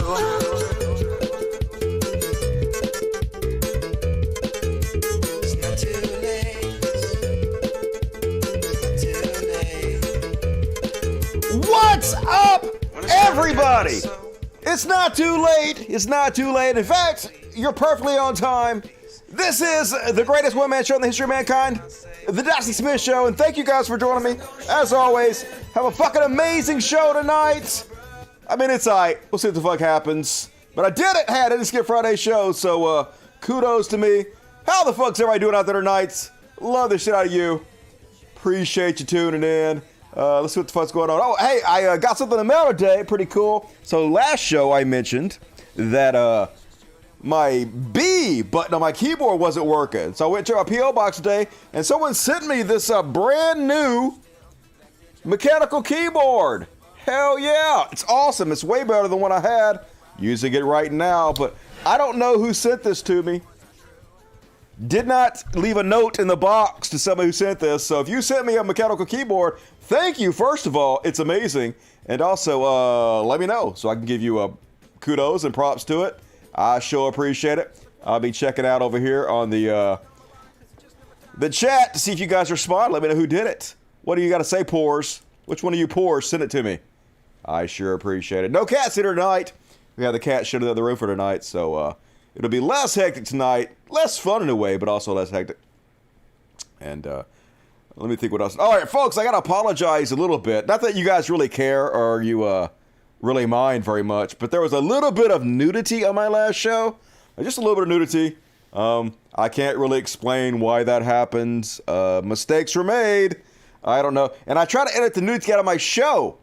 What's up, everybody? It's not too late. It's not too late. In fact, you're perfectly on time. This is the greatest one-man show in the history of mankind, the Dusty Smith Show, and thank you guys for joining me. As always, have a fucking amazing show tonight. I mean, it's alright. We'll see what the fuck happens. But I did it. Hey, I didn't skip Friday's show, so kudos to me. How the fuck's everybody doing out there tonight? Love the shit out of you. Appreciate you tuning in. Let's see what the fuck's going on. Oh, hey, I got something in the mail today. Pretty cool. So last show I mentioned that my B button on my keyboard wasn't working. So I went to our P.O. box today, and someone sent me this brand new mechanical keyboard. Hell yeah. It's awesome. It's way better than what I had. Using it right now, but I don't know who sent this to me. Did not leave a note in the box to somebody who sent this. So if you sent me a mechanical keyboard, thank you, first of all. It's amazing. And also, let me know so I can give you kudos and props to it. I sure appreciate it. I'll be checking out over here on the chat to see if you guys respond. Let me know who did it. What do you got to say, Pores? Which one of you Pores? Send it to me. I sure appreciate it. No cat sitter tonight. We have the cat shut in the other room for tonight, so it'll be less hectic tonight. Less fun in a way, but also less hectic. And let me think what else. All right, folks, I got to apologize a little bit. Not that you guys really care or you really mind very much, but there was a little bit of nudity on my last show. Just a little bit of nudity. I can't really explain why that happened. Mistakes were made. I don't know. And I try to edit the nudity out of my show.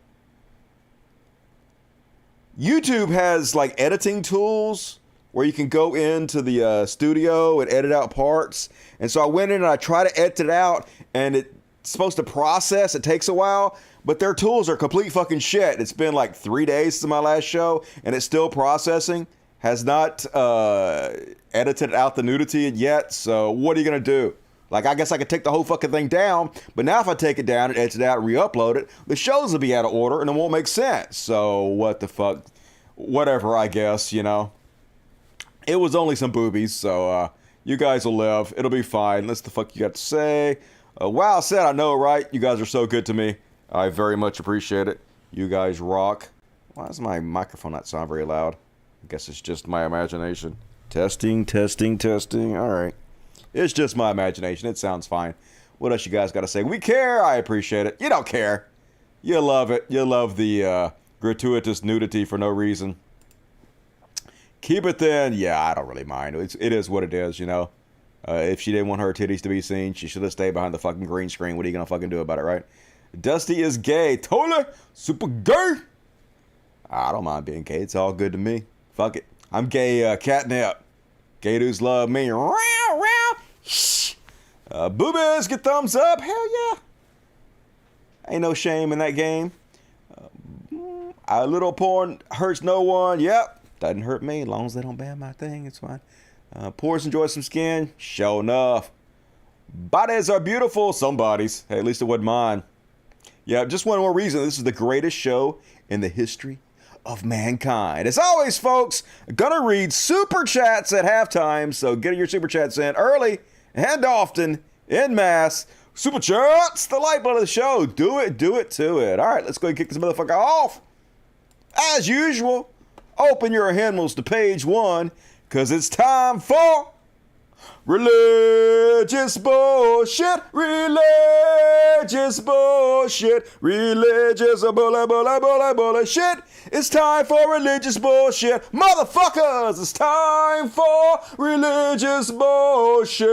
YouTube has like editing tools where you can go into the studio and edit out parts. And so I went in and I tried to edit it out, and it's supposed to process. It takes a while, but their tools are complete fucking shit. It's been like 3 days since my last show, and it's still processing. Has not edited out the nudity yet. So what are you going to do? Like, I guess I could take the whole fucking thing down, but now if I take it down and edit it out and re-upload it, the shows will be out of order and it won't make sense. So what the fuck? Whatever, I guess, you know. It was only some boobies, so you guys will live. It'll be fine. That's the fuck you got to say. Wow, said I know, right? You guys are so good to me. I very much appreciate it. You guys rock. Why does my microphone not sound very loud? I guess it's just my imagination. Testing, testing, testing. All right. It's just my imagination. It sounds fine. What else you guys got to say? We care. I appreciate it. You don't care. You love it. You love the gratuitous nudity for no reason. Keep it then. Yeah, I don't really mind. It is what it is, you know. If she didn't want her titties to be seen, she should have stayed behind the fucking green screen. What are you going to fucking do about it, right? Dusty is gay. Totally. Super gay. I don't mind being gay. It's all good to me. Fuck it. I'm gay catnip. Gay dudes love me. Row, row. Shh. Boobies, get thumbs up. Hell yeah. Ain't no shame in that game. A little porn hurts no one. Yep. Doesn't hurt me as long as they don't ban my thing. It's fine. Pores enjoy some skin. Sure enough. Bodies are beautiful. Some bodies. Hey, at least it wasn't mine. Yeah, just one more reason. This is the greatest show in the history of mankind. As always, folks, gonna read super chats at halftime. So get your super chats in early and often en masse. Super chats, the lifeblood of the show. Do it to it. All right, let's go ahead and kick this motherfucker off. As usual, open your hymnals to page 1, because it's time for religious bullshit, religious bullshit, religious bullshit. It's time for religious bullshit. Motherfuckers, it's time for religious bullshit.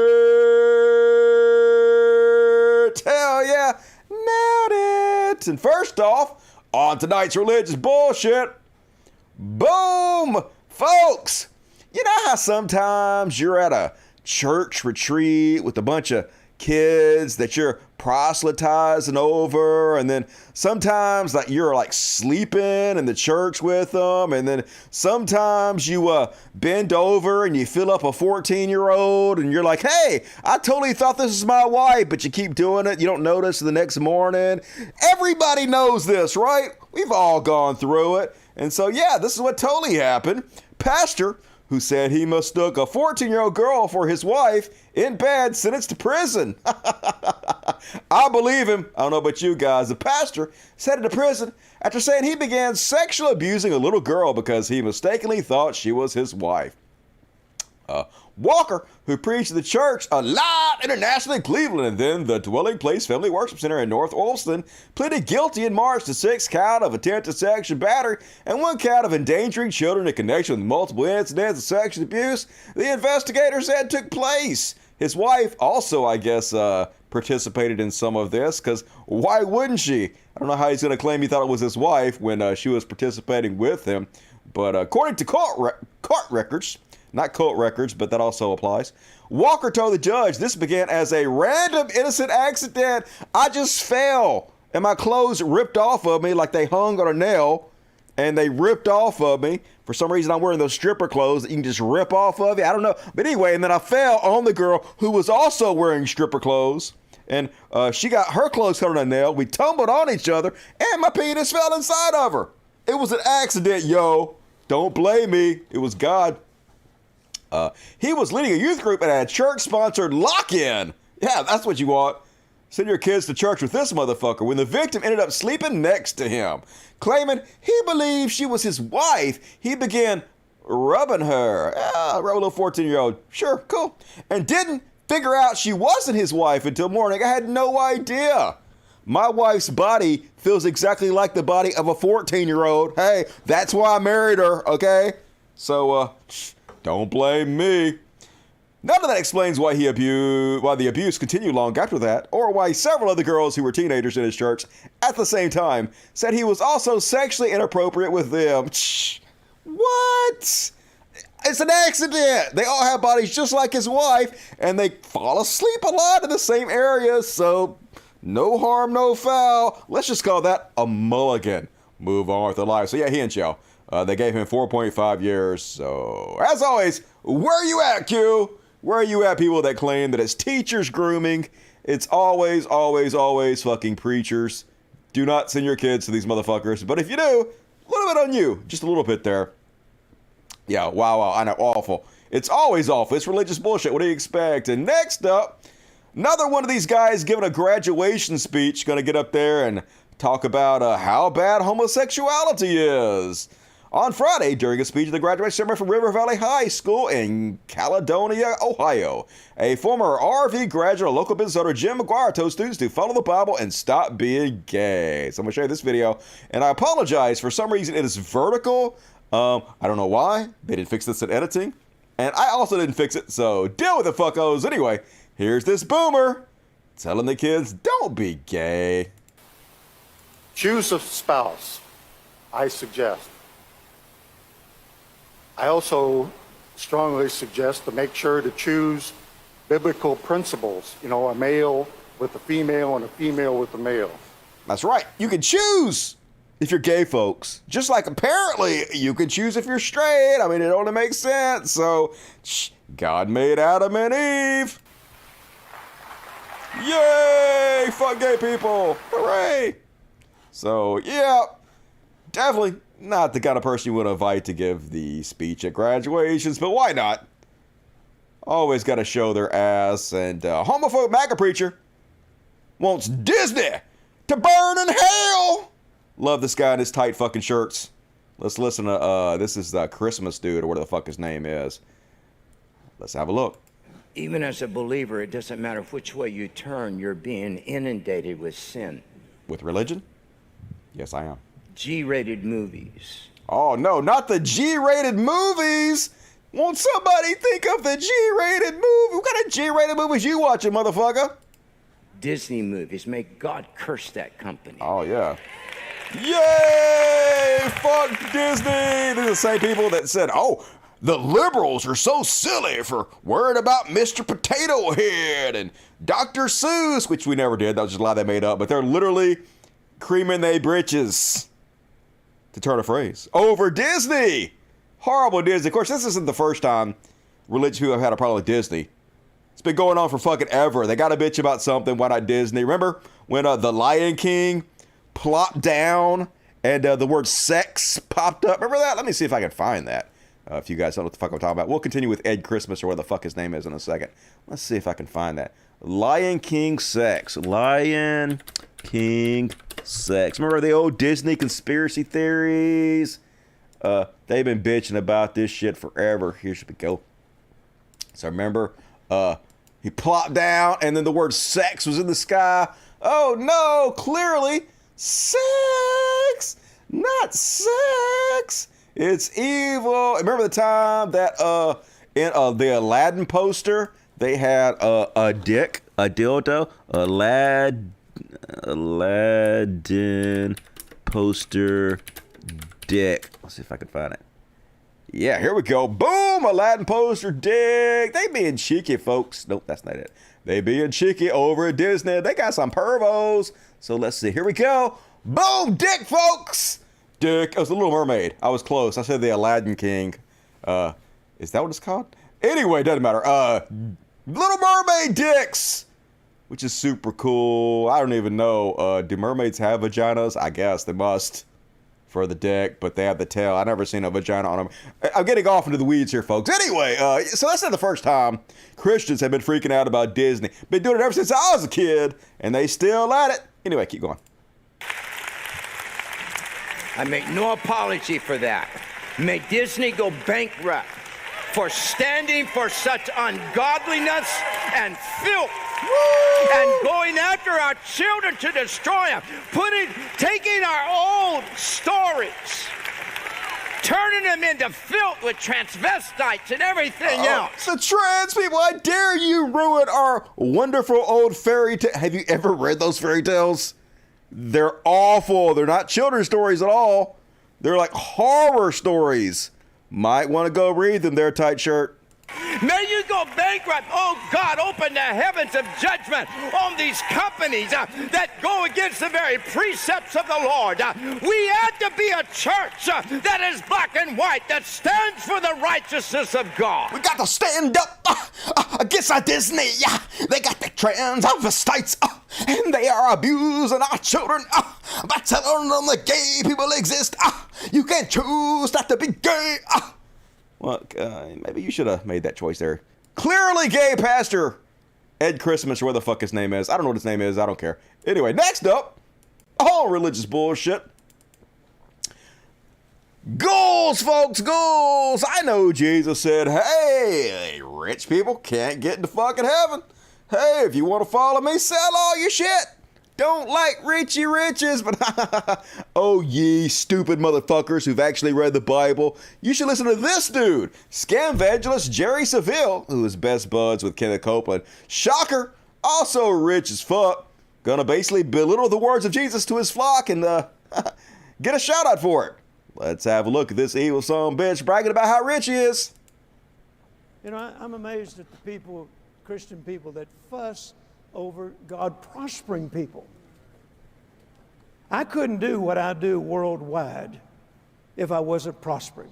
Hell yeah, nailed it. And first off, on tonight's religious bullshit, boom, folks. You know how sometimes you're at a church retreat with a bunch of kids that you're proselytizing over, and then sometimes like you're like sleeping in the church with them, and then sometimes you bend over and you fill up a 14-year-old and you're like, hey, I totally thought this was my wife, but you keep doing it. You don't notice the next morning. Everybody knows this, right? We've all gone through it. And so, yeah, this is what totally happened. Pastor, who said he mistook a 14-year-old girl for his wife, in bed, sentenced to prison. I believe him. I don't know about you guys. The pastor is headed to prison after saying he began sexually abusing a little girl because he mistakenly thought she was his wife. Walker, who preached at the church a lot internationally in Cleveland and then the Dwelling Place Family Worship Center in North Olmsted, pleaded guilty in March to 6 counts of attempted sexual battery and 1 count of endangering children in connection with multiple incidents of sexual abuse the investigators said took place. His wife also, I guess, participated in some of this, because why wouldn't she? I don't know how he's going to claim he thought it was his wife when she was participating with him. But according to court records, not cult records, but that also applies. Walker told the judge this began as a random innocent accident. I just fell and my clothes ripped off of me like they hung on a nail, and they ripped off of me. For some reason, I'm wearing those stripper clothes that you can just rip off of you. I don't know. But anyway, and then I fell on the girl who was also wearing stripper clothes. And she got her clothes cut on a nail. We tumbled on each other, and my penis fell inside of her. It was an accident, yo. Don't blame me. It was God. He was leading a youth group at a church-sponsored lock-in. Yeah, that's what you want. Send your kids to church with this motherfucker when the victim ended up sleeping next to him. Claiming he believed she was his wife, he began rubbing her. Rub a little 14-year-old. Sure, cool. And didn't figure out she wasn't his wife until morning. I had no idea. My wife's body feels exactly like the body of a 14-year-old. Hey, that's why I married her, okay? So, don't blame me. None of that explains why the abuse continued long after that, or why several other girls who were teenagers in his church at the same time said he was also sexually inappropriate with them. What? It's an accident. They all have bodies just like his wife, and they fall asleep a lot in the same area, so no harm, no foul. Let's just call that a mulligan. Move on with their life. So yeah, he in jail. They gave him 4.5 years. So, as always, where are you at, Q? Where are you at, people that claim that it's teachers grooming? It's always, always, always fucking preachers. Do not send your kids to these motherfuckers. But if you do, a little bit on you. Just a little bit there. Yeah, wow, I know, awful. It's always awful. It's religious bullshit. What do you expect? And next up, another one of these guys giving a graduation speech. Going to get up there and talk about how bad homosexuality is. On Friday, during a speech at the graduation ceremony from River Valley High School in Caledonia, Ohio, a former RV graduate, local business owner, Jim McGuire, told students to follow the Bible and stop being gay. So I'm going to show you this video, and I apologize. For some reason, it is vertical. I don't know why. They didn't fix this in editing, and I also didn't fix it, so deal with it, fuckos. Anyway, here's this boomer telling the kids, don't be gay. Choose a spouse, I suggest. I also strongly suggest to make sure to choose biblical principles, a male with a female and a female with a male. That's right. You can choose if you're gay, folks. Just like apparently you can choose if you're straight. I mean, it only makes sense. So, God made Adam and Eve. Yay! Fuck gay people. Hooray! So, yeah, definitely not the kind of person you would invite to give the speech at graduations, but why not? Always got to show their ass. And homophobic MAGA preacher wants Disney to burn in hell. Love this guy in his tight fucking shirts. Let's listen to, this is the Christmas dude, or whatever the fuck his name is. Let's have a look. Even as a believer, it doesn't matter which way you turn, you're being inundated with sin. With religion? Yes, I am. G-rated movies. Oh, no, not the G-rated movies. Won't somebody think of the G-rated movie? What kind of G-rated movies you watching, motherfucker? Disney movies. May God curse that company. Oh, yeah. Yay! Fuck Disney! These are the same people that said, oh, the liberals are so silly for worrying about Mr. Potato Head and Dr. Seuss, which we never did. That was just a lie they made up. But they're literally creaming they britches, to turn a phrase, over Disney. Horrible Disney. Of course, this isn't the first time religious people have had a problem with Disney. It's been going on for fucking ever. They got a bitch about something. Why not Disney? Remember when The Lion King plopped down and the word sex popped up. Remember that? Let me see if I can find that. If you guys don't know what the fuck I'm talking about. We'll continue with Ed Christmas or what the fuck his name is in a second. Let's see if I can find that. Lion King sex. Lion King sex. Remember the old Disney conspiracy theories? They've been bitching about this shit forever. Here we go. So remember, he plopped down and then the word sex was in the sky. Oh no, clearly sex, not sex. It's evil. Remember the time that in the Aladdin poster, they had a dick, a dildo, Aladdin poster dick. Let's see if I can find it. Yeah, here we go. Boom, Aladdin poster dick. They being cheeky, folks. Nope, that's not it. They being cheeky over at Disney. They got some pervos. So let's see. Here we go. Boom, dick, folks. Dick. It was the Little Mermaid. I was close. I said the Aladdin King. Is that what it's called? Anyway, doesn't matter. Little Mermaid dicks, which is super cool. I don't even know. Do mermaids have vaginas? I guess they must for the dick, but they have the tail. I've never seen a vagina on them. I'm getting off into the weeds here, folks. Anyway, so that's not the first time Christians have been freaking out about Disney. Been doing it ever since I was a kid, and they still at it. Anyway, keep going. I make no apology for that. May Disney go bankrupt for standing for such ungodliness and filth. Woo! And going after our children to destroy them, taking our old stories, turning them into filth with transvestites and everything else. The trans people, I dare you ruin our wonderful old fairy tale. Have you ever read those fairy tales? They're awful. They're not children's stories at all. They're like horror stories. Might want to go read them there, tight shirt. May you go bankrupt. Oh, God, open the heavens of judgment on these companies that go against the very precepts of the Lord. We have to be a church that is black and white, that stands for the righteousness of God. We got to stand up against our Disney. They got the transvestites, and they are abusing our children by telling them that gay people exist. You can't choose not to be gay. Well, maybe you should have made that choice there. Clearly gay pastor Ed Christmas, or what the fuck his name is. I don't know what his name is. I don't care. Anyway, next up, all religious bullshit. Goals, folks, goals. I know Jesus said, hey, rich people can't get into fucking heaven. Hey, if you want to follow me, sell all your shit. Don't like Richie Riches, but oh, ye stupid motherfuckers who've actually read the Bible. You should listen to this dude, scamvangelist Jerry Saville, who is best buds with Kenneth Copeland. Shocker, also rich as fuck. Gonna basically belittle the words of Jesus to his flock and get a shout out for it. Let's have a look at this evil son of a bitch bragging about how rich he is. You know, I'm amazed at the people, Christian people, that fuss over God prospering people. I couldn't do what I do worldwide if I wasn't prospering.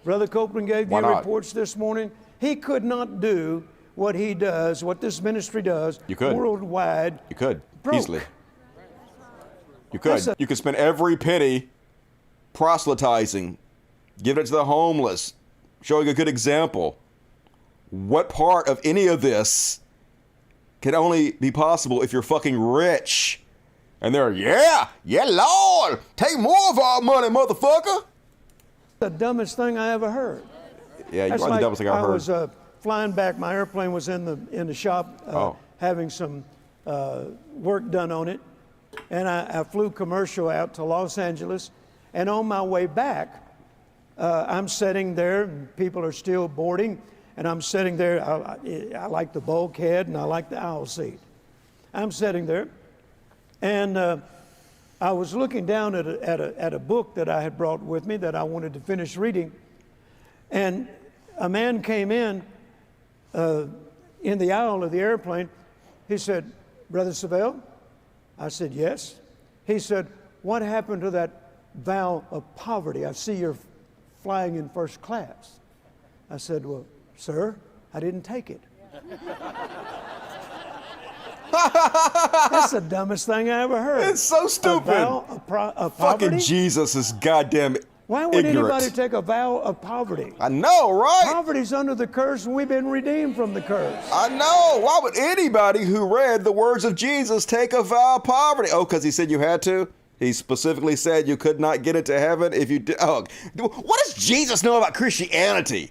Brother Copeland gave you reports this morning. He could not do what he does, what this ministry does worldwide. You could, broke. Easily. You could. You could spend every penny proselytizing, giving it to the homeless, showing a good example. What part of any of this can only be possible if you're fucking rich? And they're, yeah, Lord, take more of our money, motherfucker. The dumbest thing I ever heard. Yeah, you're the dumbest thing I heard. I was flying back. My airplane was in the shop having some work done on it. And I flew commercial out to Los Angeles. And on my way back, I'm sitting there, and people are still boarding. And I'm sitting there. I like the bulkhead, and I like the aisle seat. I'm sitting there, and I was looking down at a book that I had brought with me that I wanted to finish reading. And a man came in the aisle of the airplane. He said, "Brother Savelle?" I said, "Yes." He said, "What happened to that vow of poverty? I see you're flying in first class." I said, "Well, sir, I didn't take it." That's the dumbest thing I ever heard. It's so stupid. A vow of Fucking poverty? Jesus is goddamn Why would ignorant. anybody take a vow of poverty? I know, right? Poverty's under the curse, and we've been redeemed from the curse. I know. Why would anybody who read the words of Jesus take a vow of poverty? Oh, because he said you had to? He specifically said you could not get into heaven if you did. Oh, what does Jesus know about Christianity?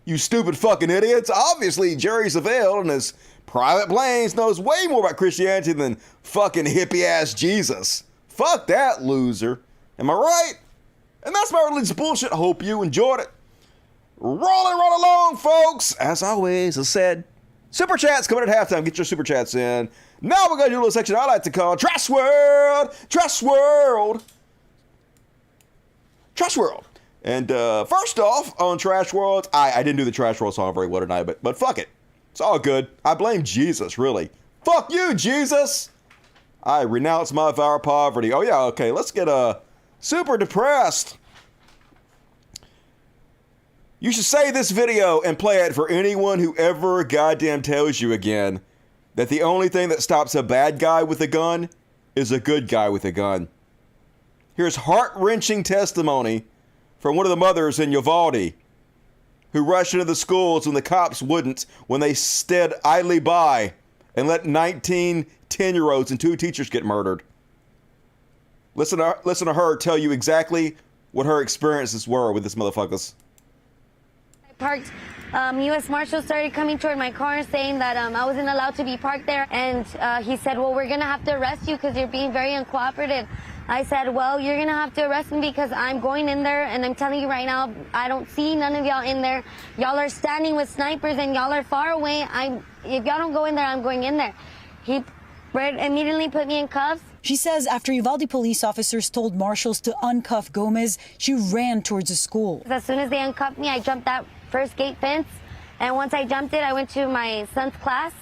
You stupid fucking idiots. Obviously, Jerry Savelle and his private planes knows way more about Christianity than fucking hippie-ass Jesus. Fuck that loser. Am I right? And that's my religious bullshit. I hope you enjoyed it. Rolling right along, folks. As always, as said, super chats coming at halftime. Get your super chats in. Now we're going to do a little section I like to call Trash World. Trash World. Trash World. And first off, on Trash World, I didn't do the Trash World song very well tonight, but fuck it. It's all good. I blame Jesus, really. Fuck you, Jesus. I renounce my vow of poverty. Oh, yeah, okay. Let's get super depressed. You should save this video and play it for anyone who ever goddamn tells you again that the only thing that stops a bad guy with a gun is a good guy with a gun. Here's heart-wrenching testimony from one of the mothers in Uvalde who rushed into the schools when the cops wouldn't, when they stood idly by and let 19 10-year-olds and 2 teachers get murdered. Listen to her tell you exactly what her experiences were with this motherfuckers. I parked. U.S. Marshals started coming toward my car saying that I wasn't allowed to be parked there. And he said, well, we're going to have to arrest you because you're being very uncooperative. I said, well, you're going to have to arrest me because I'm going in there. And I'm telling you right now, I don't see none of y'all in there. Y'all are standing with snipers and y'all are far away. If y'all don't go in there, I'm going in there. He immediately put me in cuffs. She says after Uvalde police officers told marshals to uncuff Gomez, she ran towards the school. As soon as they uncuffed me, I jumped that first gate fence. And once I jumped it, I went to my son's class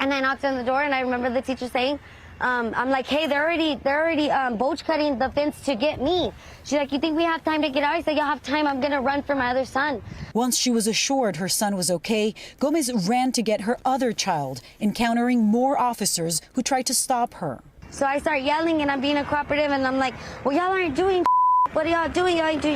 and I knocked on the door. And I remember the teacher saying, I'm like, hey, they're already bulge cutting the fence to get me. She's like, you think we have time to get out? I said, y'all have time. I'm going to run for my other son. Once she was assured her son was okay, Gomez ran to get her other child, encountering more officers who tried to stop her. So I start yelling and I'm being cooperative and I'm like, well, y'all aren't doing what are y'all doing? Y'all ain't doing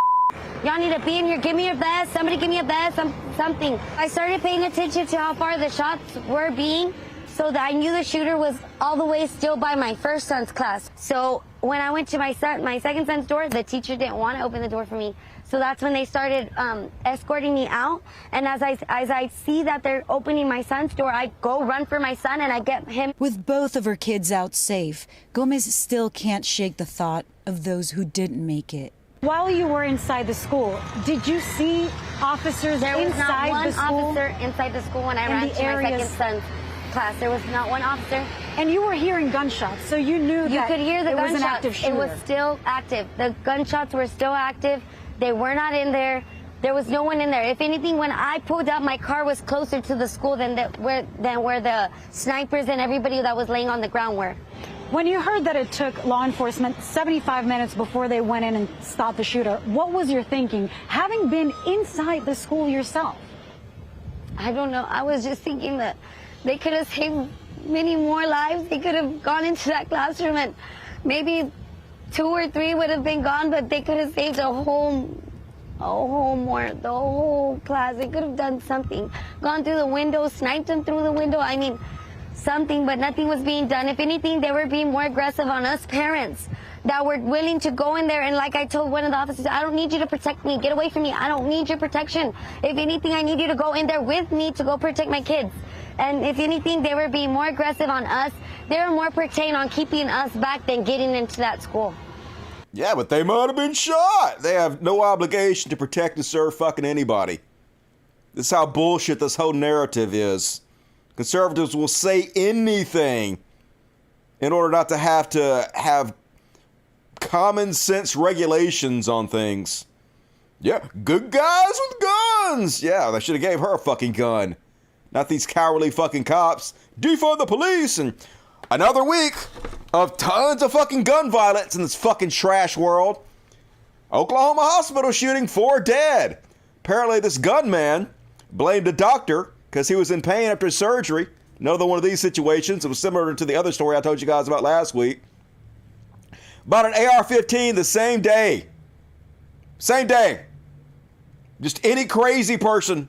y'all need to be in here. Give me your vest. Somebody give me a vest, something. I started paying attention to how far the shots were being so that I knew the shooter was all the way still by my first son's class. So when I went to my second son's door, the teacher didn't want to open the door for me. So that's when they started escorting me out. And as I see that they're opening my son's door, I go run for my son and I get him. With both of her kids out safe, Gomez still can't shake the thought of those who didn't make it. While you were inside the school, did you see officers there was inside not one the school? Officer inside the school when I ran to my second son's class. There was not one officer. And you were hearing gunshots, so you knew you that could hear the it was gunshots. an active shooter. It was still active. The gunshots were still active. They were not in there. There was no one in there. If anything, when I pulled up, my car was closer to the school than where the snipers and everybody that was laying on the ground were. When you heard that it took law enforcement 75 minutes before they went in and stopped the shooter, what was your thinking, having been inside the school yourself? I don't know. I was just thinking that they could have saved many more lives. They could have gone into that classroom and maybe 2 or 3 would have been gone, but they could have saved the whole class. They could have done something. Gone through the window, sniped them through the window. I mean, something, but nothing was being done. If anything, they were being more aggressive on us parents that were willing to go in there. And like I told one of the officers, I don't need you to protect me. Get away from me. I don't need your protection. If anything, I need you to go in there with me to go protect my kids. And if anything, they were being more aggressive on us. They were more pertaining on keeping us back than getting into that school. Yeah, but they might have been shot. They have no obligation to protect and serve fucking anybody. This is how bullshit this whole narrative is. Conservatives will say anything in order not to have common sense regulations on things. Yeah, good guys with guns. Yeah, they should have gave her a fucking gun. Not these cowardly fucking cops. Defund the police. And another week of tons of fucking gun violence in this fucking trash world. Oklahoma hospital shooting, 4 dead. Apparently this gunman blamed a doctor because he was in pain after surgery. Another one of these situations. It was similar to the other story I told you guys about last week. About an AR-15 the same day. Same day. Just any crazy person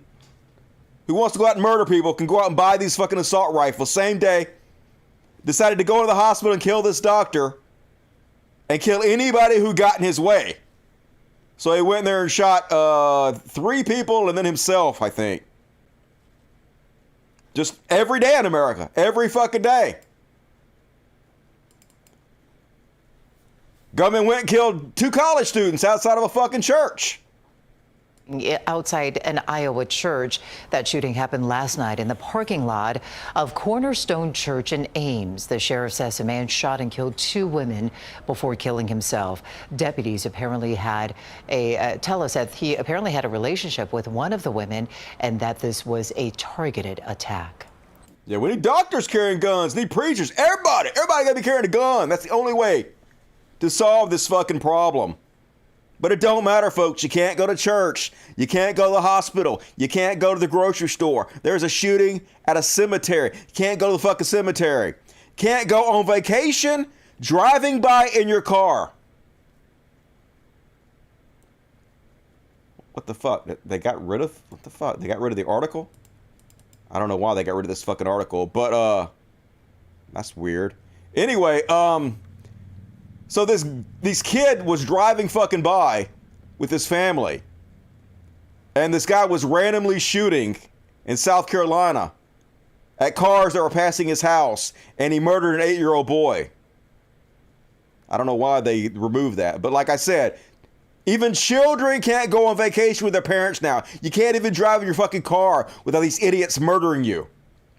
who wants to go out and murder people can go out and buy these fucking assault rifles. Same day. Decided to go to the hospital and kill this doctor and kill anybody who got in his way. So he went there and shot 3 people and then himself, I think. Just every day in America. Every fucking day. Government went and killed 2 college students outside of a fucking church. Outside an Iowa church. That shooting happened last night in the parking lot of Cornerstone Church in Ames. The sheriff says a man shot and killed 2 women before killing himself. Deputies apparently tell us that he apparently had a relationship with one of the women and that this was a targeted attack. Yeah, we need doctors carrying guns, need preachers, everybody gotta be carrying a gun. That's the only way to solve this fucking problem. But it don't matter, folks. You can't go to church. You can't go to the hospital. You can't go to the grocery store. There's a shooting at a cemetery. You can't go to the fucking cemetery. Can't go on vacation driving by in your car. What the fuck? They got rid of? What the fuck? They got rid of the article? I don't know why they got rid of this fucking article, but that's weird. Anyway, so this kid was driving fucking by with his family, and this guy was randomly shooting in South Carolina at cars that were passing his house, and he murdered an 8-year-old boy. I don't know why they removed that, but like I said, even children can't go on vacation with their parents now. You can't even drive in your fucking car without these idiots murdering you.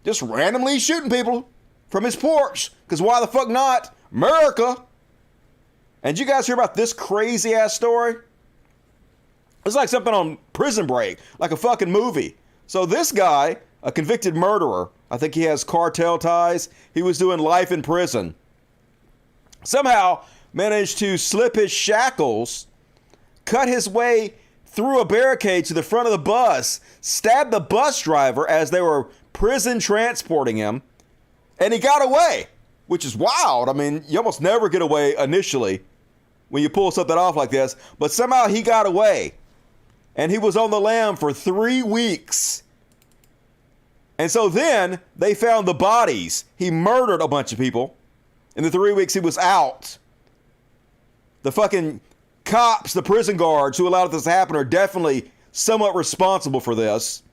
Just randomly shooting people from his porch, because why the fuck not? America. And you guys hear about this crazy ass story? It's like something on Prison Break, like a fucking movie. So this guy, a convicted murderer, I think he has cartel ties. He was doing life in prison. Somehow managed to slip his shackles, cut his way through a barricade to the front of the bus, stabbed the bus driver as they were prison transporting him, and he got away, which is wild. I mean, you almost never get away initially when you pull something off like this, but somehow he got away, and he was on the lam for 3 weeks. And so then they found the bodies. He murdered a bunch of people. In the 3 weeks he was out. The fucking cops, the prison guards who allowed this to happen are definitely somewhat responsible for this.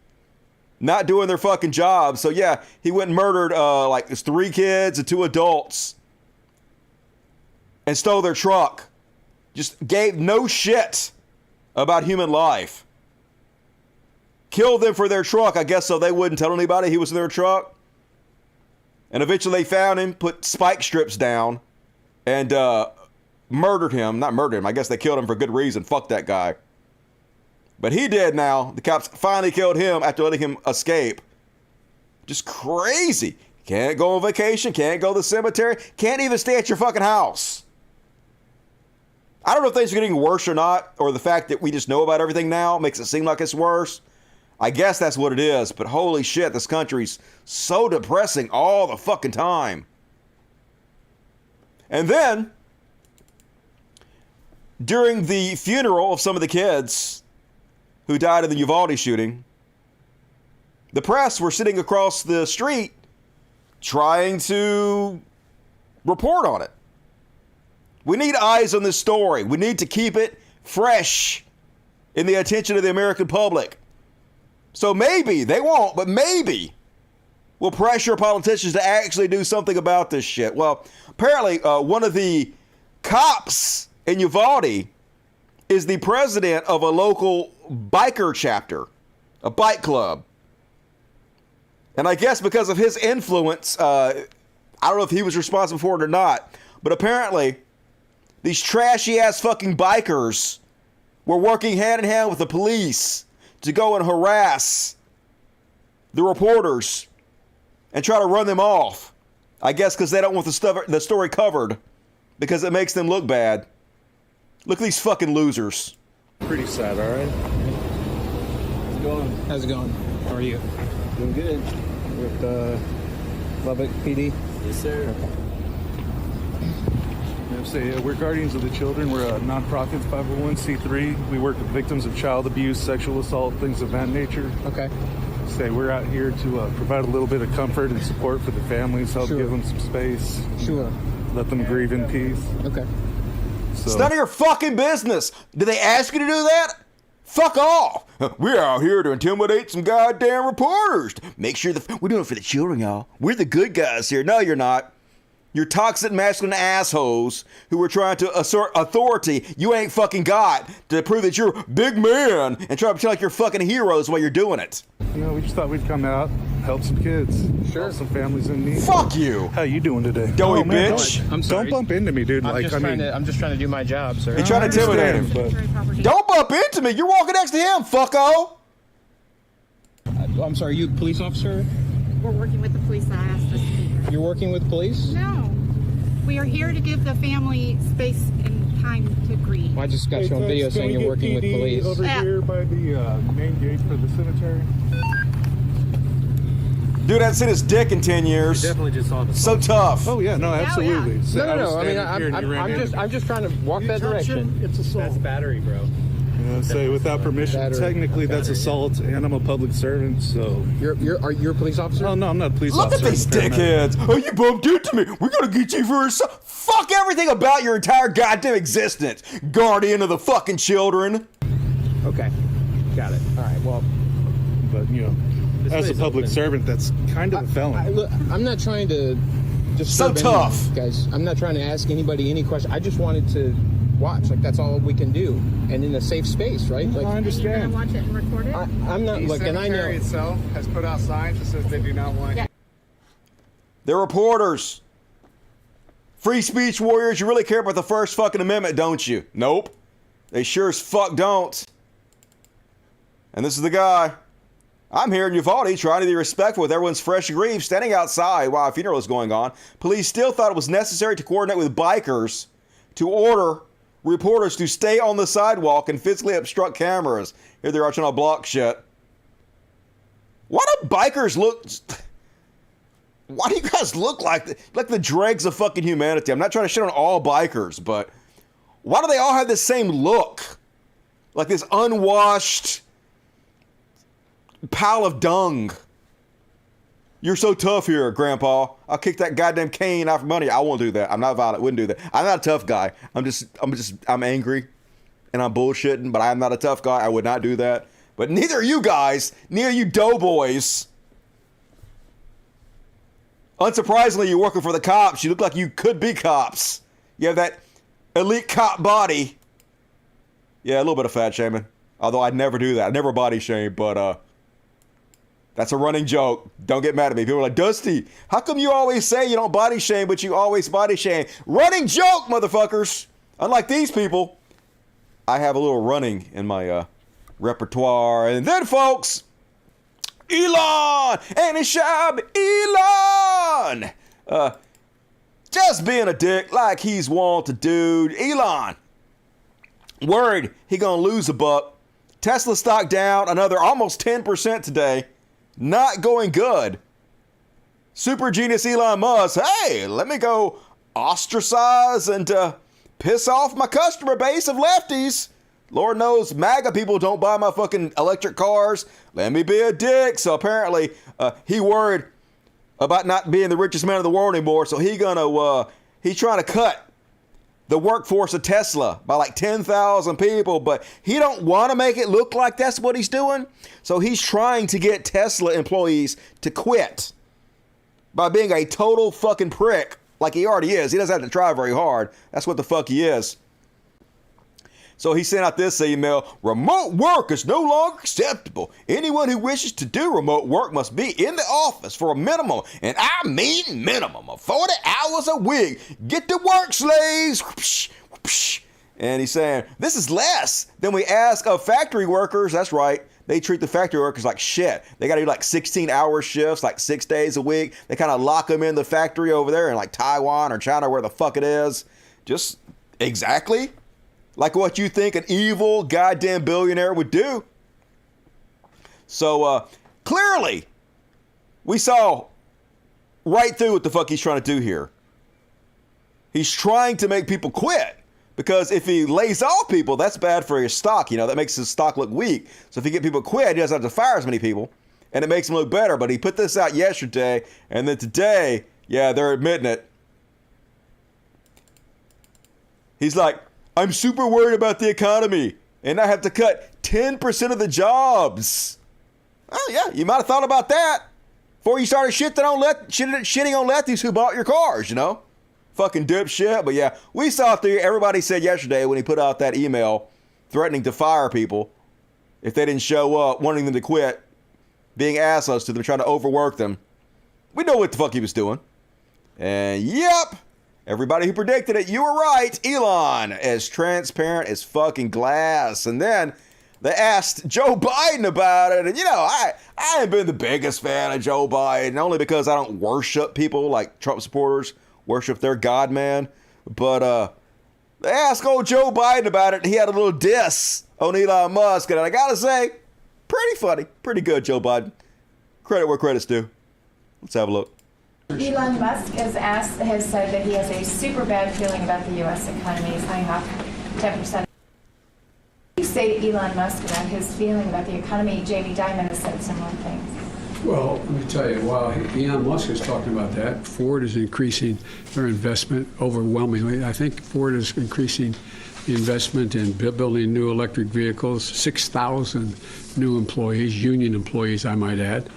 Not doing their fucking job. So yeah, he went and murdered like 3 kids and 2 adults. And stole their truck. Just gave no shit about human life. Killed them for their truck, I guess, so they wouldn't tell anybody he was in their truck. And eventually they found him, put spike strips down, and murdered him. Not murdered him, I guess they killed him for good reason. Fuck that guy. But he dead now. The cops finally killed him after letting him escape. Just crazy. Can't go on vacation, can't go to the cemetery, can't even stay at your fucking house. I don't know if things are getting worse or not, or the fact that we just know about everything now makes it seem like it's worse. I guess that's what it is, but holy shit, this country's so depressing all the fucking time. And then, during the funeral of some of the kids who died in the Uvalde shooting, the press were sitting across the street trying to report on it. We need eyes on this story. We need to keep it fresh in the attention of the American public. So maybe, they won't, but maybe we'll pressure politicians to actually do something about this shit. Well, apparently one of the cops in Uvalde is the president of a local biker chapter, a bike club. And I guess because of his influence, I don't know if he was responsible for it or not, but apparently these trashy ass fucking bikers were working hand in hand with the police to go and harass the reporters and try to run them off. I guess because they don't want the story covered because it makes them look bad. Look at these fucking losers. Pretty sad, all right? How's it going? How are you? Doing good. With Lubbock PD? Yes, sir. We're Guardians of the Children. We're a nonprofit 501c3. We work with victims of child abuse, sexual assault, things of that nature. Okay. We're out here to provide a little bit of comfort and support for the families, help give them some space. Sure. Let them grieve in peace. Okay. So, It's none of your fucking business. Did they ask you to do that? Fuck off. We're out here to intimidate some goddamn reporters. Make sure we're doing it for the children, y'all. We're the good guys here. No, you're not. You're toxic masculine assholes who are trying to assert authority you ain't fucking got to prove that you're big man and try to pretend like you're fucking heroes while you're doing it. we just thought we'd come out, help some kids, help some families in need. Fuck you. How you doing today? Doughy bitch. I'm sorry. Don't bump into me, dude. I'm just trying to do my job, sir. You're trying to intimidate him. But Don't bump into me. You're walking next to him, fucko. I'm sorry, you a police officer? We're working with the police. I asked us to be here. You're working with police? No. We are here to give the family space and time to grieve. Well, I just got you on video saying you're working with police. Over here by the main gate for the cemetery. Dude hasn't seen his dick in 10 years. You definitely just saw the So tough. Oh yeah, no, absolutely. Yeah. So No. I mean, I'm I'm just trying to walk that direction. It's assault. That's battery, bro. Say without permission. Battery. Technically, that's assault, and I'm a public servant, so. Are you a police officer? Oh no, I'm not a police Look officer. at these dickheads. Oh, you bumped into me. We're going to get you for a... Fuck everything about your entire goddamn existence. Guardian of the fucking children. Okay, got it. All right. Well, But as a public servant, that's kind of a felony. look, I'm not trying to just So tough. guys. I'm not trying to ask anybody any question. I just wanted to watch. Like that's all we can do, and in a safe space, right? Like I understand. Watch it and record it. I'm not. Look, and I know. The cemetery itself has put out signs that says they do not want. Yeah. They're reporters. Free speech warriors, you really care about the First fucking Amendment, don't you? Nope. They sure as fuck don't. And this is the guy. I'm here in Uvalde trying to be respectful with everyone's fresh grief, standing outside while a funeral is going on. Police still thought it was necessary to coordinate with bikers to order reporters to stay on the sidewalk and physically obstruct cameras. Here they are trying to block shit. Why do bikers look... Why do you guys look like the dregs of fucking humanity? I'm not trying to shit on all bikers, but why do they all have the same look? Like this unwashed pile of dung. You're so tough here, Grandpa. I'll kick that goddamn cane out from under you. I won't do that. I'm not violent. Wouldn't do that. I'm not a tough guy. I'm angry and I'm bullshitting, but I'm not a tough guy. I would not do that. But neither are you guys. Neither are you doughboys. Unsurprisingly, you're working for the cops. You look like you could be cops. You have that elite cop body. Yeah, a little bit of fat shaming. Although I'd never do that. I'd never body shame, but that's a running joke. Don't get mad at me. People are like, Dusty, how come you always say you don't body shame, but you always body shame? Running joke, motherfuckers. Unlike these people, I have a little running in my repertoire. And then, folks, Elon and his shab, Elon. Just being a dick like he's want to do. Elon, worried he gonna lose a buck. Tesla stock down another almost 10% today. Not going good. Super genius Elon Musk, hey, let me go ostracize and piss off my customer base of lefties. Lord knows MAGA people don't buy my fucking electric cars. Let me be a dick. So apparently he worried about not being the richest man in the world anymore. So he's trying to cut the workforce of Tesla by like 10,000 people, but he don't want to make it look like that's what he's doing. So he's trying to get Tesla employees to quit by being a total fucking prick like he already is. He doesn't have to try very hard. That's what the fuck he is. So he sent out this email: remote work is no longer acceptable. Anyone who wishes to do remote work must be in the office for a minimum, and I mean minimum, of 40 hours a week. Get to work, slaves. And he's saying, this is less than we ask of factory workers. That's right. They treat the factory workers like shit. They got to do like 16-hour shifts, like 6 days a week. They kind of lock them in the factory over there in like Taiwan or China, where the fuck it is. Just exactly like what you think an evil goddamn billionaire would do. So clearly, we saw right through what the fuck he's trying to do here. He's trying to make people quit. Because if he lays off people, that's bad for his stock. That makes his stock look weak. So if he get people quit, he doesn't have to fire as many people. And it makes him look better. But he put this out yesterday. And then today, yeah, they're admitting it. He's like, I'm super worried about the economy. And I have to cut 10% of the jobs. Oh, yeah, you might have thought about that before you started shitting on lefties who bought your cars, Fucking dipshit. But yeah, we saw through. Everybody said yesterday when he put out that email threatening to fire people if they didn't show up, wanting them to quit, being assholes to them, trying to overwork them. We know what the fuck he was doing. And yep, everybody who predicted it, you were right. Elon, as transparent as fucking glass. And then they asked Joe Biden about it. And I ain't been the biggest fan of Joe Biden, only because I don't worship people like Trump supporters worship their God, man. But they asked old Joe Biden about it. He had a little diss on Elon Musk. And I got to say, pretty funny. Pretty good, Joe Biden. Credit where credit's due. Let's have a look. Elon Musk has said that he has a super bad feeling about the U.S. economy. He's laying off 10%. What do you say to Elon Musk about his feeling about the economy? Jamie Dimon has said similar things. Well, let me tell you, while Elon Musk is talking about that, Ford is increasing their investment overwhelmingly. I think Ford is increasing the investment in building new electric vehicles, 6,000 new employees, union employees, I might add,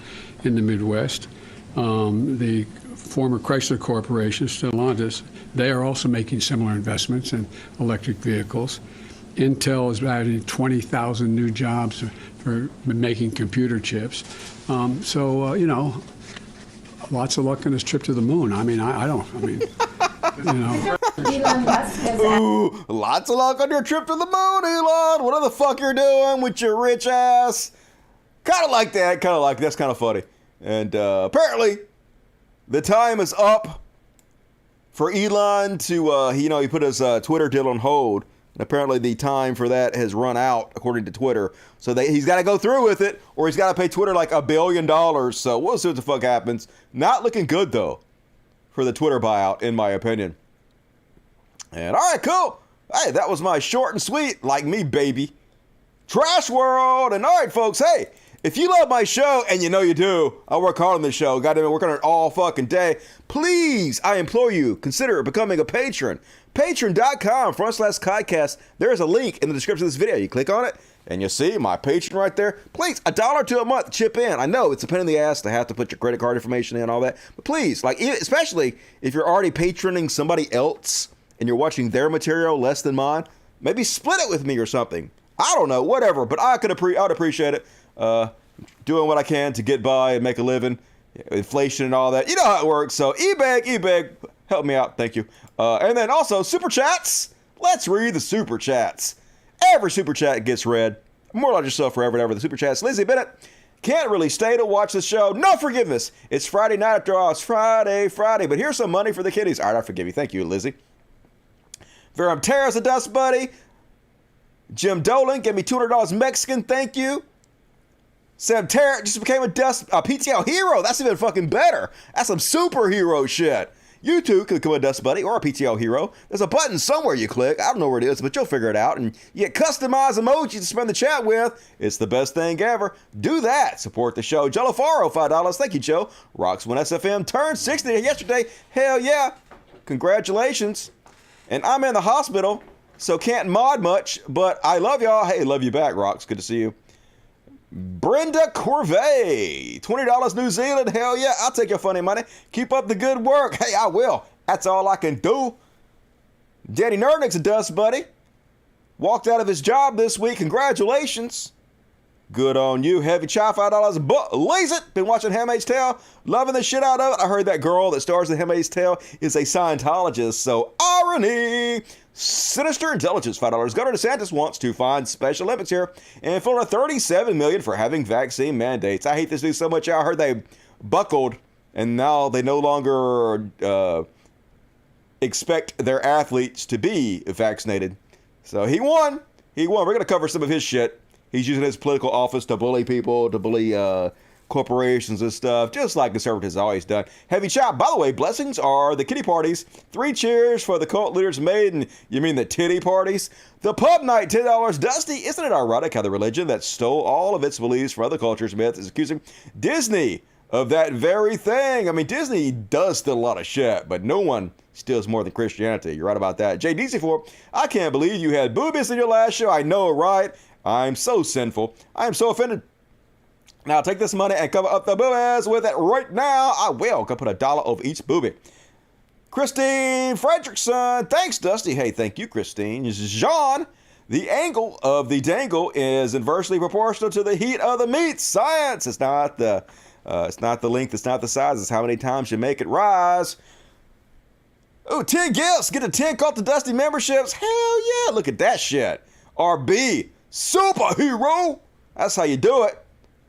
in the Midwest. The former Chrysler Corporation, Stellantis, they are also making similar investments in electric vehicles. Intel is adding 20,000 new jobs for making computer chips. Lots of luck on his trip to the moon. Elon Musk has Ooh, lots of luck on your trip to the moon, Elon. Whatever the fuck you're doing with your rich ass. Kind of like that. That's kind of funny. And apparently, the time is up for Elon to, he put his Twitter deal on hold. And apparently the time for that has run out, according to Twitter. So he's got to go through with it, or he's got to pay Twitter like $1 billion. So we'll see what the fuck happens. Not looking good, though, for the Twitter buyout, in my opinion. And all right, cool. Hey, that was my short and sweet, like me, baby, Trash World. And all right, folks, hey, if you love my show, and you know you do, I work hard on this show. Goddamn it, working on it all fucking day. Please, I implore you, consider becoming a patron. Patreon.com/KaiCast. There is a link in the description of this video. You click on it, and you'll see my Patreon right there. Please, $1 or $2 a month, chip in. I know it's a pain in the ass to have to put your credit card information in and all that. But please, especially if you're already patroning somebody else and you're watching their material less than mine, maybe split it with me or something. I don't know, whatever. But I'd appreciate it. Doing what I can to get by and make a living, inflation and all that. You know how it works. So eBay, help me out. Thank you. And then also super chats. Let's read the super chats. Every super chat gets read. Moralize yourself forever and ever. The super chats. Lizzie Bennett. Can't really stay to watch the show. No forgiveness. It's Friday night after all. It's Friday. But here's some money for the kiddies. All right, I forgive you. Thank you, Lizzie. Verum Terra's a dust buddy. Jim Dolan gave me $200 Mexican. Thank you. Sam Tarrant just became a PTL hero. That's even fucking better. That's some superhero shit. You too can become a dust buddy or a PTL hero. There's a button somewhere you click. I don't know where it is, but you'll figure it out. And you get customized emojis to spend the chat with. It's the best thing ever. Do that. Support the show. Joe LaFaro, $5. Thank you, Joe. Rocks when SFM turned 60 yesterday. Hell yeah. Congratulations. And I'm in the hospital, so can't mod much, but I love y'all. Hey, love you back, Rocks. Good to see you. Brenda Corvée, $20 New Zealand. Hell yeah, I'll take your funny money. Keep up the good work. Hey, I will. That's all I can do. Danny Nerdnick's a dust buddy. Walked out of his job this week. Congratulations. Good on you. Heavy Chai, $5. Lays it. Been watching Handmaid's Tale. Loving the shit out of it. I heard that girl that stars in Handmaid's Tale is a Scientologist. So irony. Sinister Intelligence, $5. Governor DeSantis wants to find Special Olympics here. And Florida, $37 million for having vaccine mandates. I hate this news so much. I heard they buckled and now they no longer expect their athletes to be vaccinated. So he won. We're going to cover some of his shit. He's using his political office to bully people, to bully corporations and stuff, just like conservatives always done. Heavy chop. By the way, blessings are the kitty parties. 3 cheers for the cult leaders made, and you mean the titty parties? The pub night, $10. Dusty, isn't it ironic how the religion that stole all of its beliefs from other cultures, myths, is accusing Disney of that very thing? I mean, Disney does steal a lot of shit, but no one steals more than Christianity. You're right about that. JDC4, I can't believe you had boobies in your last show. I know, right? I'm so sinful. I am so offended. Now take this money and cover up the boobies with it right now. I will. Go put $1 over each boobie. Christine Fredrickson. Thanks, Dusty. Hey, thank you, Christine. Jean, the angle of the dangle is inversely proportional to the heat of the meat. Science. It's not the length. It's not the size. It's how many times you make it rise. Oh, 10 gifts. Get a 10 Cult of Dusty memberships. Hell yeah. Look at that shit. RB. Superhero. That's how you do it.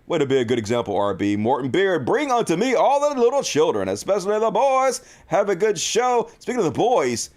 Way to be a good example, RB. Morton Beard, bring unto me all the little children, especially the boys. Have a good show. Speaking of the boys,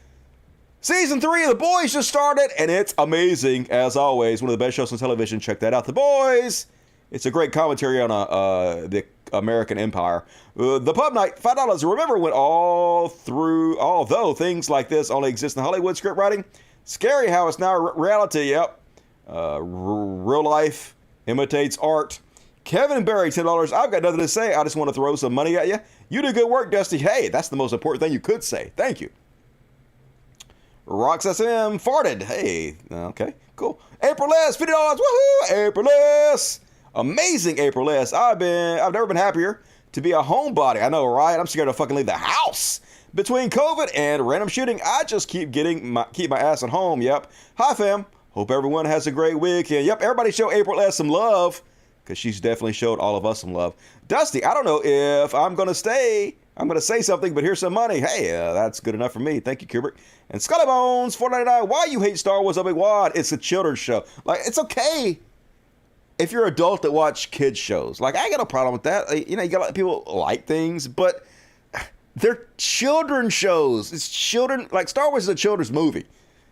season 3 of The Boys just started, and it's amazing, as always. One of the best shows on television. Check that out. The Boys. It's a great commentary on the American Empire. The pub night, $5. Remember when although things like this only exist in Hollywood script writing, scary how it's now reality. Yep. Real life imitates art. Kevin Berry, $10. I've got nothing to say. I just want to throw some money at you. You do good work, Dusty. Hey, that's the most important thing you could say. Thank you. Rox SM farted. Hey, okay, cool. April S, $50. Woohoo! April S. Amazing April S. I've never been happier to be a homebody. I know, right? I'm scared to fucking leave the house. Between COVID and random shooting, I just keep my ass at home. Yep. Hi, fam. Hope everyone has a great weekend. Yep, everybody show April S some love, because she's definitely showed all of us some love. Dusty, I don't know if I'm going to stay. I'm going to say something, but here's some money. Hey, that's good enough for me. Thank you, Kubrick. And Scully Bones, $4.99. Why you hate Star Wars, Big Wad? It's a children's show. Like, it's okay if you're an adult that watch kids shows. Like, I ain't got no problem with that. You know, you got to let people like things, but they're children's shows. It's children. Like, Star Wars is a children's movie.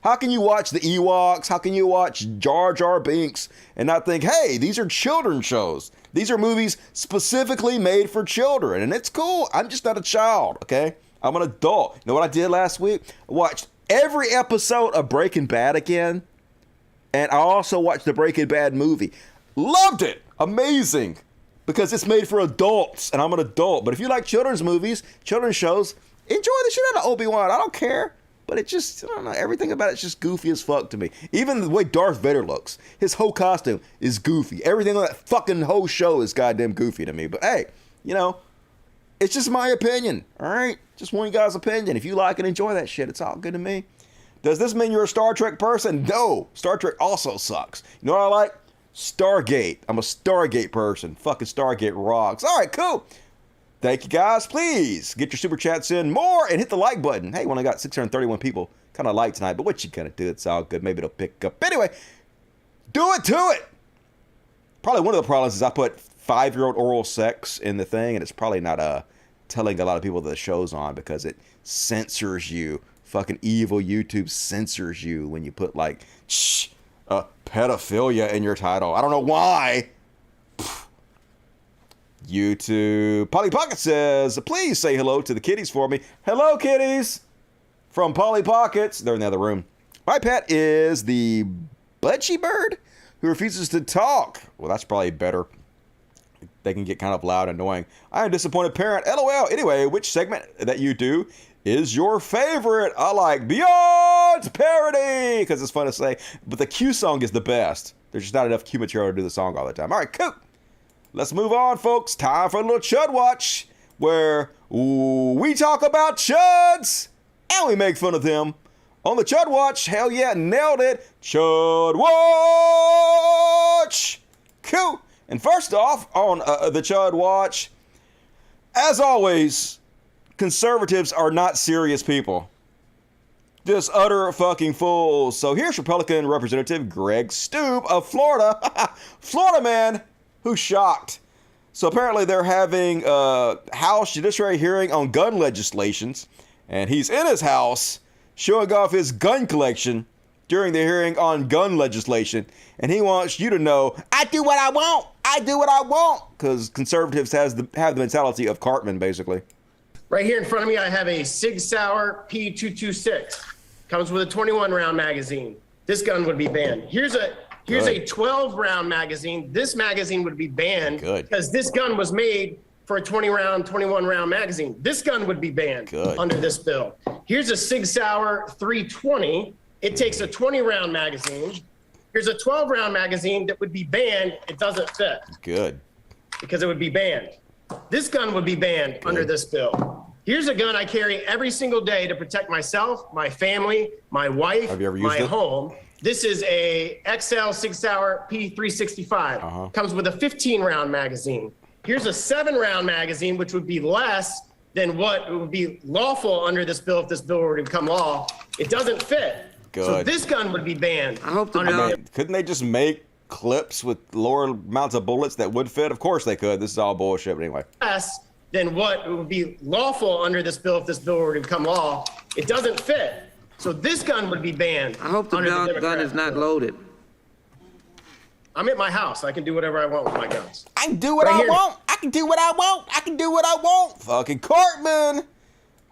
How can you watch the Ewoks? How can you watch Jar Jar Binks and not think, hey, these are children's shows? These are movies specifically made for children, and it's cool. I'm just not a child, okay? I'm an adult. You know what I did last week? I watched every episode of Breaking Bad again, and I also watched the Breaking Bad movie. Loved it. Amazing. Because it's made for adults, and I'm an adult. But if you like children's movies, children's shows, enjoy the shit out of Obi-Wan. I don't care. But it just, I don't know, everything about it's just goofy as fuck to me. Even the way Darth Vader looks. His whole costume is goofy. Everything on that fucking whole show is goddamn goofy to me. But hey, you know, it's just my opinion, all right? Just one guy's opinion. If you like and enjoy that shit, it's all good to me. Does this mean you're a Star Trek person? No. Star Trek also sucks. You know what I like? Stargate. I'm a Stargate person. Fucking Stargate rocks. All right, cool. Thank you, guys. Please get your super chats in more and hit the like button. Hey, we only got 631 people kind of light tonight, but what you gonna do? It's all good. Maybe it'll pick up. Anyway, do it to it. Probably one of the problems is I put 5-year-old oral sex in the thing, and it's probably not telling a lot of people that the show's on because it censors you. Fucking evil YouTube censors you when you put like pedophilia in your title. I don't know why. YouTube. Polly Pocket says, please say hello to the kitties for me. Hello, kitties. From Polly Pockets. They're in the other room. My pet is the budgie bird who refuses to talk. Well, that's probably better. They can get kind of loud and annoying. I am a disappointed parent. LOL. Anyway, which segment that you do is your favorite? I like Beyond Parody because it's fun to say. But the Q song is the best. There's just not enough Q material to do the song all the time. All right, cool. Let's move on, folks. Time for a little Chud Watch, where we talk about chuds and we make fun of them. On the Chud Watch, hell yeah, nailed it. Chud Watch. Cool. And first off, on the Chud Watch, as always, conservatives are not serious people. Just utter fucking fools. So here's Republican Representative Greg Stoop of Florida. Florida man. Who's shocked? So apparently they're having a House Judiciary hearing on gun legislations, and he's in his house showing off his gun collection during the hearing on gun legislation. And he wants you to know, I do what I want. I do what I want. Because conservatives have the mentality of Cartman, basically. Right here in front of me, I have a Sig Sauer P226. Comes with a 21-round magazine. This gun would be banned. Here's a 12-round magazine. This magazine would be banned because this gun was made for a 21-round magazine. This gun would be banned under this bill. Here's a Sig Sauer 320. It takes a 20-round magazine. Here's a 12-round magazine that would be banned. It doesn't fit. Good. Because it would be banned. This gun would be banned under this bill. Here's a gun I carry every single day to protect myself, my family, my wife, my home. This is a XL Sig Sauer P365. Comes with a 15-round magazine. Here's a 7-round magazine, which would be less than what would be lawful under this bill if this bill were to become law. It doesn't fit. So this gun would be banned. Couldn't they just make clips with lower amounts of bullets that would fit? Of course they could. This is all bullshit, but anyway. Less than what would be lawful under this bill if this bill were to become law. It doesn't fit. So this gun would be banned. I hope the gun is not loaded. I'm at my house. I can do whatever I want with my guns. I can do what I want. I can do what I want. I can do what I want. Fucking Cartman.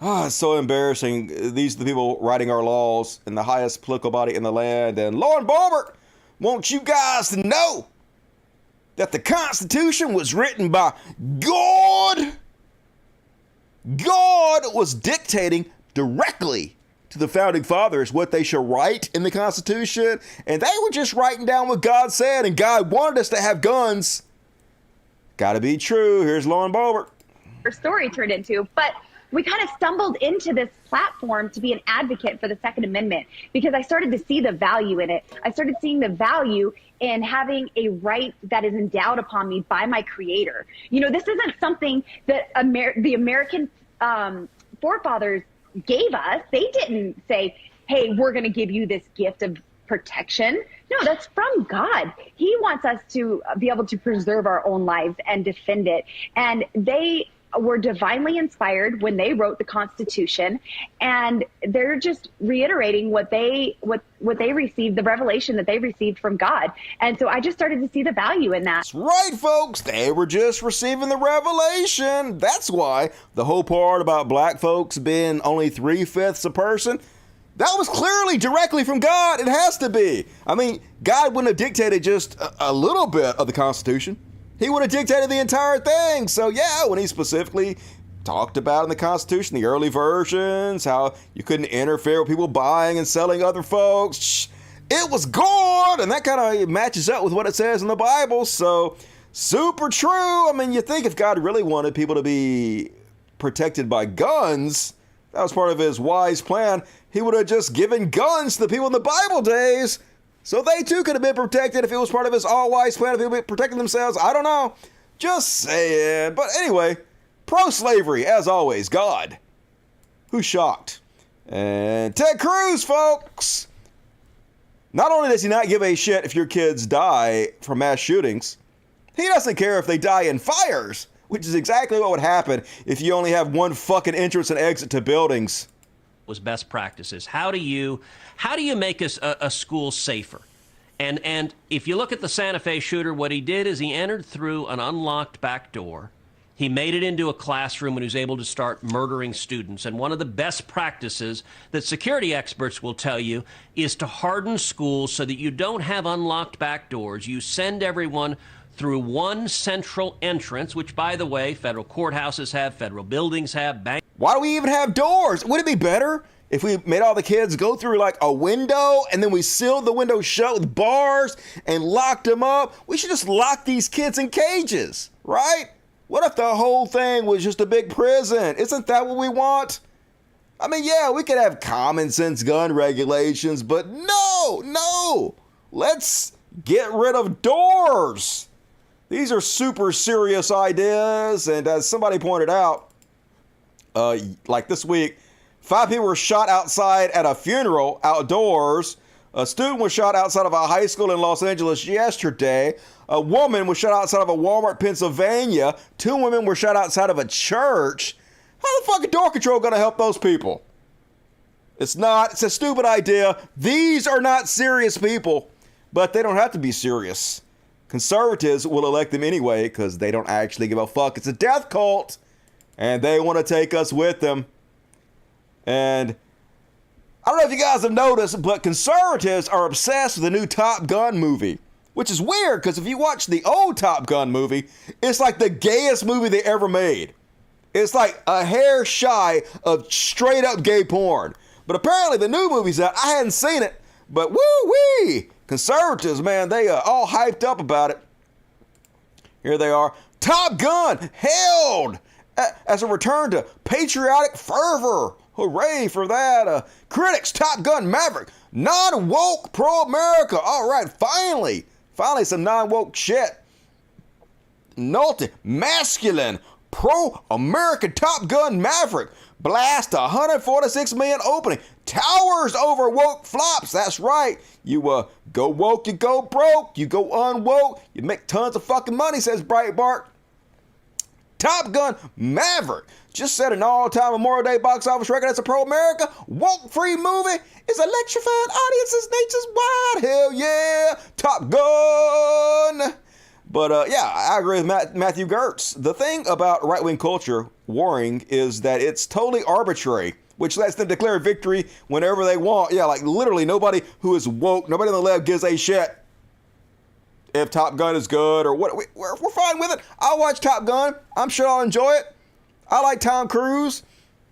Oh, it's so embarrassing. These are the people writing our laws in the highest political body in the land. And Lauren Boebert wants you guys to know that the Constitution was written by God. God was dictating directly to the founding fathers what they should write in the Constitution, and they were just writing down what God said, and God wanted us to have guns. Gotta be true. Here's Lauren Boebert. Her story turned into, but we kind of stumbled into this platform to be an advocate for the Second Amendment because I started to see the value in it. I started seeing the value in having a right that is endowed upon me by my creator. You know, this isn't something that the American forefathers gave us. They didn't say, hey, we're going to give you this gift of protection. No, that's from God. He wants us to be able to preserve our own lives and defend it. And they were divinely inspired when they wrote the Constitution, and they're just reiterating what they received, the revelation that they received from God. And so I just started to see the value in that. That's right, folks. They were just receiving the revelation. That's why the whole part about black folks being only 3/5 a person, that was clearly directly from God. It has to be. I mean, God wouldn't have dictated just a little bit of the Constitution. He would have dictated the entire thing. So yeah, when he specifically talked about in the Constitution, the early versions, how you couldn't interfere with people buying and selling other folks, it was God. And that kind of matches up with what it says in the Bible. So super true. I mean, you think if God really wanted people to be protected by guns, that was part of his wise plan, he would have just given guns to the people in the Bible days. So they too could have been protected if it was part of his all-wise plan, if they were protecting themselves. I don't know. Just saying. But anyway, pro-slavery, as always, God. Who's shocked? And Ted Cruz, folks. Not only does he not give a shit if your kids die from mass shootings, he doesn't care if they die in fires, which is exactly what would happen if you only have one fucking entrance and exit to buildings. Was best practices. How do you make a school safer? And if you look at the Santa Fe shooter, what he did is he entered through an unlocked back door. He made it into a classroom and he was able to start murdering students. And one of the best practices that security experts will tell you is to harden schools so that you don't have unlocked back doors. You send everyone through one central entrance, which, by the way, federal courthouses have, federal buildings have, banks. Why do we even have doors? Would it be better if we made all the kids go through like a window and then we sealed the window shut with bars and locked them up? We should just lock these kids in cages, right? What if the whole thing was just a big prison? Isn't that what we want? I mean, yeah, we could have common sense gun regulations, but no. Let's get rid of doors. These are super serious ideas, and as somebody pointed out, like this week, 5 people were shot outside at a funeral outdoors. A student was shot outside of a high school in Los Angeles yesterday. A woman was shot outside of a Walmart, Pennsylvania. 2 women were shot outside of a church. How the fuck is door control going to help those people? It's not. It's a stupid idea. These are not serious people, but they don't have to be serious. Conservatives will elect them anyway because they don't actually give a fuck. It's a death cult, and they want to take us with them. And I don't know if you guys have noticed, but conservatives are obsessed with the new Top Gun movie, which is weird because if you watch the old Top Gun movie, it's like the gayest movie they ever made. It's like a hair shy of straight up gay porn. But apparently the new movie's out. I hadn't seen it, but woo-wee! Conservatives, man, they are all hyped up about it. Here they are. Top Gun hailed as a return to patriotic fervor. Hooray for that. Critics, Top Gun Maverick, non-woke pro-America. All right, finally some non-woke shit. Naughty, masculine, pro-American Top Gun Maverick. Blast 146 million opening. Towers over woke flops. That's right. You go woke, you go broke. You go unwoke, you make tons of fucking money, says Breitbart. Top Gun Maverick just set an all-time Memorial Day box office record as a pro-America woke-free movie. Is electrifying audiences nationwide. Hell yeah. Top Gun. But yeah, I agree with Matthew Gertz. The thing about right-wing culture warring is that it's totally arbitrary, which lets them declare victory whenever they want. Yeah, like literally nobody who is woke, nobody on the left gives a shit if Top Gun is good or what. We're fine with it. I'll watch Top Gun. I'm sure I'll enjoy it. I like Tom Cruise.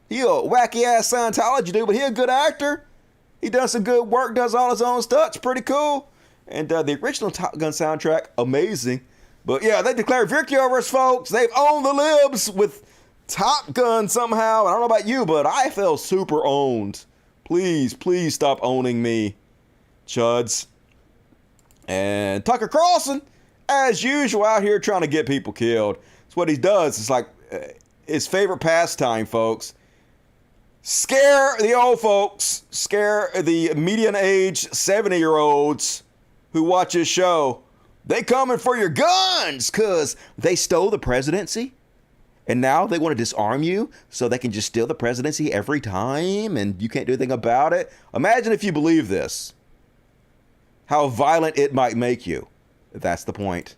He a wacky-ass Scientology dude, but he a good actor. He does some good work, does all his own stuff. It's pretty cool. And the original Top Gun soundtrack, amazing. But yeah, they declared victory over us, folks. They've owned the libs with Top Gun somehow. I don't know about you, but I feel super owned. Please stop owning me, chuds. And Tucker Carlson, as usual, out here trying to get people killed. It's what he does. It's like his favorite pastime, folks. Scare the old folks. Scare the median age 70-year-olds who watch his show. They coming for your guns because they stole the presidency. And now they want to disarm you so they can just steal the presidency every time and you can't do anything about it. Imagine if you believe this. How violent it might make you. That's the point.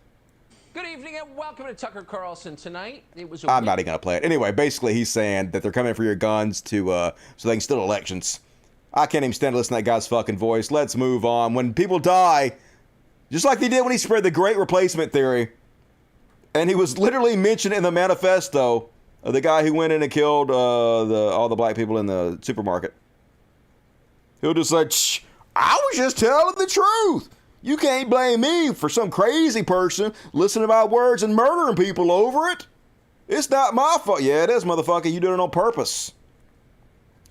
Good evening and welcome to Tucker Carlson tonight. I'm not even going to play it. Anyway, basically he's saying that they're coming for your guns to so they can steal elections. I can't even stand to listen to that guy's fucking voice. Let's move on. When people die, just like they did when he spread the Great Replacement theory, and he was literally mentioned in the manifesto, the guy who went in and killed all the black people in the supermarket. He'll just say, shh, I was just telling the truth. You can't blame me for some crazy person listening to my words and murdering people over it. It's not my fault. Yeah, it is, motherfucker. You did it on purpose.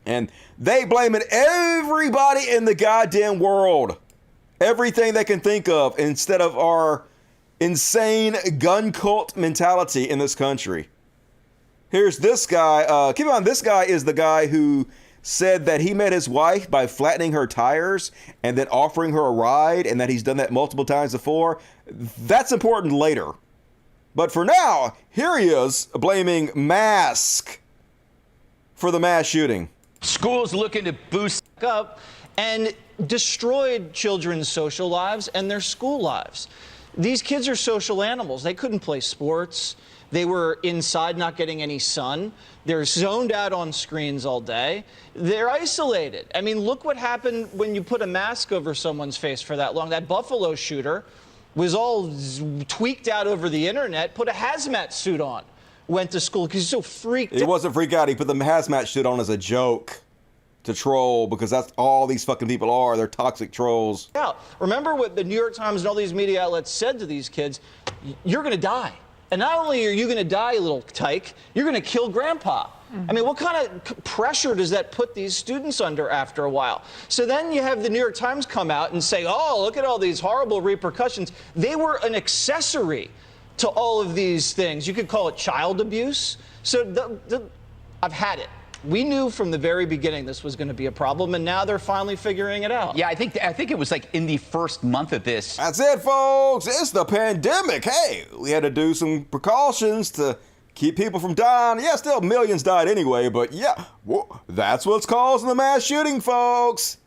And they blaming everybody in the goddamn world. Everything they can think of instead of our insane gun cult mentality in this country. Here's this guy. Keep in mind, this guy is the guy who said that he met his wife by flattening her tires and then offering her a ride, and that he's done that multiple times before. That's important later. But for now, here he is blaming Musk for the mass shooting. Schools looking to boost up and destroyed children's social lives and their school lives. These kids are social animals. They couldn't play sports. They were inside not getting any sun. They're zoned out on screens all day. They're isolated. I mean, look what happened when you put a mask over someone's face for that long. That Buffalo shooter was all tweaked out over the internet, put a hazmat suit on, went to school because he's so freaked out. He wasn't freaked out. He put the hazmat suit on as a joke to troll, because that's all these fucking people are. They're toxic trolls. Yeah. Remember what the New York Times and all these media outlets said to these kids? You're going to die. And not only are you going to die, you little tyke, you're going to kill grandpa. I mean, what kind of pressure does that put these students under after a while? So then you have the New York Times come out and say, oh, look at all these horrible repercussions. They were an accessory to all of these things. You could call it child abuse. So I've had it. We knew from the very beginning this was going to be a problem, and now they're finally figuring it out. Yeah, I think it was like in the first month of this. That's it, folks. It's the pandemic. Hey, we had to do some precautions to keep people from dying. Yeah, still millions died anyway, but yeah, well, that's what's causing the mass shooting, folks.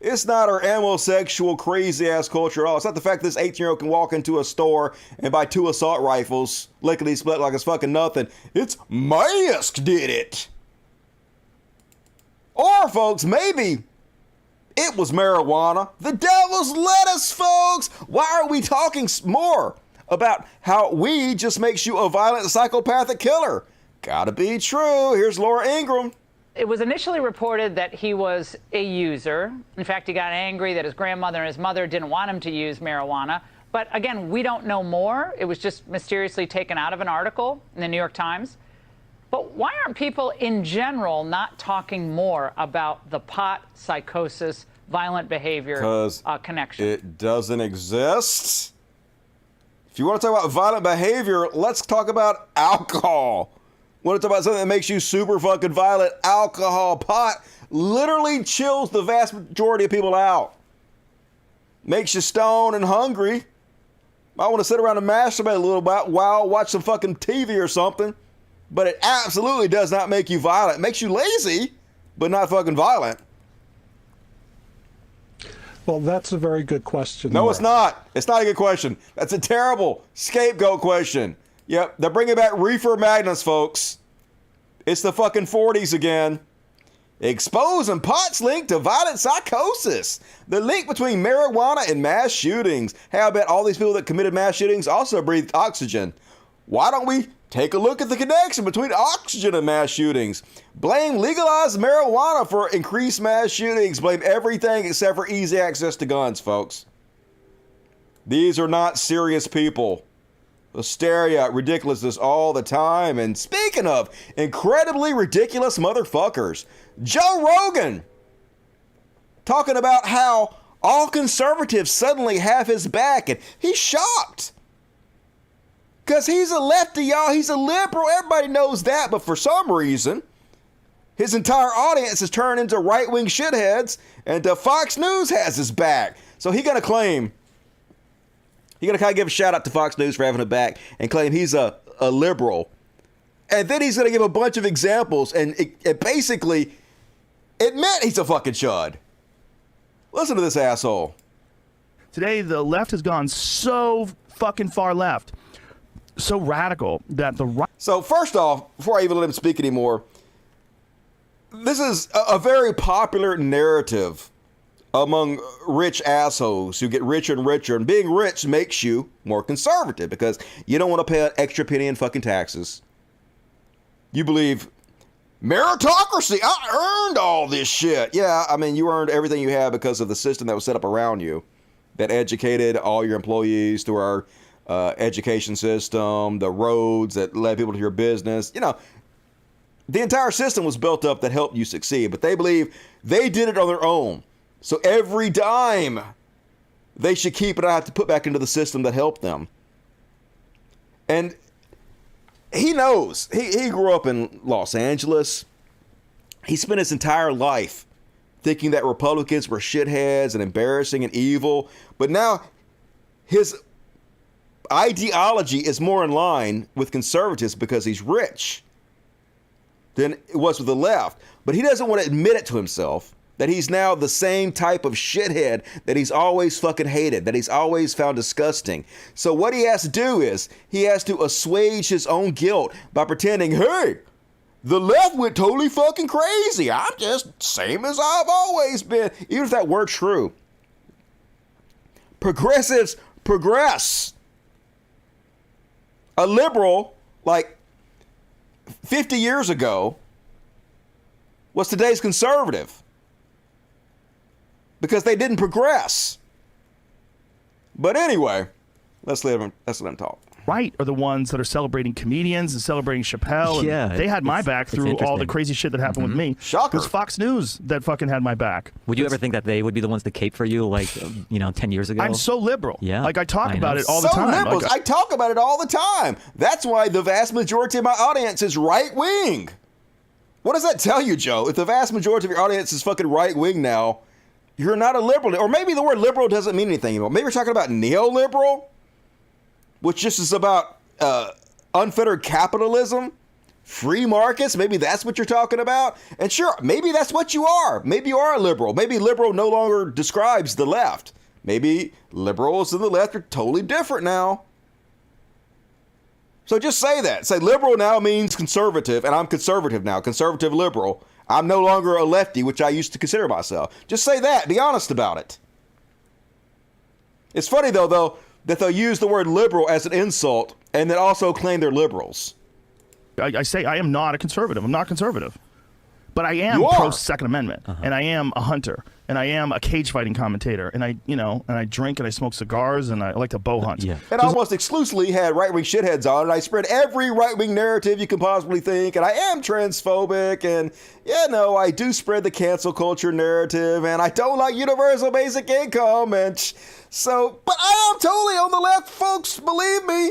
It's not our homosexual, crazy-ass culture at all. It's not the fact this 18-year-old can walk into a store and buy 2 assault rifles, lickety-split like it's fucking nothing. It's Musk did it. Or, folks, maybe it was marijuana. The devil's lettuce, folks. Why are we talking more about how weed just makes you a violent psychopathic killer? Gotta be true. Here's Laura Ingraham. It was initially reported that he was a user. In fact, he got angry that his grandmother and his mother didn't want him to use marijuana. But again, we don't know more. It was just mysteriously taken out of an article in the New York Times. But why aren't people in general not talking more about the pot psychosis, violent behavior connection? It doesn't exist. If you want to talk about violent behavior, let's talk about alcohol. Want to talk about something that makes you super fucking violent? Alcohol, pot, literally chills the vast majority of people out. Makes you stoned and hungry. Might want to sit around and masturbate a little bit while watch some fucking TV or something. But it absolutely does not make you violent. It makes you lazy, but not fucking violent. Well, that's a very good question. No, it's not. It's not a good question. That's a terrible scapegoat question. Yep, they're bringing back reefer madness, folks. It's the fucking 40s again. Exposing pot's link to violent psychosis. The link between marijuana and mass shootings. Hey, I bet all these people that committed mass shootings also breathed oxygen. Why don't we take a look at the connection between oxygen and mass shootings? Blame legalized marijuana for increased mass shootings. Blame everything except for easy access to guns, folks. These are not serious people. Hysteria, ridiculousness all the time. And speaking of incredibly ridiculous motherfuckers, Joe Rogan talking about how all conservatives suddenly have his back, and he's shocked. Because he's a lefty, y'all. He's a liberal. Everybody knows that. But for some reason, his entire audience has turned into right-wing shitheads, and Fox News has his back. So he's going to claim, he's going to kind of give a shout out to Fox News for having it back and claim he's a liberal. And then he's going to give a bunch of examples and it basically admit he's a fucking chud. Listen to this asshole. Today, the left has gone so fucking far left, so radical that the right. So first off, before I even let him speak anymore, this is a very popular narrative among rich assholes who get richer and richer, and being rich makes you more conservative because you don't want to pay an extra penny in fucking taxes. You believe meritocracy. I earned all this shit. Yeah, I mean, you earned everything you have because of the system that was set up around you that educated all your employees through our education system, the roads that led people to your business. You know, the entire system was built up that helped you succeed, but they believe they did it on their own. So every dime they should keep and I have to put back into the system that helped them. And he knows. He grew up in Los Angeles. He spent his entire life thinking that Republicans were shitheads and embarrassing and evil. But now his ideology is more in line with conservatives because he's rich than it was with the left. But he doesn't want to admit it to himself that he's now the same type of shithead that he's always fucking hated, that he's always found disgusting. So what he has to do is he has to assuage his own guilt by pretending, hey, the left went totally fucking crazy. I'm just same as I've always been. Even if that were true. Progressives progress. A liberal, like 50 years ago, was today's conservative. Because they didn't progress. But anyway, let's let him talk. Right are the ones that are celebrating comedians and celebrating Chappelle. Yeah, and they had my back through all the crazy shit that happened with me. Shocker. It was Fox News that fucking had my back. Would you ever think that they would be the ones to cape for you, like, 10 years ago? I'm so liberal. Yeah. Like, I talk about it all the time. Liberals. Like, I talk about it all the time. That's why the vast majority of my audience is right-wing. What does that tell you, Joe? If the vast majority of your audience is fucking right-wing now, you're not a liberal. Or maybe the word liberal doesn't mean anything anymore. Maybe you're talking about neoliberal, which just is about unfettered capitalism, free markets. Maybe that's what you're talking about. And sure, maybe that's what you are. Maybe you are a liberal. Maybe liberal no longer describes the left. Maybe liberals and the left are totally different now. So just say that. Say liberal now means conservative, and I'm conservative now, conservative liberal. I'm no longer a lefty, which I used to consider myself. Just say that. Be honest about it. It's funny, though, that they'll use the word liberal as an insult and then also claim they're liberals. I say I am not a conservative. I'm not conservative. But I am pro-Second Amendment, and I am a hunter, and I am a cage fighting commentator, and I drink and I smoke cigars, and I like to bow hunt. Yeah. And I almost exclusively had right-wing shitheads on, and I spread every right-wing narrative you can possibly think, and I am transphobic, and I do spread the cancel culture narrative, and I don't like universal basic income, and but I am totally on the left, folks, believe me.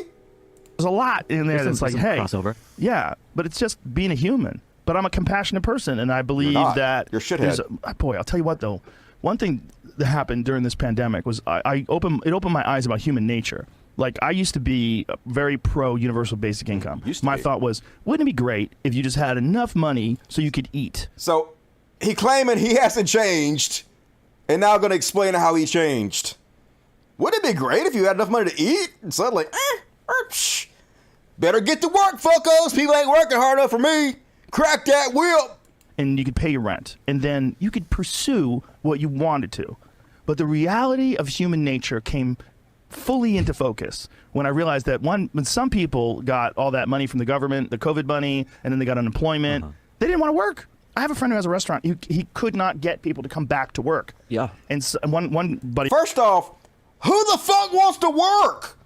There's a lot in there that's like, hey, crossover. Yeah, but it's just being a human. But I'm a compassionate person, and I believe that you're shithead. Boy, I'll tell you what though. One thing that happened during this pandemic was it opened my eyes about human nature. Like, I used to be very pro universal basic income. My thought was, wouldn't it be great if you just had enough money so you could eat? So he claiming he hasn't changed, and now going to explain how he changed. Wouldn't it be great if you had enough money to eat? And suddenly, better get to work, fuckos. People ain't working hard enough for me. Crack that whip. And you could pay your rent. And then you could pursue what you wanted to. But the reality of human nature came fully into focus when I realized that when some people got all that money from the government, the COVID money, and then they got unemployment, they didn't want to work. I have a friend who has a restaurant. He could not get people to come back to work. Yeah. And so one buddy. First off, who the fuck wants to work?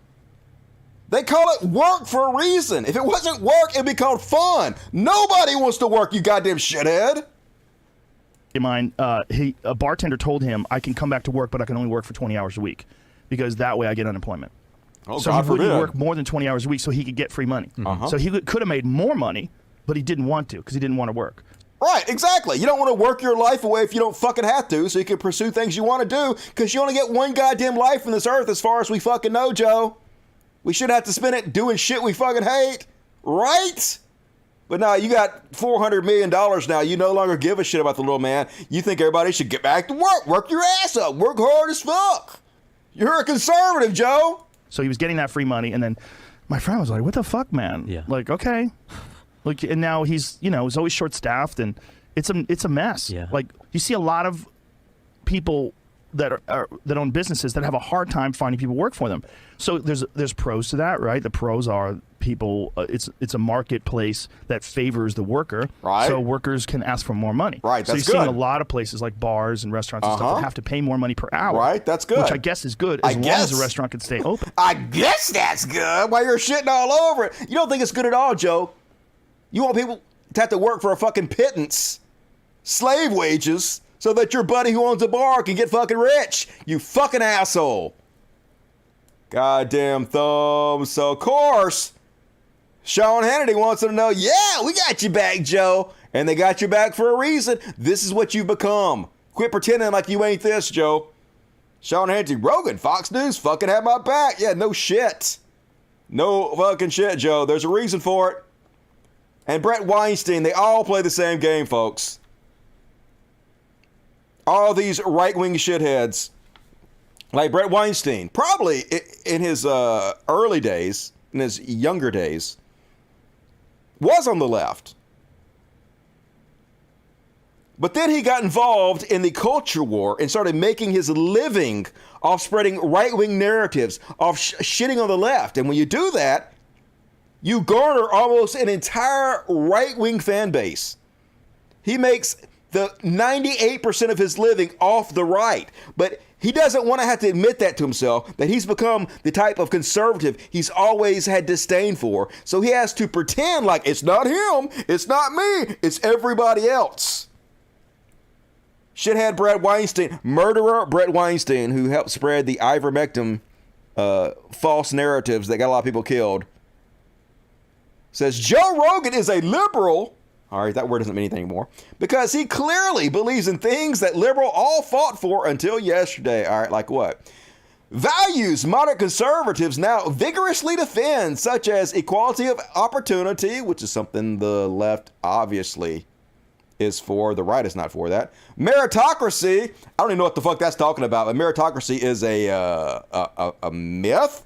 They call it work for a reason. If it wasn't work, it'd be called fun. Nobody wants to work, you goddamn shithead. Mine, a bartender told him, I can come back to work, but I can only work for 20 hours a week because that way I get unemployment. Oh, so God he wouldn't forbid. work more than 20 hours a week so he could get free money. So he could have made more money, but he didn't want to because he didn't want to work. Right, exactly. You don't want to work your life away if you don't fucking have to, so you can pursue things you want to do because you only get one goddamn life on this earth as far as we fucking know, Joe. We shouldn't have to spend it doing shit we fucking hate, right? But now you got $400 million now. You no longer give a shit about the little man. You think everybody should get back to work your ass up, work hard as fuck. You're a conservative, Joe. So he was getting that free money, and then my friend was like, what the fuck, man? Yeah. Like, okay. Like, and now he's always short-staffed, and it's a mess. Yeah. Like, you see a lot of people that own businesses that have a hard time finding people work for them. So there's pros to that, right? The pros are people. It's a marketplace that favors the worker, right? So workers can ask for more money, right? So That's you're good. seeing a lot of places like bars and restaurants and stuff that have to pay more money per hour, right? That's good. Which I guess is good as long as the restaurant can stay open. I guess that's good. While you're shitting all over it, you don't think it's good at all, Joe. You want people to have to work for a fucking pittance, slave wages, so that your buddy who owns a bar can get fucking rich. You fucking asshole. Goddamn thumb. So, of course, Sean Hannity wants them to know, yeah, we got you back, Joe. And they got you back for a reason. This is what you've become. Quit pretending like you ain't this, Joe. Sean Hannity, Rogan, Fox News, fucking have my back. Yeah, no shit. No fucking shit, Joe. There's a reason for it. And Brett Weinstein, they all play the same game, folks. All these right-wing shitheads, like Brett Weinstein, probably in his early days, in his younger days, was on the left. But then he got involved in the culture war and started making his living off spreading right-wing narratives, off shitting on the left. And when you do that, you garner almost an entire right-wing fan base. He makes the 98% of his living off the right. But he doesn't want to have to admit that to himself, that he's become the type of conservative he's always had disdain for. So he has to pretend like it's not him, it's not me, it's everybody else. Shithead Brett Weinstein, murderer Brett Weinstein, who helped spread the ivermectin false narratives that got a lot of people killed, says Joe Rogan is a liberal. All right, that word doesn't mean anything anymore. Because he clearly believes in things that liberal all fought for until yesterday. All right, like what? Values moderate conservatives now vigorously defend, such as equality of opportunity, which is something the left obviously is for. The right is not for that. Meritocracy. I don't even know what the fuck that's talking about, but meritocracy is a myth.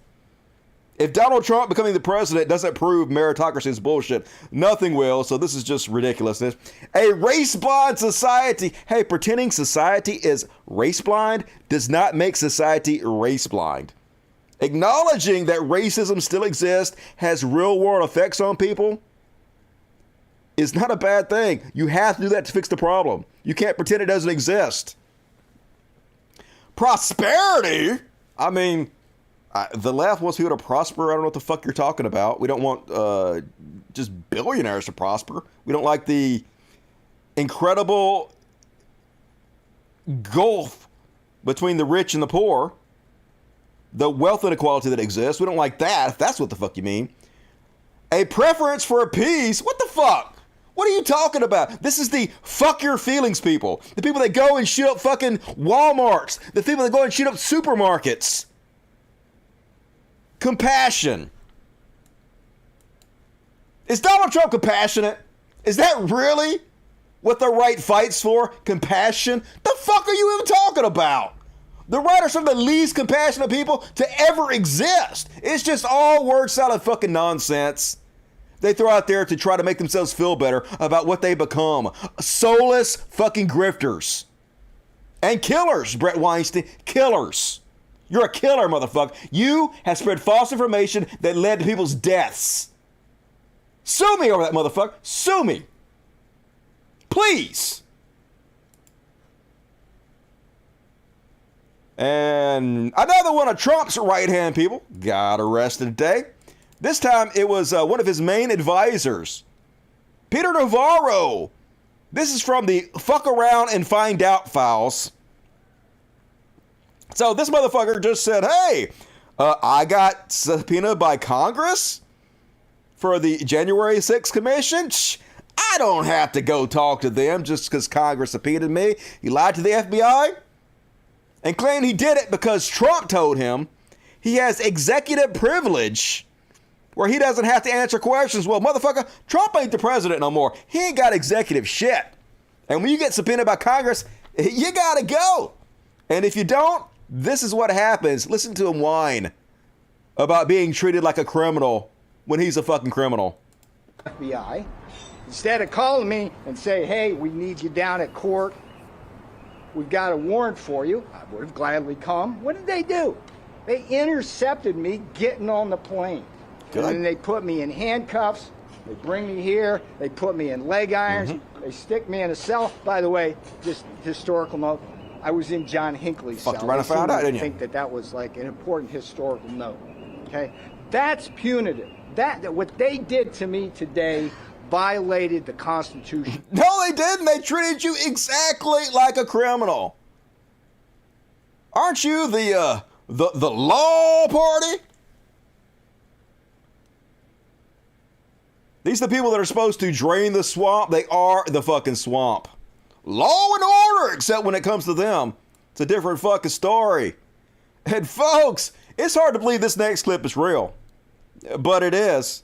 If Donald Trump becoming the president doesn't prove meritocracy is bullshit, nothing will. So this is just ridiculousness. A race-blind society. Hey, pretending society is race-blind does not make society race-blind. Acknowledging that racism still exists, has real-world effects on people, is not a bad thing. You have to do that to fix the problem. You can't pretend it doesn't exist. Prosperity? I mean, the left wants people to prosper. I don't know what the fuck you're talking about. We don't want just billionaires to prosper. We don't like the incredible gulf between the rich and the poor, the wealth inequality that exists. We don't like that, if that's what the fuck you mean. A preference for peace? What the fuck? What are you talking about? This is the fuck your feelings people. The people that go and shoot up fucking Walmarts. The people that go and shoot up supermarkets. Compassion. Is Donald Trump compassionate? Is that really what the right fights for? Compassion? The fuck are you even talking about? The right are some of the least compassionate people to ever exist. It's just all word salad fucking nonsense they throw out there to try to make themselves feel better about what they become. Soulless fucking grifters. And killers, Brett Weinstein. Killers. You're a killer, motherfucker. You have spread false information that led to people's deaths. Sue me over that, motherfucker. Sue me. Please. And another one of Trump's right-hand people got arrested today. This time it was one of his main advisors, Peter Navarro. This is from the Fuck Around and Find Out files. So this motherfucker just said, hey, I got subpoenaed by Congress for the January 6th commission. Shh, I don't have to go talk to them just because Congress subpoenaed me. He lied to the FBI and claimed he did it because Trump told him he has executive privilege where he doesn't have to answer questions. Well, motherfucker, Trump ain't the president no more. He ain't got executive shit. And when you get subpoenaed by Congress, you gotta go. And if you don't, this is what happens. Listen to him whine about being treated like a criminal when he's a fucking criminal. FBI, instead of calling me and say, hey, we need you down at court, we've got a warrant for you, I would have gladly come. What did they do? They intercepted me getting on the plane. Good. And then they put me in handcuffs, they bring me here, they put me in leg irons, they stick me in a cell. By the way, just historical note, I was in John Hinckley's cell. Fucked around and found out, didn't you? I think that was like an important historical note. Okay, that's punitive. That what they did to me today violated the Constitution. No, they didn't. They treated you exactly like a criminal. Aren't you the law party? These are the people that are supposed to drain the swamp. They are the fucking swamp. Law and order, except when it comes to them. It's a different fucking story. And folks, it's hard to believe this next clip is real. But it is.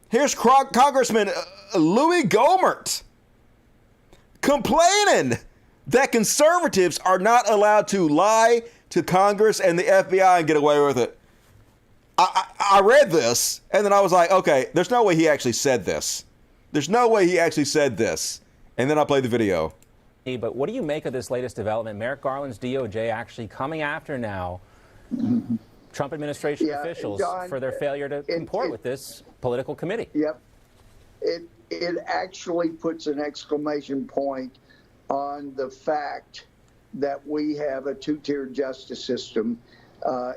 Here's Congressman Louis Gohmert complaining that conservatives are not allowed to lie to Congress and the FBI and get away with it. I read this, and then I was like, okay, there's no way he actually said this. There's no way he actually said this. And then I played the video. But what do you make of this latest development? Merrick Garland's DOJ actually coming after now Trump administration officials John, for their failure to comport with this political committee. Yep. It actually puts an exclamation point on the fact that we have a two-tier justice system.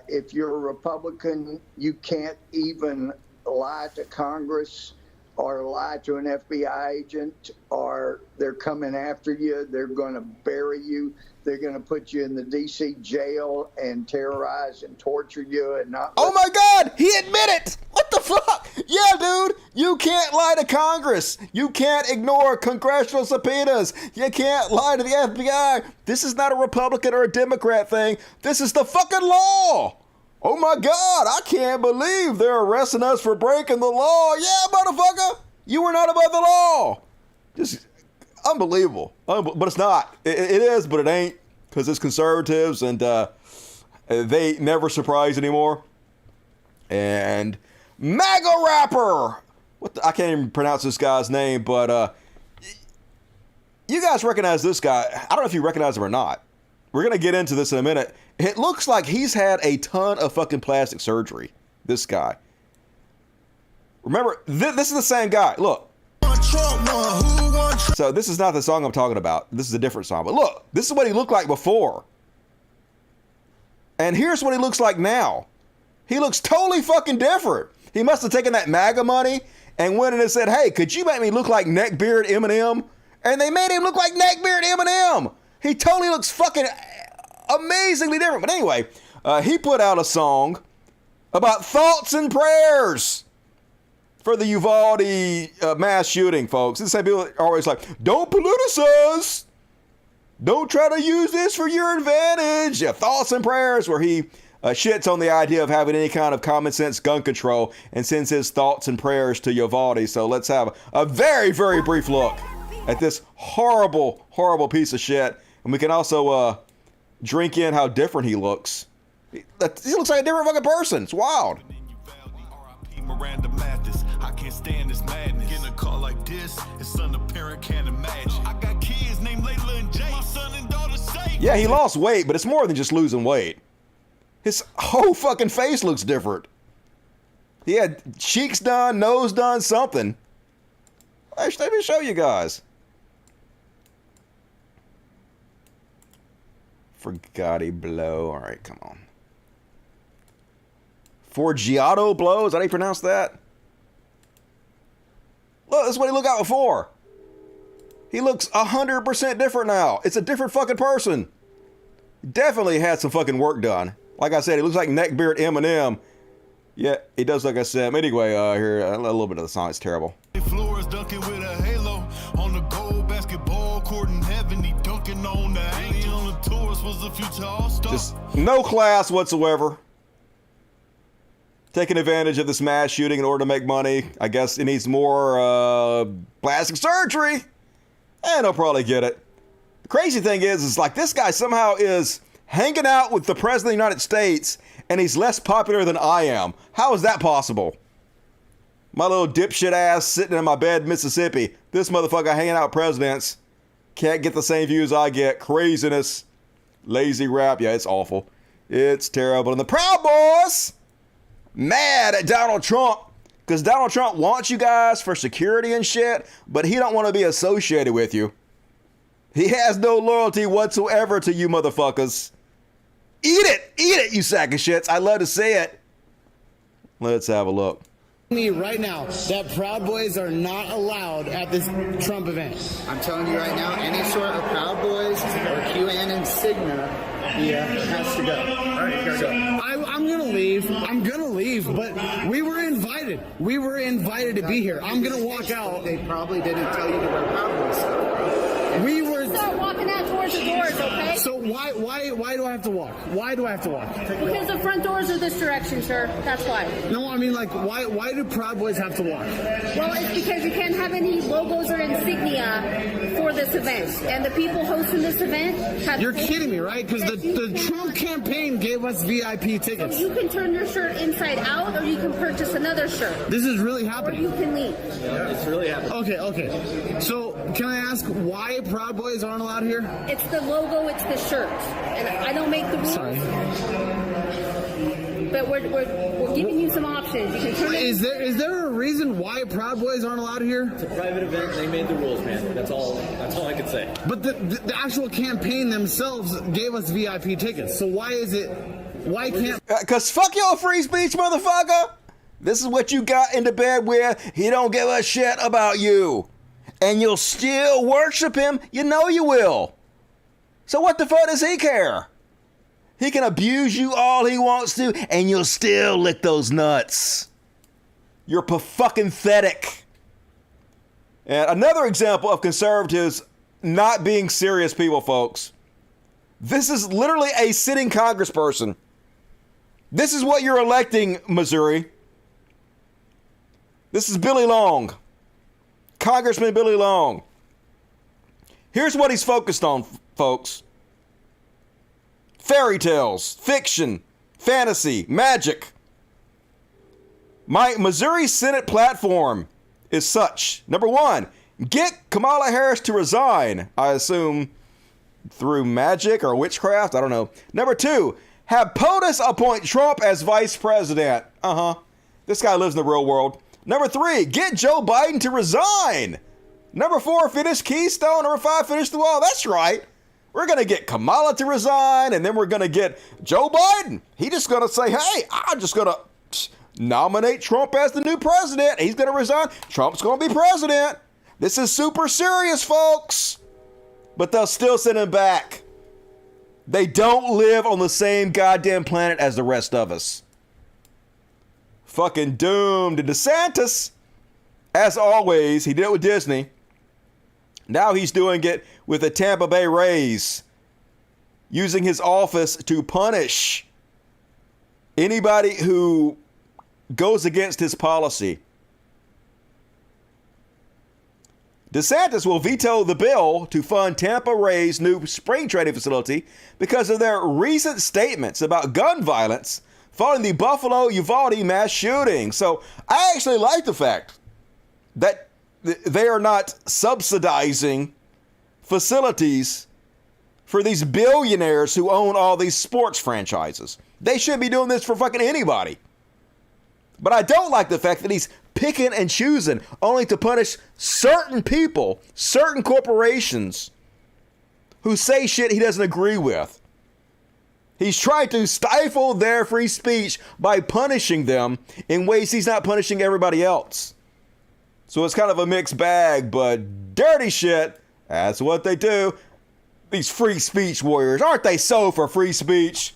If you're a Republican, you can't even lie to Congress or lie to an FBI agent, or they're coming after you. They're going to bury you. They're going to put you in the D.C. jail and terrorize and torture you and not. Oh my God! He admitted! What the fuck? Yeah, dude, you can't lie to Congress. You can't ignore congressional subpoenas. You can't lie to the FBI. This is not a Republican or a Democrat thing. This is the fucking law. Oh my God, I can't believe they're arresting us for breaking the law. Yeah, motherfucker, you were not above the law. Just unbelievable. But it's not. It is, but it ain't, because it's conservatives, and they never surprise anymore. And MAGA rapper. I can't even pronounce this guy's name, but you guys recognize this guy. I don't know if you recognize him or not. We're going to get into this in a minute. It looks like he's had a ton of fucking plastic surgery, this guy. Remember, this is the same guy. Look. So this is not the song I'm talking about. This is a different song. But look, this is what he looked like before. And here's what he looks like now. He looks totally fucking different. He must have taken that MAGA money and went in and said, hey, could you make me look like neckbeard Eminem? And they made him look like neckbeard Eminem. He totally looks fucking amazingly different. But anyway, he put out a song about thoughts and prayers for the Uvalde mass shooting, folks. The same people are always like, don't politicize. Don't try to use this for your advantage. Yeah, thoughts and prayers, where he shits on the idea of having any kind of common sense gun control and sends his thoughts and prayers to Uvalde. So let's have a very, very brief look at this horrible, horrible piece of shit. And we can also drink in how different he looks. He looks like a different fucking person. It's wild. I can't stand this madness. Getting a call like this, it's something a parent can't imagine. I got kids named Layla and Jay. My son and daughter say. Yeah, he lost weight, but it's more than just losing weight. His whole fucking face looks different. He had cheeks done, nose done, something. Let me show you guys. Forgotti blow. All right, come on. Forgiato blow. Is that how you pronounce that? Look, this is what he looked like before. He looks 100% different now. It's a different fucking person. Definitely had some fucking work done. Like I said, he looks like neckbeard Eminem. Yeah, he does, like I said. Anyway, here, a little bit of the song. It's terrible. Flores dunking with a halo on the gold basketball court in heaven. He dunking on the angel on the tours was a future all-star. Just no class whatsoever. Taking advantage of this mass shooting in order to make money. I guess it needs more plastic surgery. And he'll probably get it. The crazy thing is like this guy somehow is hanging out with the President of the United States and he's less popular than I am. How is that possible? My little dipshit ass sitting in my bed in Mississippi. This motherfucker hanging out with presidents. Can't get the same views I get. Craziness. Lazy rap. Yeah, it's awful. It's terrible. And the Proud Boys mad at Donald Trump because Donald Trump wants you guys for security and shit, but he don't want to be associated with you. He has no loyalty whatsoever to you motherfuckers. Eat it, you sack of shits. I love to see it. Let's have a look. Me right now that Proud Boys are not allowed at this Trump event. I'm telling you right now, any sort of Proud Boys or QAnon insignia has to go. All right, so I'm gonna leave. I'm gonna leave, but we were invited. We were invited to be here. I'm gonna walk out. They probably didn't tell you to wear Proud Boys stuff. We were. Start walking out towards the doors, okay? So why do I have to walk? Why do I have to walk? Because the front doors are this direction, sir. That's why. No, I mean like why do Proud Boys have to walk? Well, it's because you can't have any logos or insignia for this event, and the people hosting this event have. You're kidding me, right? Because the Trump campaign gave us VIP tickets. So you can turn your shirt inside out, or you can purchase another shirt. This is really happening. Or you can leave. Yeah, it's really happening. Okay. So can I ask why Proud Boys aren't allowed here? It's the logo, it's the shirt, and I don't make the rules. Sorry. But we're giving you some options. You can turn it. Is there a reason why Proud Boys aren't allowed here? It's a private event. They made the rules, man. That's all I can say. But the actual campaign themselves gave us VIP tickets. So why can't? Because fuck your free speech, motherfucker. This is what you got into bed with. He don't give a shit about you. And you'll still worship him. You know you will. So what the fuck does he care? He can abuse you all he wants to, and you'll still lick those nuts. You're fucking pathetic. And another example of conservatives not being serious people, folks. This is literally a sitting congressperson. This is what you're electing, Missouri. This is Billy Long. Congressman Billy Long. Here's what he's focused on, folks. Fairy tales, fiction, fantasy, magic. My Missouri Senate platform is such. Number one, get Kamala Harris to resign. I assume through magic or witchcraft. I don't know. Number two, have POTUS appoint Trump as vice president. This guy lives in the real world. Number three, get Joe Biden to resign. Number four, finish Keystone. Number five, finish the wall. That's right. We're going to get Kamala to resign, and then we're going to get Joe Biden. He's just going to say, hey, I'm just going to nominate Trump as the new president. He's going to resign. Trump's going to be president. This is super serious, folks. But they'll still send him back. They don't live on the same goddamn planet as the rest of us. Fucking doomed. DeSantis, as always, he did it with Disney. Now he's doing it with the Tampa Bay Rays, using his office to punish anybody who goes against his policy. DeSantis will veto the bill to fund Tampa Rays' new spring training facility because of their recent statements about gun violence following the Buffalo Uvalde mass shooting. So I actually like the fact that they are not subsidizing facilities for these billionaires who own all these sports franchises. They should be doing this for fucking anybody. But I don't like the fact that he's picking and choosing only to punish certain people, certain corporations who say shit he doesn't agree with. He's trying to stifle their free speech by punishing them in ways he's not punishing everybody else. So it's kind of a mixed bag, but dirty shit, that's what they do. These free speech warriors, aren't they so for free speech?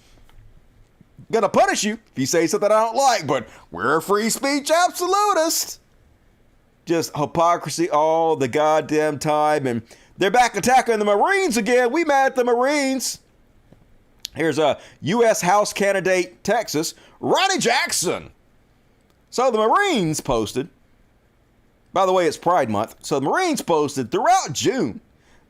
Gonna punish you if you say something I don't like, but we're a free speech absolutist. Just hypocrisy all the goddamn time, and they're back attacking the Marines again. We mad at the Marines. Here's a U.S. House candidate, Texas, Ronnie Jackson. So the Marines posted, by the way, it's Pride Month. So the Marines posted throughout June,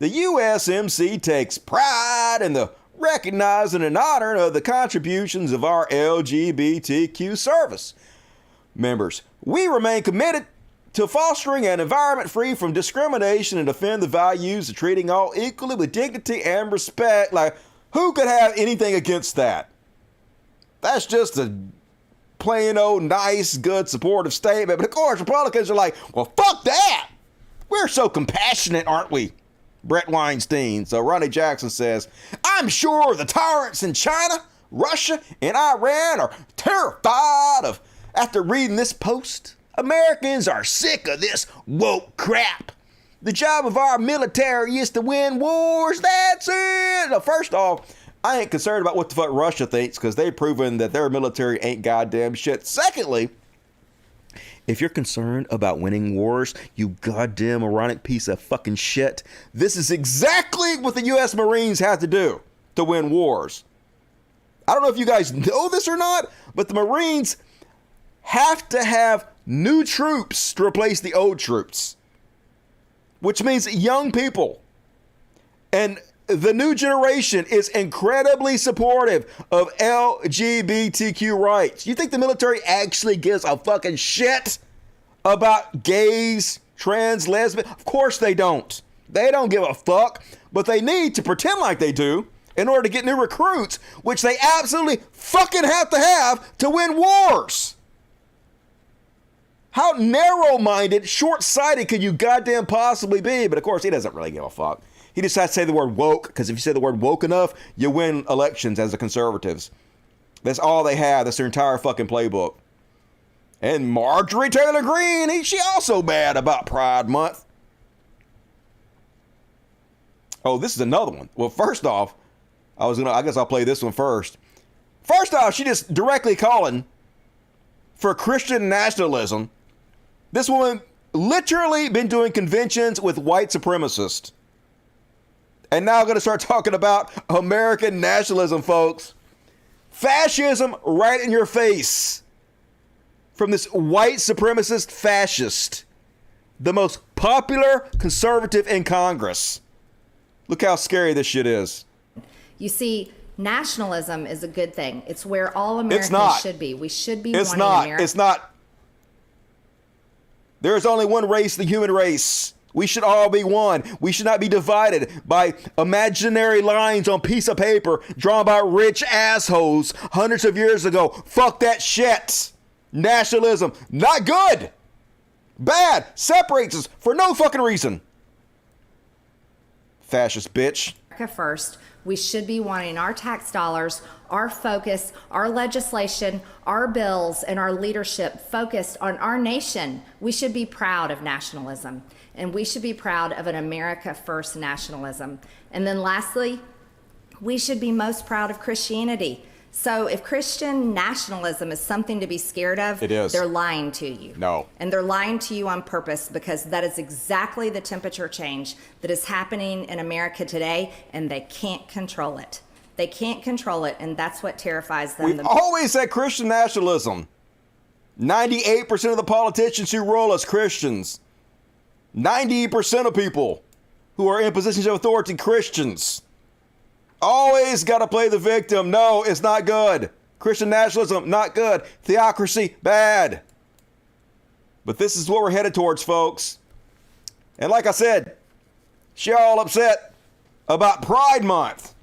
the USMC takes pride in the recognizing and honor of the contributions of our LGBTQ service members. We remain committed to fostering an environment free from discrimination and defend the values of treating all equally with dignity and respect. Like, who could have anything against that? That's just a plain old nice, good, supportive statement. But of course, Republicans are like, well, fuck that. We're so compassionate, aren't we? Brett Weinstein. So Ronnie Jackson says, I'm sure the tyrants in China, Russia, and Iran are terrified of, after reading this post, Americans are sick of this woke crap. The job of our military is to win wars. That's it. Now, first off, I ain't concerned about what the fuck Russia thinks because they've proven that their military ain't goddamn shit. Secondly, if you're concerned about winning wars, you goddamn moronic piece of fucking shit, this is exactly what the U.S. Marines have to do to win wars. I don't know if you guys know this or not, but the Marines have to have new troops to replace the old troops, which means young people. And the new generation is incredibly supportive of LGBTQ rights. You think the military actually gives a fucking shit about gays, trans, lesbian? Of course they don't. They don't give a fuck, but they need to pretend like they do in order to get new recruits, which they absolutely fucking have to win wars. How narrow-minded, short-sighted could you goddamn possibly be? But of course, he doesn't really give a fuck. He just has to say the word woke, because if you say the word woke enough, you win elections as the conservatives. That's all they have. That's their entire fucking playbook. And Marjorie Taylor Greene, she also bad about Pride Month. Oh, this is another one. Well, first off, I guess I'll play this one first. First off, she just directly calling for Christian nationalism This woman literally been doing conventions with white supremacists. And now I'm going to start talking about American nationalism, folks. Fascism right in your face. From this white supremacist fascist. The most popular conservative in Congress. Look how scary this shit is. You see, nationalism is a good thing. It's where all Americans should be. We should be wanting America. It's not. There is only one race, the human race. We should all be one. We should not be divided by imaginary lines on piece of paper drawn by rich assholes hundreds of years ago. Fuck that shit. Nationalism, not good. Bad. Separates us for no fucking reason. Fascist bitch. America first. We should be wanting our tax dollars, our focus, our legislation, our bills, and our leadership focused on our nation. We should be proud of nationalism, and we should be proud of an America First nationalism. And then lastly, we should be most proud of Christianity. So if Christian nationalism is something to be scared of, it is. They're lying to you. No. And they're lying to you on purpose, because that is exactly the temperature change that is happening in America today, and they can't control it. They can't control it, and that's what terrifies them. We've always said Christian nationalism. 98% of the politicians who rule as Christians. 90% of people who are in positions of authority, Christians. Always got to play the victim. No, it's not good. Christian nationalism, not good. Theocracy, bad. But this is what we're headed towards, folks. And like I said, she all upset about Pride Month.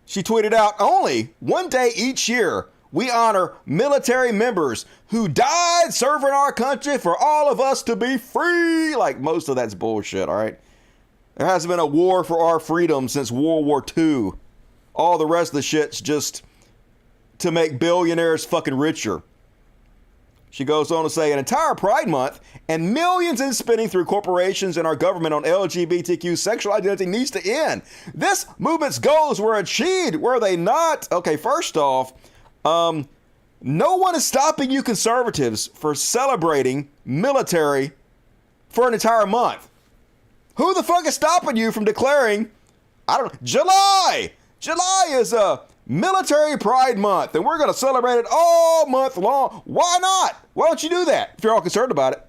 She tweeted out, only one day each year, we honor military members who died serving our country for all of us to be free. Like, most of that's bullshit, all right? There hasn't been a war for our freedom since World War II. All the rest of the shit's just to make billionaires fucking richer. She goes on to say, an entire Pride Month and millions in spending through corporations and our government on LGBTQ sexual identity needs to end. This movement's goals were achieved, were they not? Okay, first off, no one is stopping you conservatives for celebrating military for an entire month. Who the fuck is stopping you from declaring, I don't know, July? July is a military Pride Month, and we're going to celebrate it all month long. Why not? Why don't you do that if you're all concerned about it?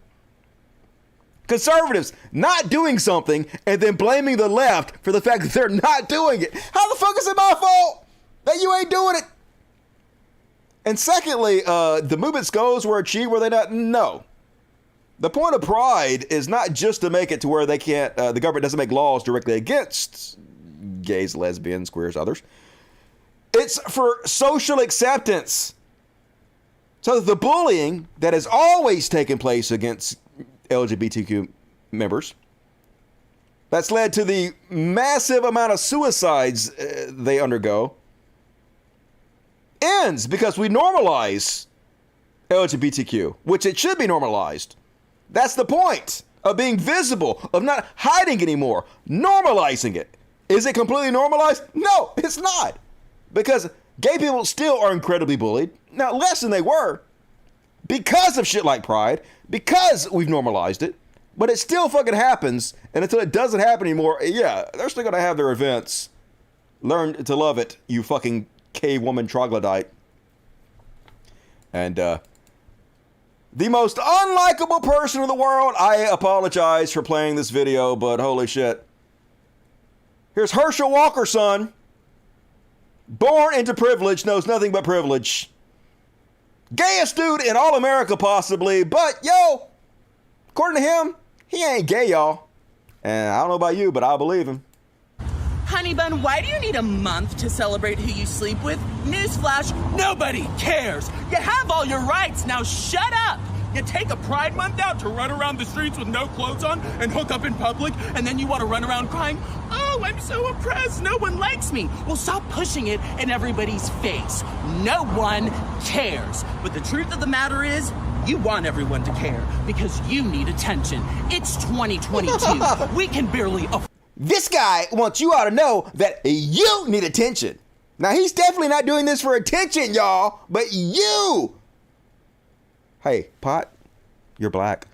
Conservatives not doing something and then blaming the left for the fact that they're not doing it. How the fuck is it my fault that you ain't doing it? And secondly, the movement's goals were achieved, were they not? No. The point of Pride is not just to make it to where they can't, the government doesn't make laws directly against gays, lesbians, queers, others. It's for social acceptance. So the bullying that has always taken place against LGBTQ members, that's led to the massive amount of suicides they undergo, ends because we normalize LGBTQ, which it should be normalized. That's the point of being visible, of not hiding anymore, normalizing it. Is it completely normalized? No, it's not. Because gay people still are incredibly bullied. Now, less than they were because of shit like Pride, because we've normalized it. But it still fucking happens. And until it doesn't happen anymore, yeah, they're still going to have their events. Learn to love it, you fucking cave woman troglodyte. And, the most unlikable person in the world. I apologize for playing this video, but holy shit. Here's Herschel Walker's son. Born into privilege, knows nothing but privilege. Gayest dude in all America, possibly. But, yo, according to him, he ain't gay, y'all. And I don't know about you, but I believe him. Honey bun, why do you need a month to celebrate who you sleep with? Newsflash, nobody cares. You have all your rights, now shut up. You take a Pride Month out to run around the streets with no clothes on and hook up in public, and then you want to run around crying, oh, I'm so oppressed, no one likes me. Well, stop pushing it in everybody's face. No one cares. But the truth of the matter is, you want everyone to care because you need attention. It's 2022. We can barely afford. This guy wants you all to know that you need attention. Now, he's definitely not doing this for attention, y'all, but you. Hey, pot, you're black,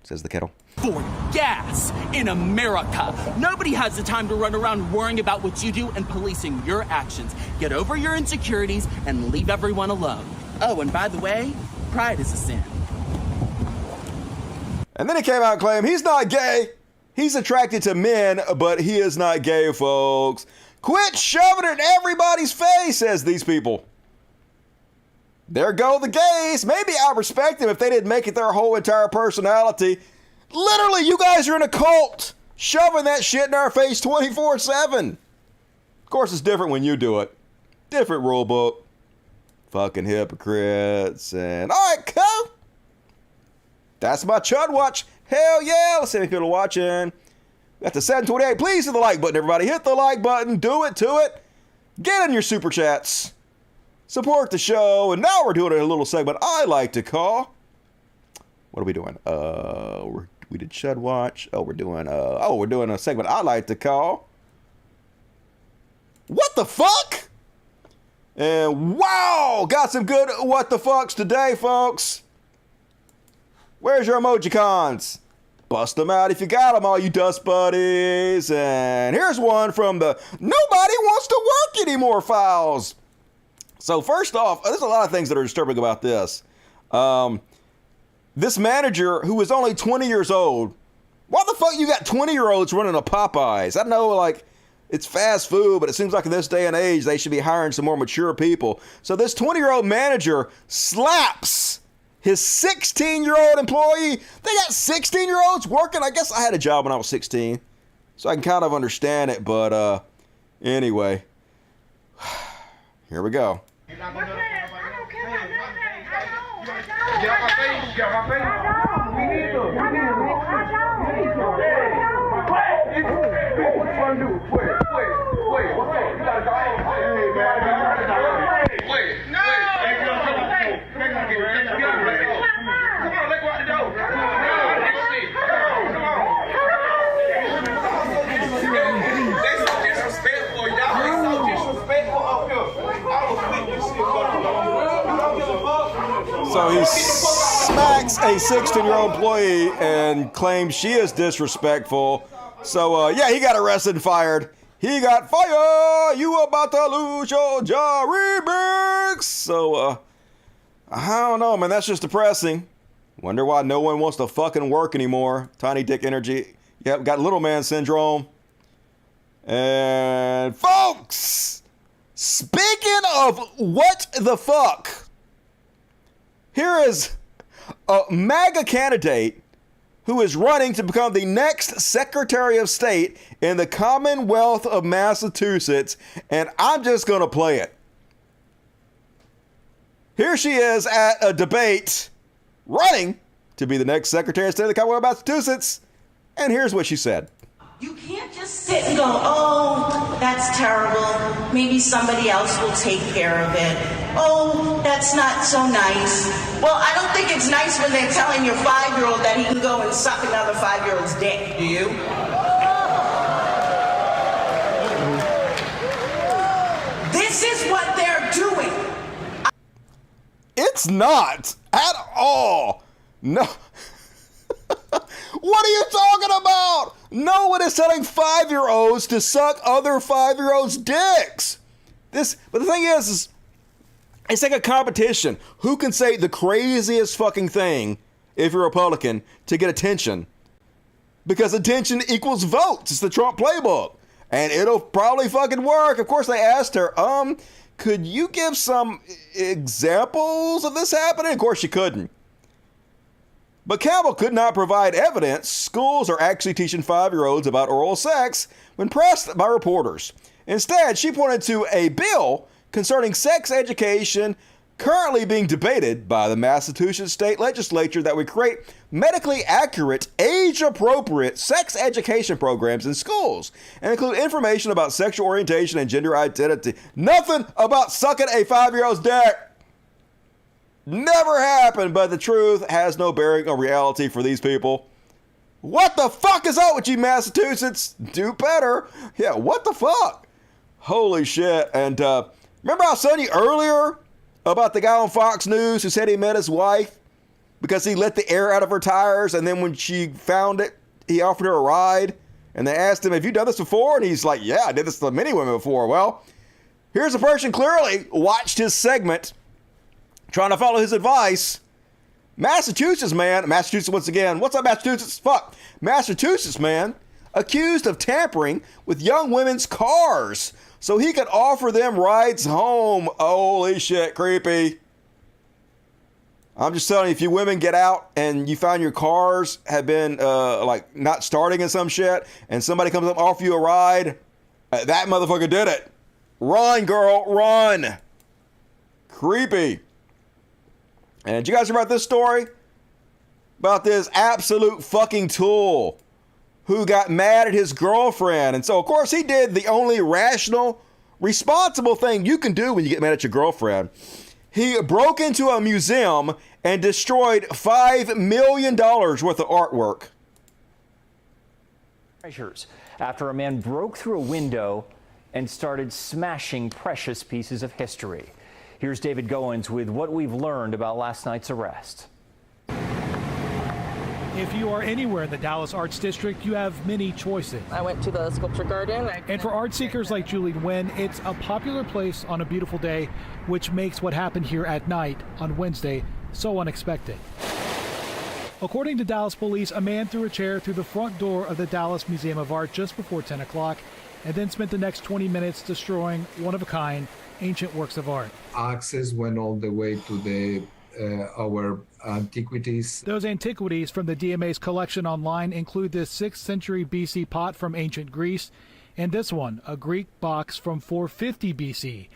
says the kettle. For gas in America. Nobody has the time to run around worrying about what you do and policing your actions. Get over your insecurities and leave everyone alone. Oh, and by the way, pride is a sin. And then he came out and claimed he's not gay. He's attracted to men, but he is not gay, folks. Quit shoving it in everybody's face, says these people. There go the gays. Maybe I respect them if they didn't make it their whole entire personality. Literally, you guys are in a cult, shoving that shit in our face 24/7. Of course, it's different when you do it. Different rule book. Fucking hypocrites. And all right, cool. That's my Chud Watch. Hell yeah. Let's see if people are watching. That's the 728. Please hit the like button, everybody. Hit the like button. Do it to it. Get in your super chats. Support the show. And now we're doing a little segment I like to call. What are we doing? We did Chud Watch. We're doing a segment I like to call What the Fuck? And wow, got some good what the fucks today, folks. Where's your emoji cons? Bust them out if you got them, all you dust buddies. And here's one from the Nobody Wants to Work Anymore files. So first off, there's a lot of things that are disturbing about this. This manager, who is only 20 years old, why the fuck you got 20-year-olds running a Popeyes? I know, like, it's fast food, but it seems like in this day and age, they should be hiring some more mature people. So this 20-year-old manager slaps his 16-year-old employee. They got 16-year-olds working. I guess I had a job when I was 16, so I can kind of understand it. But anyway, here we go. So he smacks a 16-year-old employee and claims she is disrespectful. So, yeah, he got arrested and fired. He got fired. You about to lose your job, remix. So, I don't know, man. That's just depressing. Wonder why no one wants to fucking work anymore. Tiny dick energy. Yep, got little man syndrome. And, folks, speaking of what the fuck, here is a MAGA candidate who is running to become the next Secretary of State in the Commonwealth of Massachusetts, and I'm just going to play it. Here she is at a debate running to be the next Secretary of State of the Commonwealth of Massachusetts, and here's what she said. You can't just sit and go, oh, that's terrible. Maybe somebody else will take care of it. Oh, that's not so nice. Well, I don't think it's nice when they're telling your 5-year-old that he can go and suck another 5-year-old's dick, do you? This is what they're doing. It's not at all. No. What are you talking about? No one is telling 5-year-olds to suck other 5-year-olds' dicks. But the thing is it's like a competition. Who can say the craziest fucking thing, if you're a Republican, to get attention? Because attention equals votes. It's the Trump playbook. And it'll probably fucking work. Of course, they asked her, could you give some examples of this happening? Of course, she couldn't. But Campbell could not provide evidence schools are actually teaching 5-year-olds about oral sex when pressed by reporters. Instead, she pointed to a bill concerning sex education currently being debated by the Massachusetts state legislature that would create medically accurate, age-appropriate sex education programs in schools and include information about sexual orientation and gender identity. Nothing about sucking a 5-year-old's dick. Never happened, but the truth has no bearing on reality for these people. What the fuck is up with you, Massachusetts? Do better. Yeah, what the fuck? Holy shit. And remember I was telling you earlier about the guy on Fox News who said he met his wife because he let the air out of her tires, and then when she found it, he offered her a ride. And they asked him, have you done this before? And he's like, yeah, I did this to many women before. Well, here's a person clearly watched his segment, trying to follow his advice. Massachusetts once again. What's up, Massachusetts? Fuck. Massachusetts man accused of tampering with young women's cars so he could offer them rides home. Holy shit, creepy. I'm just telling you, if you women get out and you find your cars have been like not starting and some shit, and somebody comes up and offer you a ride, that motherfucker did it. Run, girl, run. Creepy. And did you guys hear about this story? About this absolute fucking tool who got mad at his girlfriend. And so, of course, he did the only rational, responsible thing you can do when you get mad at your girlfriend. He broke into a museum and destroyed $5 million worth of artwork. Treasures after a man broke through a window and started smashing precious pieces of history. Here's David Goins with what we've learned about last night's arrest. If you are anywhere in the Dallas Arts District, you have many choices. I went to the sculpture garden. And for art seekers like Julie Nguyen, it's a popular place on a beautiful day, which makes what happened here at night on Wednesday so unexpected. According to Dallas police, a man threw a chair through the front door of the Dallas Museum of Art just before 10 o'clock and then spent the next 20 minutes destroying one-of-a-kind ancient works of art. Access went all the way to the our antiquities. Those antiquities from the DMA's collection online include this 6th century BC pot from ancient Greece and this one, a Greek box from 450 BC.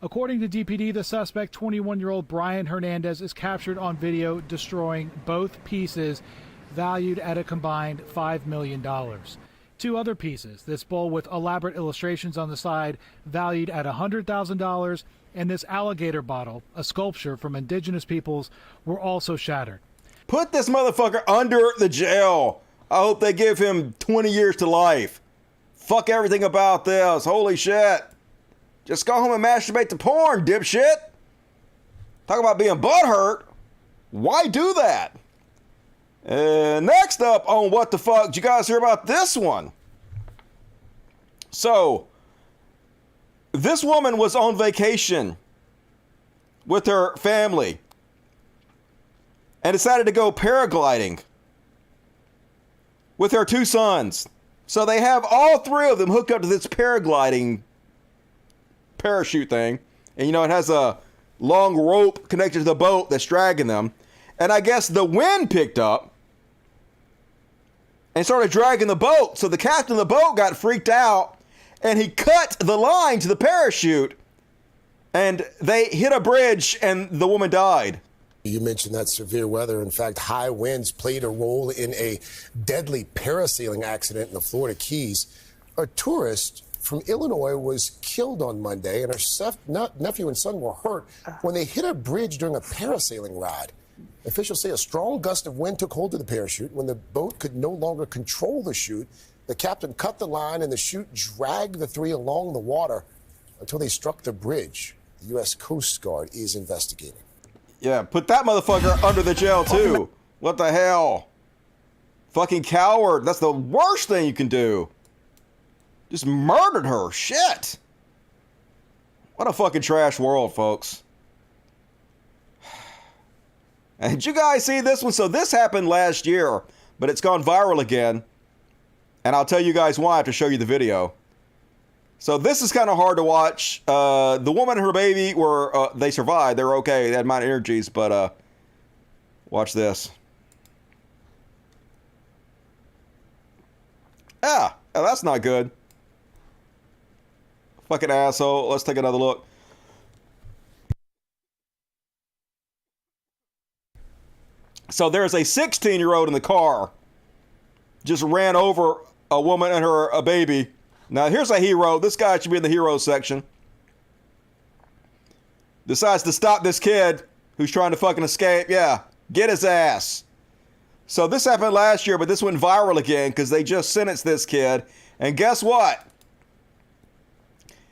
According to DPD, the suspect, 21-year-old Brian Hernandez, is captured on video destroying both pieces valued at a combined $5 million. Two other pieces, this bowl with elaborate illustrations on the side valued at $100,000, and this alligator bottle, a sculpture from indigenous peoples, were also shattered. Put this motherfucker under the jail. I hope they give him 20 years to life. Fuck everything about this. Holy shit. Just go home and masturbate to porn, dipshit. Talk about being butthurt. Why do that? Next up on What the Fuck, did you guys hear about this one? So, this woman was on vacation with her family and decided to go paragliding with her two sons. So they have all three of them hooked up to this paragliding parachute thing. And, you know, it has a long rope connected to the boat that's dragging them. And I guess the wind picked up and started dragging the boat. So the captain of the boat got freaked out and he cut the line to the parachute and they hit a bridge and the woman died. You mentioned that severe weather. In fact, high winds played a role in a deadly parasailing accident in the Florida Keys. A tourist from Illinois was killed on Monday and her nephew and son were hurt when they hit a bridge during a parasailing ride. Officials say a strong gust of wind took hold of the parachute. When the boat could no longer control the chute, the captain cut the line and the chute dragged the three along the water until they struck the bridge. The U.S. Coast Guard is investigating. Yeah, put that motherfucker under the jail too. What the hell? Fucking coward. That's the worst thing you can do. Just murdered her. Shit. What a fucking trash world, folks. And did you guys see this one? So this happened last year, but it's gone viral again. And I'll tell you guys why after I show you the video. So this is kind of hard to watch. The woman and her baby were, they survived. They were okay. They had minor injuries, but watch this. Ah, that's not good. Fucking asshole. Let's take another look. So there's a 16-year-old in the car. Just ran over a woman and a baby. Now, here's a hero. This guy should be in the hero section. Decides to stop this kid who's trying to fucking escape. Yeah, get his ass. So this happened last year, but this went viral again because they just sentenced this kid. And guess what?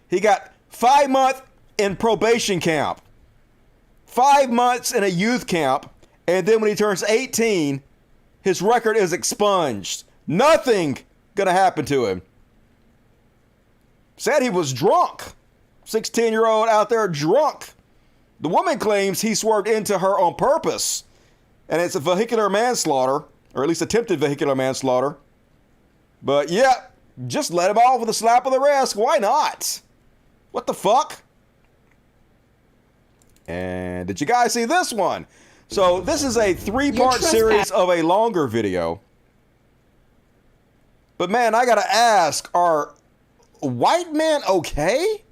He got 5 months in probation camp. 5 months in a youth camp. And then when he turns 18, his record is expunged. Nothing gonna happen to him. Said he was drunk. 16-year-old out there drunk. The woman claims he swerved into her on purpose. And it's a vehicular manslaughter, or at least attempted vehicular manslaughter. But yeah, just let him off with a slap of the wrist. Why not? What the fuck? And did you guys see this one? So this is a 3-part series of a longer video. But man, I gotta ask, are white men okay?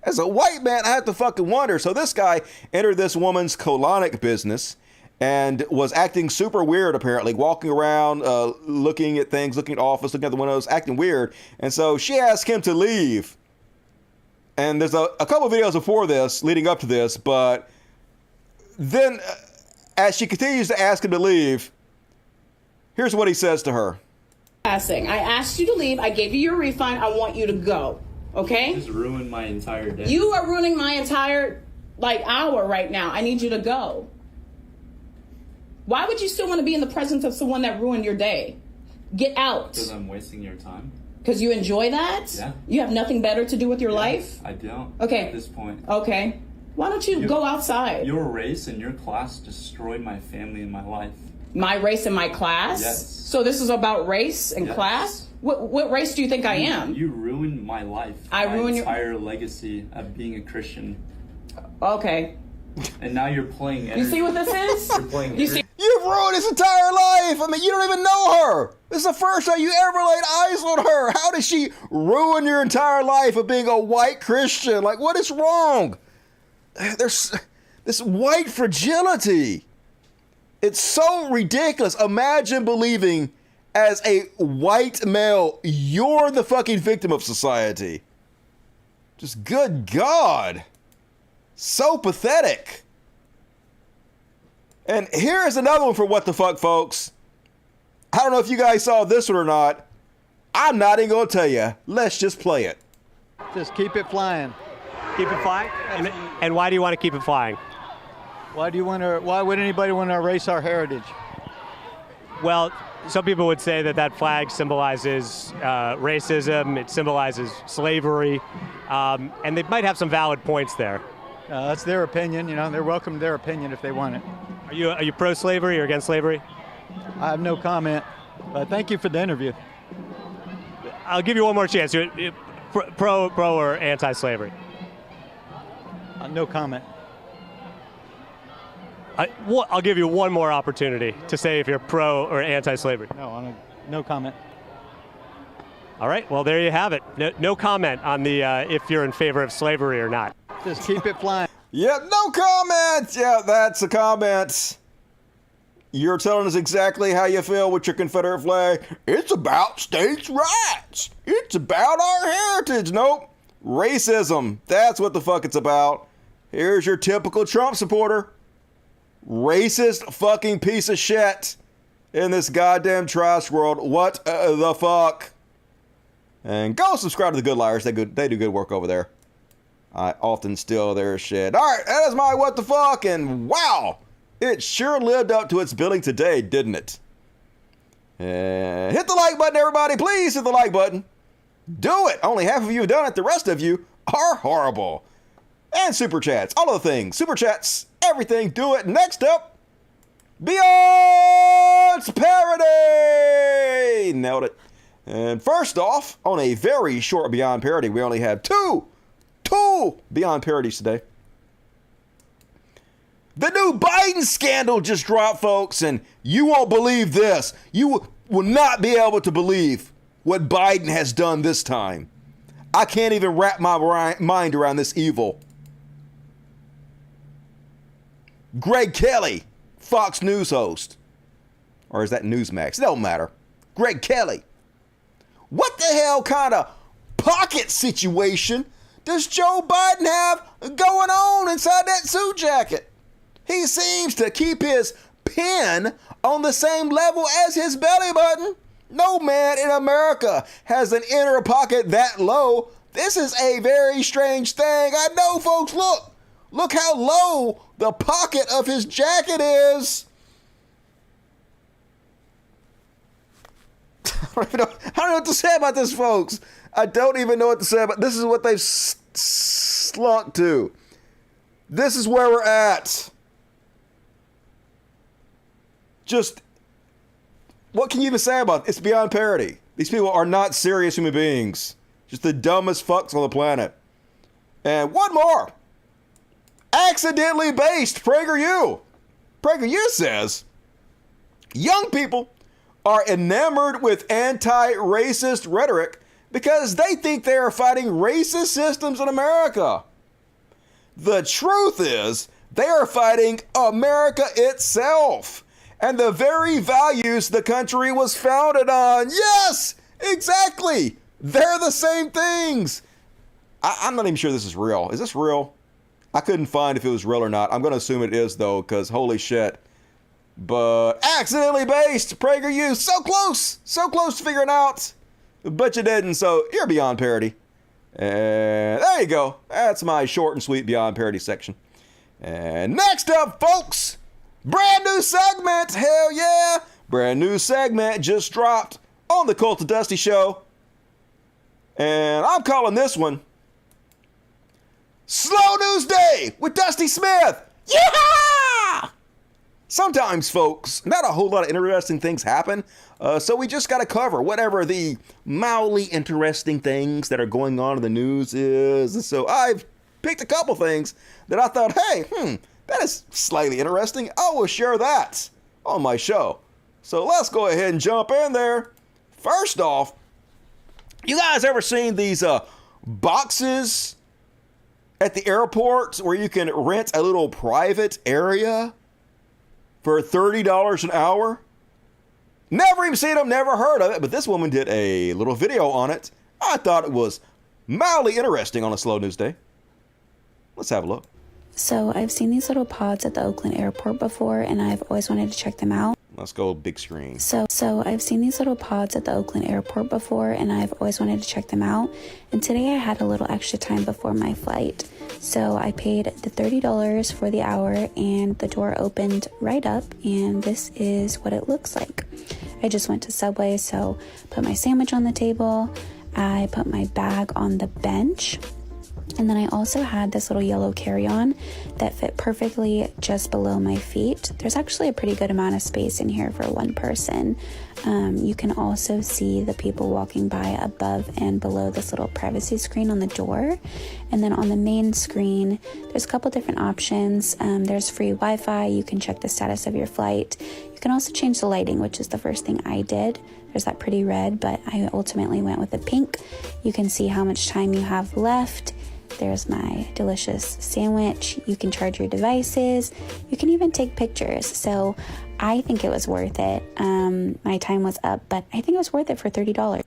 As a white man, I have to fucking wonder. So this guy entered this woman's colonic business and was acting super weird, apparently, walking around, looking at things, looking at office, looking at the windows, acting weird. And so she asked him to leave. And there's a couple of videos before this, leading up to this, but then as she continues to ask him to leave, here's what he says to her. I asked you to leave. I gave you your refund. I want you to go. Okay? You just ruined my entire day. You are ruining my entire, hour right now. I need you to go. Why would you still want to be in the presence of someone that ruined your day? Get out. Because I'm wasting your time. Because you enjoy that? Yeah. You have nothing better to do with your life? I don't. Okay. At this point. Okay. Why don't you go outside? Your race and your class destroyed my family and my life. My race and my class? Yes. So this is about race and class? What race do you think I am? You ruined my life. I ruined your entire legacy of being a Christian. Okay. And now you're playing. You see what this is? You're playing. You've ruined his entire life. I mean, you don't even know her. This is the first time you ever laid eyes on her. How did she ruin your entire life of being a white Christian? Like, what is wrong? There's this white fragility. It's so ridiculous. Imagine believing as a white male, you're the fucking victim of society. Just good God. So pathetic. And here's another one for what the fuck, folks. I don't know if you guys saw this one or not. I'm not even going to tell you. Let's just play it. Just keep it flying. Keep it flying? And why do you want to keep it flying? Why would anybody want to erase our heritage? Well, some people would say that flag symbolizes racism, it symbolizes slavery, and they might have some valid points there. That's their opinion, they're welcome to their opinion if they want it. Are you pro-slavery or against slavery? I have no comment, but thank you for the interview. I'll give you one more chance. You're pro or anti-slavery? No comment. I'll give you one more opportunity to say if you're pro or anti-slavery. No comment. All right, well, there you have it. No comment on the if you're in favor of slavery or not. Just keep it flying. Yep, no comment. Yeah, that's a comment. You're telling us exactly how you feel with your Confederate flag. It's about states' rights. It's about our heritage. Nope. Racism. That's what the fuck it's about. Here's your typical Trump supporter. Racist fucking piece of shit in this goddamn trash world. What the fuck? And go subscribe to the Good Liars. They do good work over there. I often steal their shit. All right, that is my what the fuck. And wow, it sure lived up to its billing today, didn't it? Hit the like button, everybody. Please hit the like button. Do it. Only half of you have done it. The rest of you are horrible. And super chats, all of the things. Super chats, everything. Do it. Next up, Beyond's Parody. Nailed it. And first off, on a very short Beyond Parody, we only have two Beyond Parodies today. The new Biden scandal just dropped, folks, and you won't believe this. You will not be able to believe what Biden has done this time. I can't even wrap my mind around this evil. Greg Kelly, Fox News host. Or is that Newsmax? It don't matter. Greg Kelly. What the hell kind of pocket situation does Joe Biden have going on inside that suit jacket? He seems to keep his pen on the same level as his belly button. No man in America has an inner pocket that low. This is a very strange thing. I know, folks, look how low the pocket of his jacket is. I don't know what to say about this, folks. I don't even know what to say about this. Is what they've slunk to. This is where we're at. Just, what can you even say about it? It's beyond parody. These people are not serious human beings. Just the dumbest fucks on the planet. And one more. Accidentally based PragerU. PragerU says, young people are enamored with anti-racist rhetoric because they think they are fighting racist systems in America. The truth is, they are fighting America itself and the very values the country was founded on. Yes, exactly. They're the same things. I'm not even sure this is real. Is this real? I couldn't find if it was real or not. I'm going to assume it is, though, because holy shit. But accidentally based, PragerU, so close to figuring out, but you didn't, so you're beyond parody. And there you go. That's my short and sweet beyond parody section. And next up, folks, brand new segment. Hell yeah. Brand new segment just dropped on the Cult of Dusty show. And I'm calling this one Slow News Day with Dusty Smith. Yeah! Sometimes, folks, not a whole lot of interesting things happen, so we just got to cover whatever the mildly interesting things that are going on in the news is. So I've picked a couple things that I thought, hey, that is slightly interesting. I will share that on my show. So let's go ahead and jump in there. First off, you guys ever seen these boxes at the airports where you can rent a little private area for $30 an hour? Never even seen them, never heard of it, but this woman did a little video on it. I thought it was mildly interesting on a slow news day. Let's have a look. So I've seen these little pods at the Oakland airport before, and I've always wanted to check them out. Let's go big screen. So I've seen these little pods at the Oakland airport before, and I've always wanted to check them out. And today I had a little extra time before my flight. So I paid the $30 for the hour, and the door opened right up, and this is what it looks like. I just went to Subway, so put my sandwich on the table. I put my bag on the bench. And then I also had this little yellow carry-on that fit perfectly just below my feet. There's actually a pretty good amount of space in here for one person. You can also see the people walking by above and below this little privacy screen on the door. And then on the main screen, there's a couple different options. There's free Wi-Fi. You can check the status of your flight. You can also change the lighting, which is the first thing I did. There's that pretty red, but I ultimately went with the pink. You can see how much time you have left. There's my delicious sandwich. You can charge your devices. You can even take pictures. So I think it was worth it. My time was up, but I think it was worth it for $30.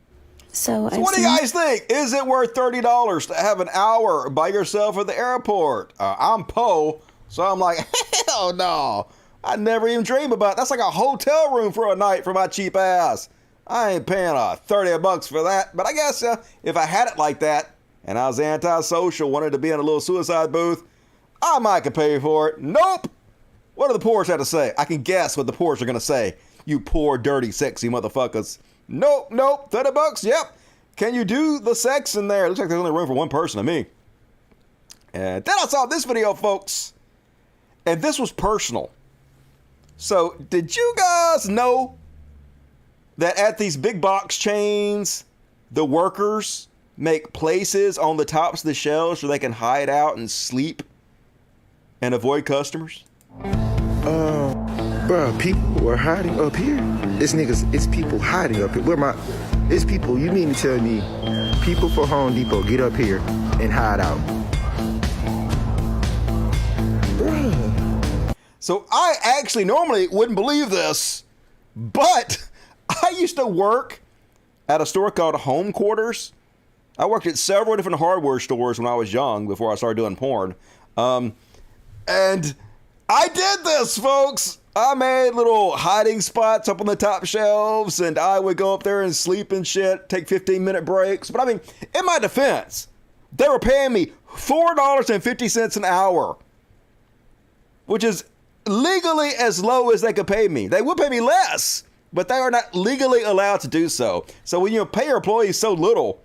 So what do you guys think? Is it worth $30 to have an hour by yourself at the airport? I'm Poe, so I'm like, hell no. I never even dream about it. That's like a hotel room for a night for my cheap ass. I ain't paying $30 for that. But I guess if I had it like that, and I was antisocial, wanted to be in a little suicide booth, I might could pay for it. Nope. What do the Poors have to say? I can guess what the Poors are going to say. You poor, dirty, sexy motherfuckers. Nope. $30, yep. Can you do the sex in there? Looks like there's only room for one person to me. And then I saw this video, folks. And this was personal. So, did you guys know that at these big box chains, the workers make places on the tops of the shelves so they can hide out and sleep and avoid customers? Bro, people were hiding up here. It's people hiding up here. It's people, you mean to tell me people for Home Depot get up here and hide out? Bruh. So I actually normally wouldn't believe this, but I used to work at a store called Home Quarters. I worked at several different hardware stores when I was young before I started doing porn. And I did this, folks. I made little hiding spots up on the top shelves, and I would go up there and sleep and shit, take 15-minute breaks. But I mean, in my defense, they were paying me $4.50 an hour, which is legally as low as they could pay me. They would pay me less but they are not legally allowed to do so. So when you pay your employees so little,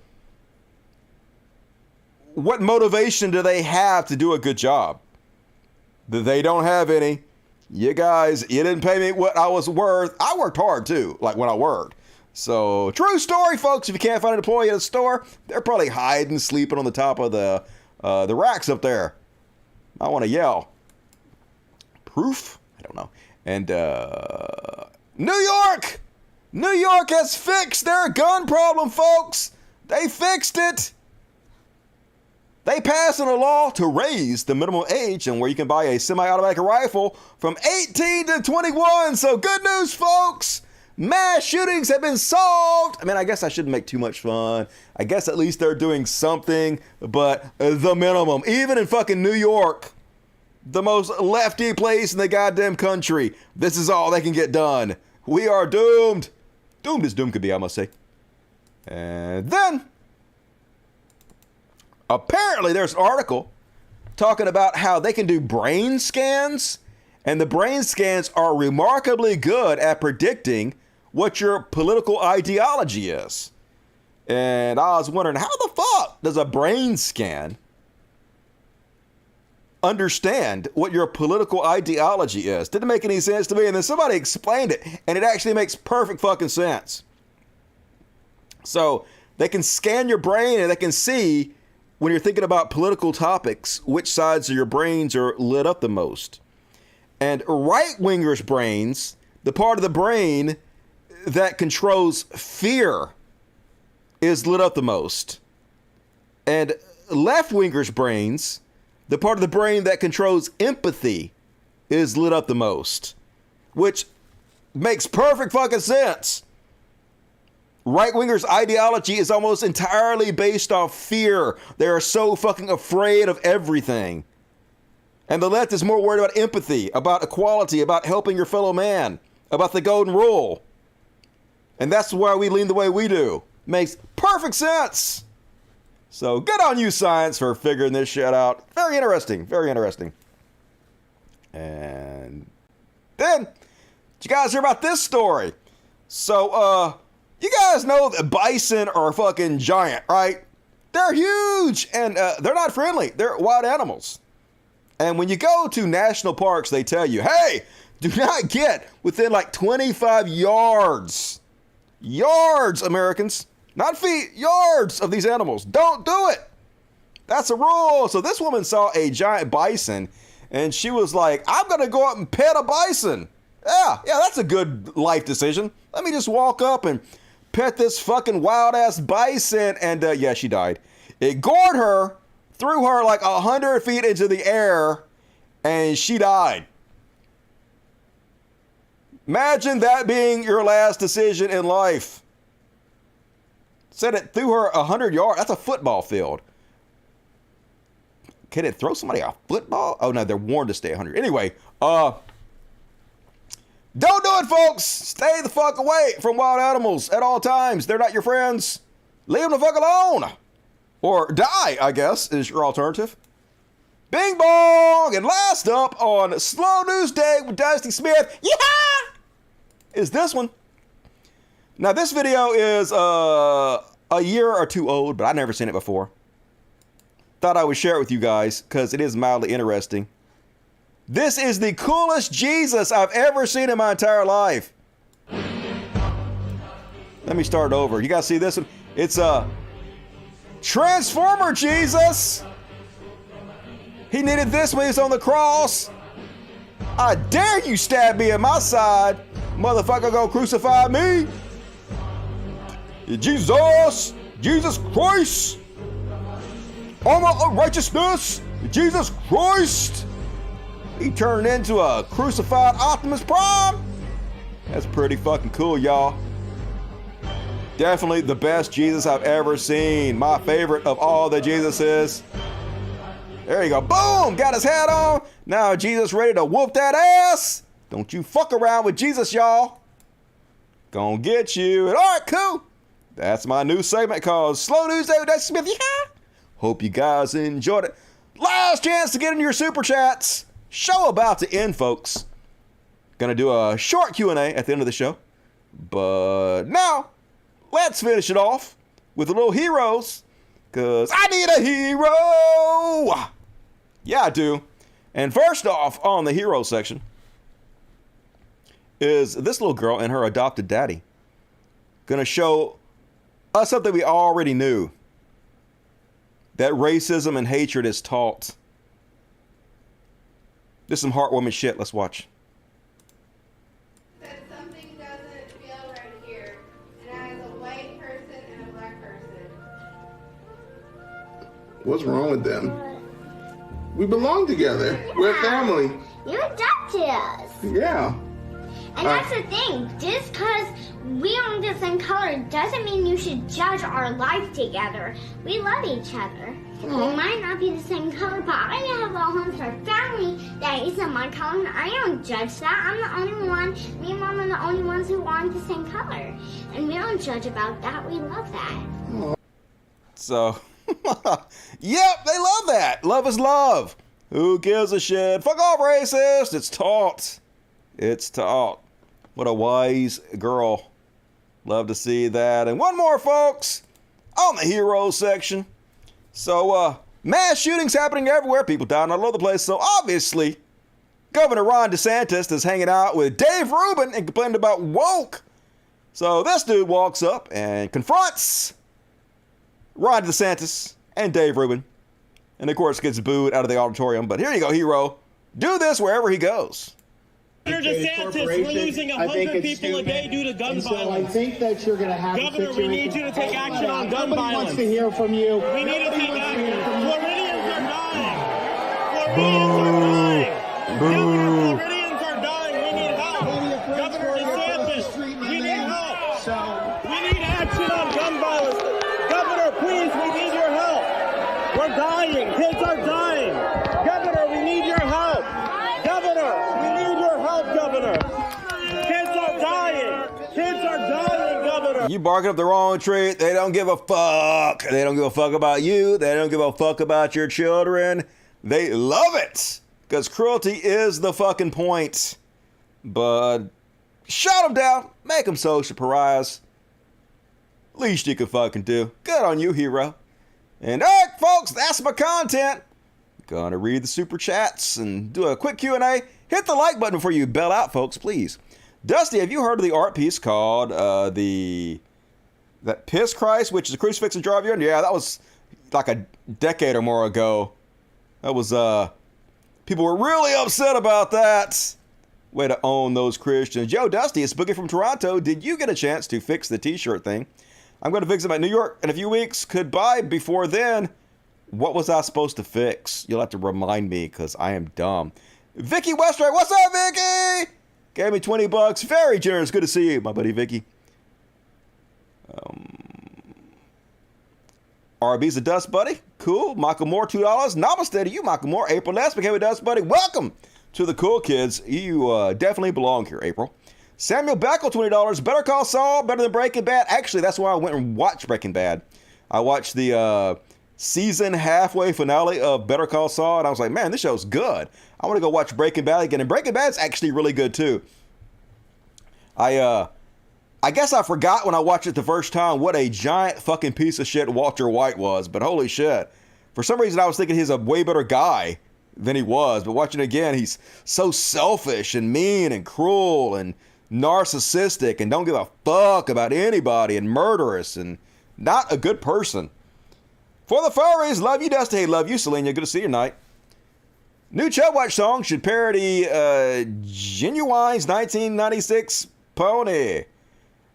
what motivation do they have to do a good job? They don't have any. You guys, you didn't pay me what I was worth. I worked hard too, like when I worked. So true story, folks. If you can't find an employee at a store, they're probably hiding, sleeping on the top of the racks up there. I want to yell. Proof? I don't know. And New York has fixed their gun problem, folks. They fixed it. They passed in a law to raise the minimum age and where you can buy a semi-automatic rifle from 18 to 21. So good news, folks. Mass shootings have been solved. I mean, I guess I shouldn't make too much fun. I guess at least they're doing something, but the minimum. Even in fucking New York, the most lefty place in the goddamn country, this is all they can get done. We are doomed. Doomed as doom could be, I must say. And then, apparently there's an article talking about how they can do brain scans, and the brain scans are remarkably good at predicting what your political ideology is. And I was wondering, how the fuck does a brain scan understand what your political ideology is? Didn't make any sense to me. And then somebody explained it, and it actually makes perfect fucking sense. So they can scan your brain and they can see when you're thinking about political topics, which sides of your brains are lit up the most. And right-wingers' brains, the part of the brain that controls fear, is lit up the most. And left-wingers' brains, the part of the brain that controls empathy, is lit up the most. Which makes perfect fucking sense. Right-wingers' ideology is almost entirely based off fear. They are so fucking afraid of everything. And the left is more worried about empathy, about equality, about helping your fellow man, about the golden rule. And that's why we lean the way we do. Makes perfect sense. So good on you, science, for figuring this shit out. Very interesting. Very interesting. And then, did you guys hear about this story? So, you guys know that bison are fucking giant, right? They're huge, and they're not friendly. They're wild animals. And when you go to national parks, they tell you, hey, do not get within like 25 yards. Yards, Americans. Not feet, yards of these animals. Don't do it. That's a rule. So this woman saw a giant bison, and she was like, I'm going to go up and pet a bison. Yeah, that's a good life decision. Let me just walk up and pet this fucking wild-ass bison. And yeah, she died. It gored her, threw her like 100 feet into the air, and she died. Imagine that being your last decision in life. Said it threw her 100 yards. That's a football field. Can it throw somebody a football? Oh, no, they're warned to stay 100. Anyway, don't do it, folks. Stay the fuck away from wild animals at all times. They're not your friends. Leave them the fuck alone. Or die, I guess, is your alternative. Bing bong! And last up on Slow News Day with Dusty Smith, yeah, is this one. Now, this video is a year or two old, but I've never seen it before. Thought I would share it with you guys because it is mildly interesting. This is the coolest Jesus I've ever seen in my entire life. Let me start over. You guys see this one? It's a Transformer Jesus. He needed this when he was on the cross. I dare you stab me in my side. Motherfucker gonna crucify me. Jesus Christ. Armor of righteousness. Jesus Christ. He turned into a crucified Optimus Prime. That's pretty fucking cool, y'all. Definitely the best Jesus I've ever seen. My favorite of all the Jesuses. There you go. Boom! Got his hat on. Now Jesus ready to whoop that ass. Don't you fuck around with Jesus, y'all. Gonna get you. And all right, cool. That's my new segment called Slow News Day with Dusty Smith. Yeah. Hope you guys enjoyed it. Last chance to get into your super chats. Show about to end, folks. Gonna do a short Q&A at the end of the show. But now, let's finish it off with a little heroes, because I need a hero. Yeah, I do. And first off, on the hero section, is this little girl and her adopted daddy. Gonna show us something we already knew. That racism and hatred is taught. This is some heartwarming shit. Let's watch. Said something doesn't feel right here, and as a white person and a black person. What's wrong with them? We belong together. We're family. You adopted us. Yeah. And that's the thing. Just because we aren't the same color doesn't mean you should judge our life together. We love each other. We might not be the same color, but I have a home for family that isn't my color, and I don't judge that. I'm the only one, me and Mom are the only ones who aren't the same color. And we don't judge about that. We love that. So, yep, they love that. Love is love. Who gives a shit? Fuck off, racist. It's taught. It's taught. What a wise girl. Love to see that. And one more, folks, on the heroes section. So, mass shootings happening everywhere. People dying all over the place. So, obviously, Governor Ron DeSantis is hanging out with Dave Rubin and complaining about woke. So, this dude walks up and confronts Ron DeSantis and Dave Rubin. And, of course, gets booed out of the auditorium. But here you go, hero. Do this wherever he goes. Governor DeSantis, we're losing 100 people a day due to gun violence. So I think that you're going to have Governor, we need you to take action on gun Nobody violence. wants to hear from you. We need to take action. Floridians are dying. Floridians are dying. Governor, Floridians are dying. We need help. Governor DeSantis, we need help. We need action on gun violence. Governor, please, we need your help. We're dying. Kids are dying. Governor, we need your help. Governor, we need your help, Governor. Kids are dying. Kids are dying, Governor. You barking up the wrong tree. They don't give a fuck. They don't give a fuck about you. They don't give a fuck about your children. They love it. Because cruelty is the fucking point. But shut them down. Make them social pariahs. Least you can fucking do. Good on you, hero. And all right, folks, that's my content. Gonna read the super chats and do a quick Q&A. Hit the like button before you bail out, folks, please. Dusty, have you heard of the art piece called that Piss Christ, which is a crucifix and jar of urine? Yeah, that was like a decade or more ago. That was people were really upset about that. Way to own those Christians. Yo, Dusty, it's Boogie from Toronto. Did you get a chance to fix the t-shirt thing? I'm going to fix it in New York in a few weeks. Goodbye. Before then, what was I supposed to fix? You'll have to remind me because I am dumb. Vicky Westray, what's up, Vicky? Gave me $20. Very generous. Good to see you, my buddy Vicky. RB's a dust buddy. Cool. Michael Moore, $2. Namaste to you, Michael Moore. April Ness became a dust buddy. Welcome to the cool kids. You definitely belong here, April. Samuel Beckel, $20. Better Call Saul, better than Breaking Bad. Actually, that's why I went and watched Breaking Bad. I watched the season halfway finale of Better Call Saul, and I was like, man, this show's good. I want to go watch Breaking Bad again. And Breaking Bad's actually really good, too. I guess I forgot when I watched it the first time what a giant fucking piece of shit Walter White was, but holy shit. For some reason, I was thinking he's a way better guy than he was, but watching it again, he's so selfish and mean and cruel and narcissistic and don't give a fuck about anybody and murderous and not a good person. For the furries, love you, Dusty. Hey, love you, Selena. Good to see you tonight. New Chud Watch song should parody Genuine's 1996 Pony.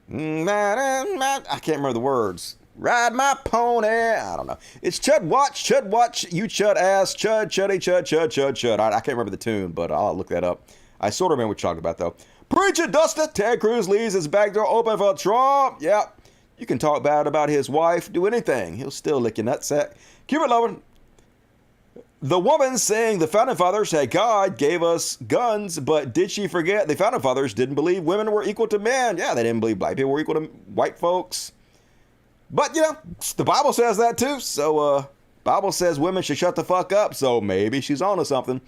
I can't remember the words. Ride my pony. I don't know. It's Chud Watch, you chud ass, chud, chuddy, chud, chud, chud, chud. I can't remember the tune, but I'll look that up. I sort of remember what you're talking about, though. Preach it, Dusty. Ted Cruz leaves his back door open for Trump. Yep. You can talk bad about his wife, do anything. He'll still lick your nutsack. Keep it loving. The woman saying the Founding Fathers said God gave us guns, but did she forget the Founding Fathers didn't believe women were equal to men? Yeah, they didn't believe black people were equal to white folks. But, you know, the Bible says that too. So, Bible says women should shut the fuck up. So maybe she's on to something.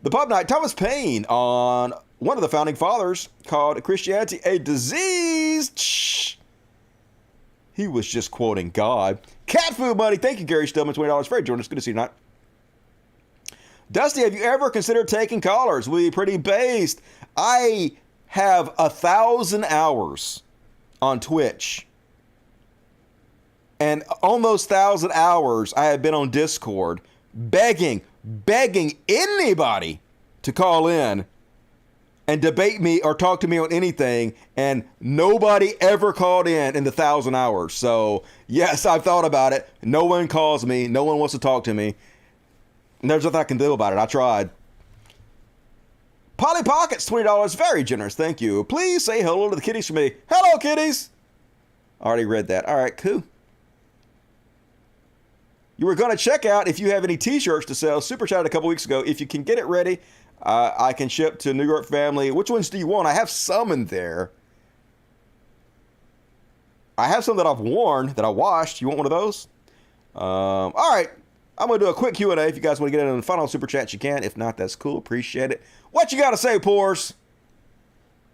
The Pub Night, Thomas Paine on one of the Founding Fathers called Christianity a Disease. He was just quoting God. Cat food money. Thank you, Gary Stillman. $20. Very joining us. Good to see you tonight. Dusty, have you ever considered taking callers? We pretty based. I have 1,000 hours on Twitch. And on those 1,000 hours, I have been on Discord begging anybody to call in and debate me or talk to me on anything, and nobody ever called in the 1,000 hours. So, yes, I've thought about it. No one calls me. No one wants to talk to me. And there's nothing I can do about it. I tried. Polly Pockets, $20. Very generous. Thank you. Please say hello to the kitties for me. Hello, kitties. Already read that. All right, cool. You were going to check out if you have any t-shirts to sell. Super chat a couple weeks ago. If you can get it ready, I can ship to New York family. Which ones do you want? I have some in there. I have some that I've worn, that I washed. You want one of those? All right. I'm going to do a quick Q&A. If you guys want to get in on the final super chat, you can. If not, that's cool. Appreciate it. What you got to say, Pours?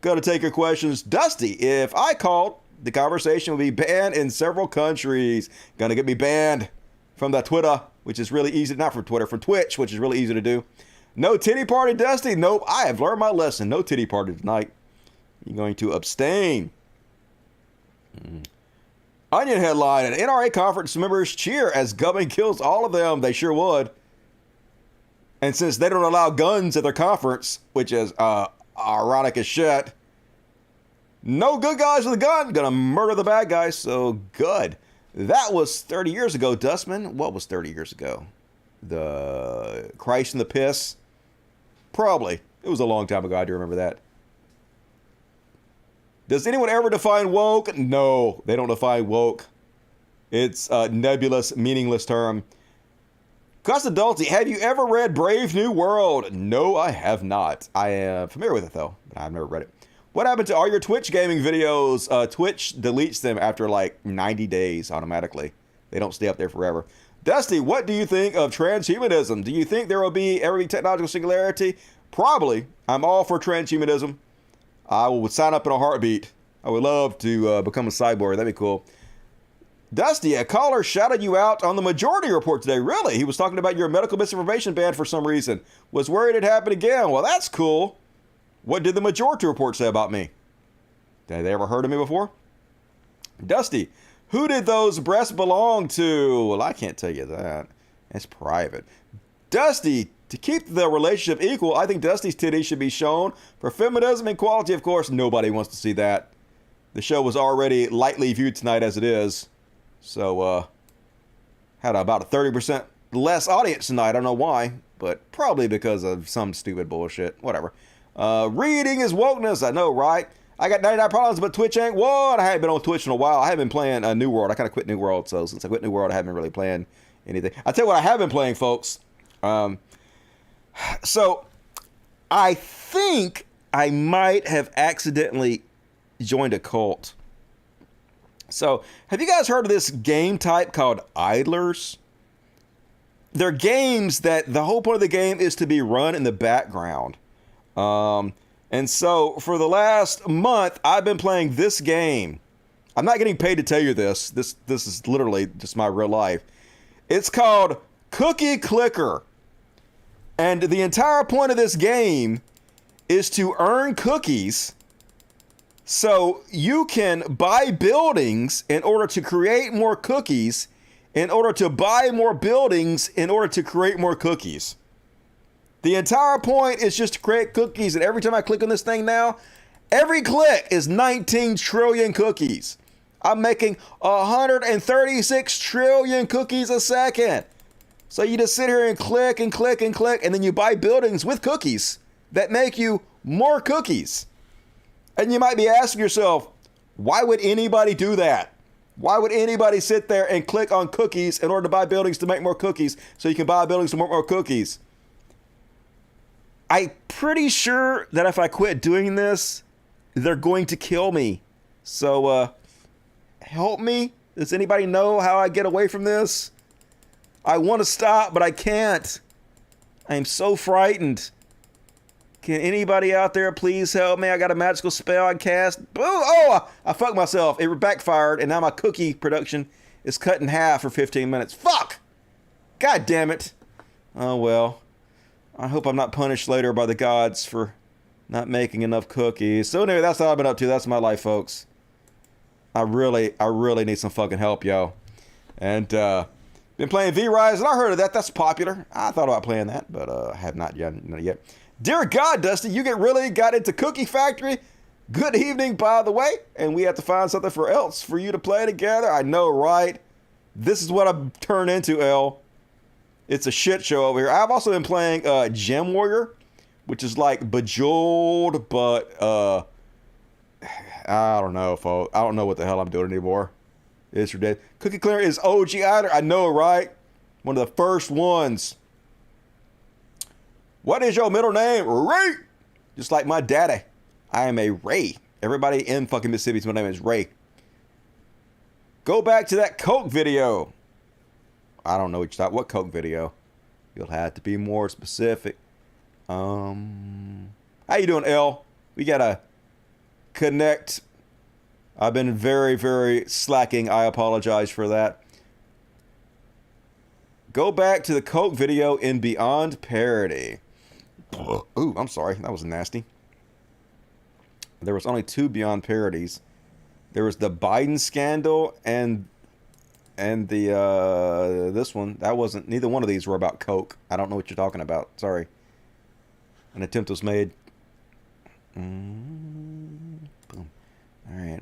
Going to take your questions. Dusty, if I called, the conversation will be banned in several countries. Going to get me banned from the Twitter, which is really easy. Not from Twitter, from Twitch, which is really easy to do. No titty party, Dusty? Nope. I have learned my lesson. No titty party tonight. You're going to abstain. Onion headline: an NRA conference members cheer as government kills all of them. They sure would. And since they don't allow guns at their conference, which is ironic as shit, no good guys with a gun gonna murder the bad guys. So good. That was 30 years ago, Dustman. What was 30 years ago? The Christ and the Piss? Probably. It was a long time ago. I do remember that. Does anyone ever define woke? No, they don't define woke. It's a nebulous, meaningless term. Custadulty, have you ever read Brave New World? No, I have not. I am familiar with it, though, but I've never read it. What happened to all your Twitch gaming videos? Twitch deletes them after like 90 days automatically. They don't stay up there forever. Dusty, what do you think of transhumanism? Do you think there will ever be technological singularity? Probably. I'm all for transhumanism. I would sign up in a heartbeat. I would love to become a cyborg. That'd be cool. Dusty, a caller shouted you out on the Majority Report today. Really? He was talking about your medical misinformation ban for some reason. Was worried it happened again. Well, that's cool. What did the Majority Report say about me? Had they ever heard of me before? Dusty, who did those breasts belong to? Well, I can't tell you that. It's private. Dusty, to keep the relationship equal, I think Dusty's titties should be shown. For feminism and equality, of course, nobody wants to see that. The show was already lightly viewed tonight as it is. So, had about a 30% less audience tonight. I don't know why, but probably because of some stupid bullshit. Whatever. Reading is wokeness. I know, right? I got 99 problems, but Twitch ain't one. I haven't been on Twitch in a while. I haven't been playing New World. I kind of quit New World, so since I quit New World, I haven't been really playing anything. I'll tell you what I have been playing, folks. So, I think I might have accidentally joined a cult. So, have you guys heard of this game type called idlers? They're games that the whole point of the game is to be run in the background. And so for the last month, I've been playing this game. I'm not getting paid to tell you this. This is literally just my real life. It's called Cookie Clicker. And the entire point of this game is to earn cookies so you can buy buildings in order to create more cookies, in order to buy more buildings, in order to create more cookies. The entire point is just to create cookies, and every time I click on this thing now, every click is 19 trillion cookies. I'm making 136 trillion cookies a second. So you just sit here and click and click and click, and then you buy buildings with cookies that make you more cookies. And you might be asking yourself, why would anybody do that? Why would anybody sit there and click on cookies in order to buy buildings to make more cookies so you can buy buildings to make more cookies? I'm pretty sure that if I quit doing this, they're going to kill me. So, help me. Does anybody know how I get away from this? I want to stop, but I can't. I am so frightened. Can anybody out there please help me? I got a magical spell I cast. Oh, I fucked myself. It backfired, and now my cookie production is cut in half for 15 minutes. Fuck! God damn it. Oh, well. I hope I'm not punished later by the gods for not making enough cookies. So anyway, that's what I've been up to. That's my life, folks. I really need some fucking help, yo. And, been playing V-Rise, and I heard of that. That's popular. I thought about playing that, but I have not yet. Dear God, Dusty, you really got into Cookie Factory? Good evening, by the way. And we have to find something else for you to play together. I know, right? This is what I've turned into, L. It's a shit show over here. I've also been playing Gem Warrior, which is like Bejeweled, but I don't know, folks. I don't know what the hell I'm doing anymore. It's ridiculous. Cookie Cleaner is OG either. I know, right? One of the first ones. What is your middle name? Ray. Just like my daddy. I am a Ray. Everybody in fucking Mississippi's middle name is Ray. Go back to that Coke video. I don't know what you're talking. What Coke video? You'll have to be more specific. How you doing, L? We gotta connect. I've been very, very slacking. I apologize for that. Go back to the Coke video in Beyond Parody. Ooh, I'm sorry. That was nasty. There was only 2 Beyond Parodies. There was the Biden scandal and the this one. That wasn't. Neither one of these were about Coke. I don't know what you're talking about. Sorry. An attempt was made. Boom. All right.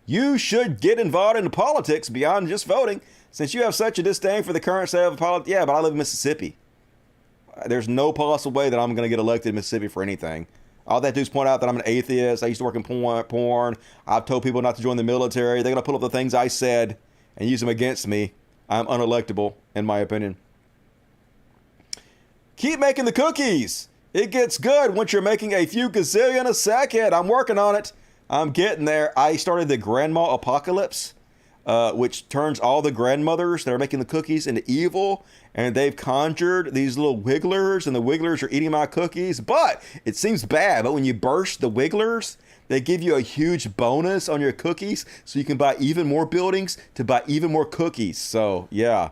You should get involved in politics beyond just voting, since you have such a disdain for the current state of politics. Yeah, but I live in Mississippi. There's no possible way that I'm going to get elected in Mississippi for anything. All they have to do is point out that I'm an atheist. I used to work in porn. I've told people not to join the military. They're going to pull up the things I said and use them against me. I'm unelectable, in my opinion. Keep making the cookies. It gets good once you're making a few gazillion a second. I'm working on it. I'm getting there. I started the Grandma Apocalypse, which turns all the grandmothers that are making the cookies into evil. And they've conjured these little wigglers, and the wigglers are eating my cookies. But it seems bad. But when you burst the wigglers, they give you a huge bonus on your cookies, so you can buy even more buildings to buy even more cookies. So, yeah.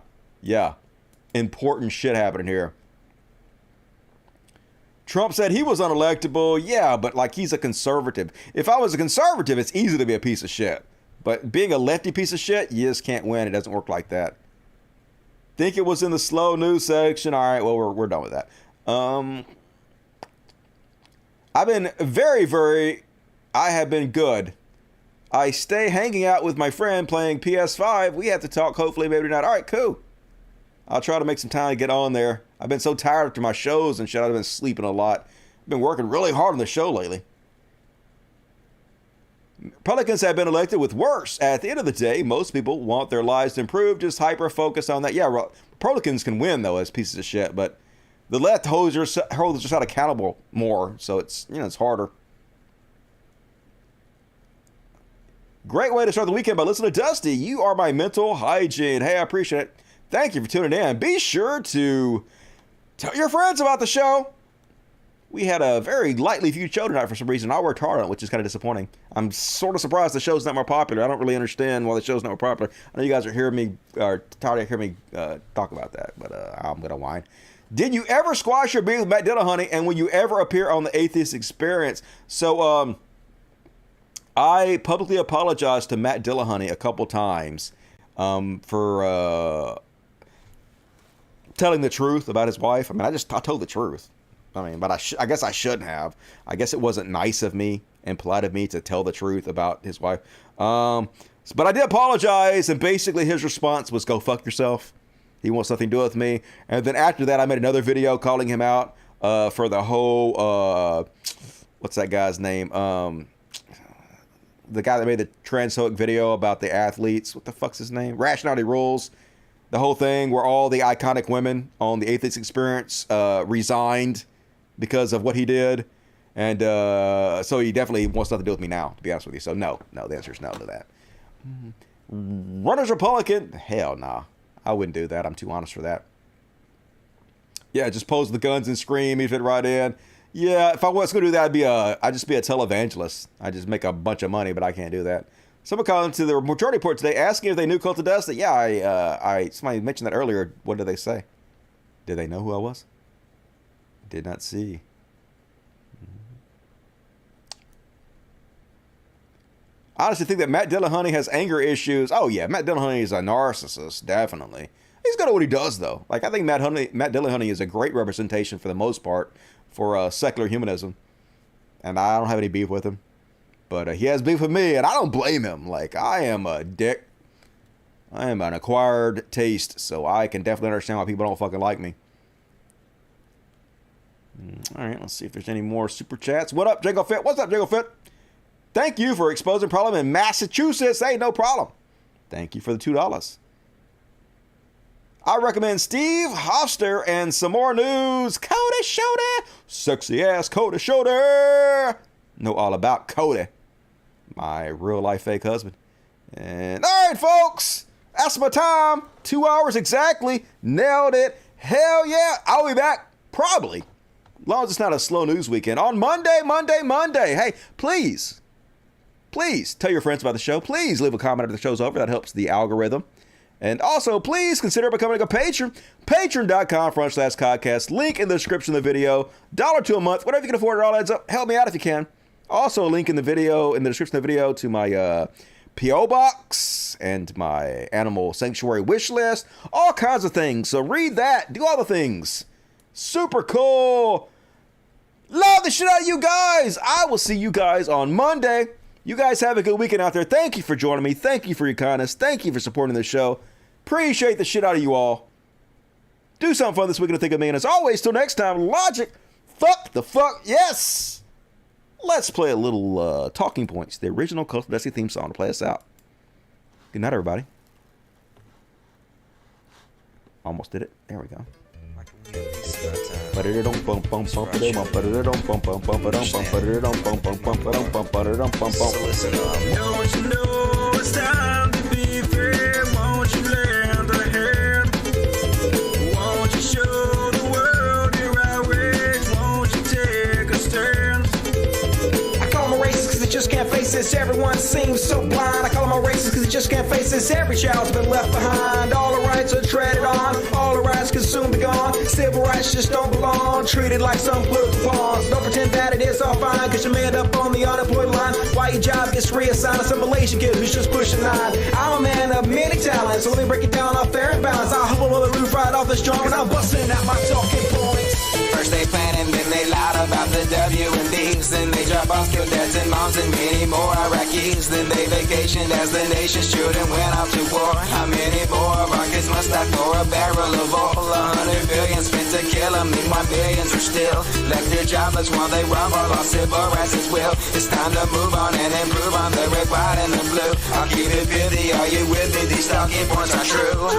Important shit happening here. Trump said he was unelectable. Yeah, but like he's a conservative. If I was a conservative, it's easy to be a piece of shit. But being a lefty piece of shit, you just can't win. It doesn't work like that. Think it was in the slow news section. All right, well, we're done with that. I've been I have been good. I stay hanging out with my friend playing PS5. We have to talk, hopefully, maybe not. All right, cool. I'll try to make some time to get on there. I've been so tired after my shows and shit. I've been sleeping a lot. I've been working really hard on the show lately. Republicans have been elected with worse. At the end of the day, most people want their lives to improve, just hyper-focus on that. Yeah, Republicans can win, though, as pieces of shit, but the left holds us out accountable more, so it's, it's harder. Great way to start the weekend by listening to Dusty. You are my mental hygiene. Hey, I appreciate it. Thank you for tuning in. Be sure to tell your friends about the show. We had a very lightly viewed show tonight for some reason. I worked hard on it, which is kind of disappointing. I'm sort of surprised the show's not more popular. I don't really understand why the show's not more popular. I know you guys are tired of hearing me talk about that, but I'm going to whine. Did you ever squash your beef with Matt Dillahunty, and will you ever appear on the Atheist Experience? So, I publicly apologized to Matt Dillahunty a couple times for telling the truth about his wife. I mean, I told the truth. I mean, but I guess I shouldn't have. I guess it wasn't nice of me and polite of me to tell the truth about his wife. But I did apologize, and basically his response was, go fuck yourself. He wants nothing to do with me. And then after that, I made another video calling him out for the whole, what's that guy's name? The guy that made the transphobic video about the athletes. What the fuck's his name? Rationality Rules. The whole thing where all the iconic women on the Atheist Experience resigned because of what he did. And so he definitely wants nothing to do with me now, to be honest with you. So no, the answer is no to that. Runner's Republican? Hell nah. I wouldn't do that. I'm too honest for that. Yeah, just pose with the guns and scream, he fit right in. Yeah, if I was going to do that, I'd just be a televangelist. I'd just make a bunch of money, but I can't do that. Someone called into the majority report today asking if they knew Cult of Dusty. Yeah, somebody mentioned that earlier. What did they say? Did they know who I was? Did not see. I honestly think that Matt Dillahunty has anger issues. Oh, yeah, Matt Dillahunty is a narcissist, definitely. He's good at what he does, though. Like, I think Matt Dillahunty is a great representation, for the most part, for secular humanism. And I don't have any beef with him. But he has beef with me, and I don't blame him. Like, I am a dick. I am an acquired taste, so I can definitely understand why people don't fucking like me. All right, let's see if there's any more super chats. What up, Jango Fit? What's up, Jango Fit? Thank you for exposing problem in Massachusetts. Hey, no problem. Thank you for the $2. I recommend Steve Hofster and some more news. Cody Schroeder. Sexy ass Cody Schroeder. Know all about Cody, my real life fake husband. And all right, folks, that's my time. 2 hours exactly. Nailed it. Hell yeah. I'll be back probably, as long as it's not a slow news weekend, on Monday. Hey, please tell your friends about the show. Please leave a comment after the show's over. That helps the algorithm. And also, please consider becoming a patron. Patreon.com/Codcast. Link in the description of the video. $1 a month. Whatever you can afford, it all adds up. Help me out if you can. Also, a link in the description of the video to my P.O. box and my animal sanctuary wish list. All kinds of things. So read that. Do all the things. Super cool. Love the shit out of you guys. I will see you guys on Monday. You guys have a good weekend out there. Thank you for joining me. Thank you for your kindness. Thank you for supporting the show. Appreciate the shit out of you all. Do something fun this weekend to think of me. And as always, till next time, Logic, fuck the fuck, yes. Let's play a little Talking Points, the original Cult of Dusty theme song to play us out. Good night, everybody. Almost did it. There we go. So listen up. Don't you know it's time to be fair? Won't you lend a hand? Won't you show the world your outrage? Won't you take a stand? I call them a racist because they just can't face this. Everyone seems so blind. I call them a racist because they just can't face this. Every child's been left behind. All the rights are treaded on. All the rights can soon be gone. Civil rights just don't belong. Treated like some political pawns. Don't pretend that it is all fine because you made up on the unemployed line. Why your job gets reassigned to some Malaysian kid who's just pushing 9. I'm a man of many talents, so let me break it down off fair and balance. I'll hop on the roof right off this drum and I'm busting out my talking points. First they plan and then they lied about the W&Ds. Then they drop off, killed dads and moms and many more Iraqis. Then they vacationed as the nation's children went off to war. How many more rockets must I pour a barrel of oil? 100 billion spent to kill them, meanwhile millions are still left there jobless while they rob our lost civil rights as well. It's time to move on and improve on the red, white, and the blue. I'll keep it 50, are you with me? These talking points are true.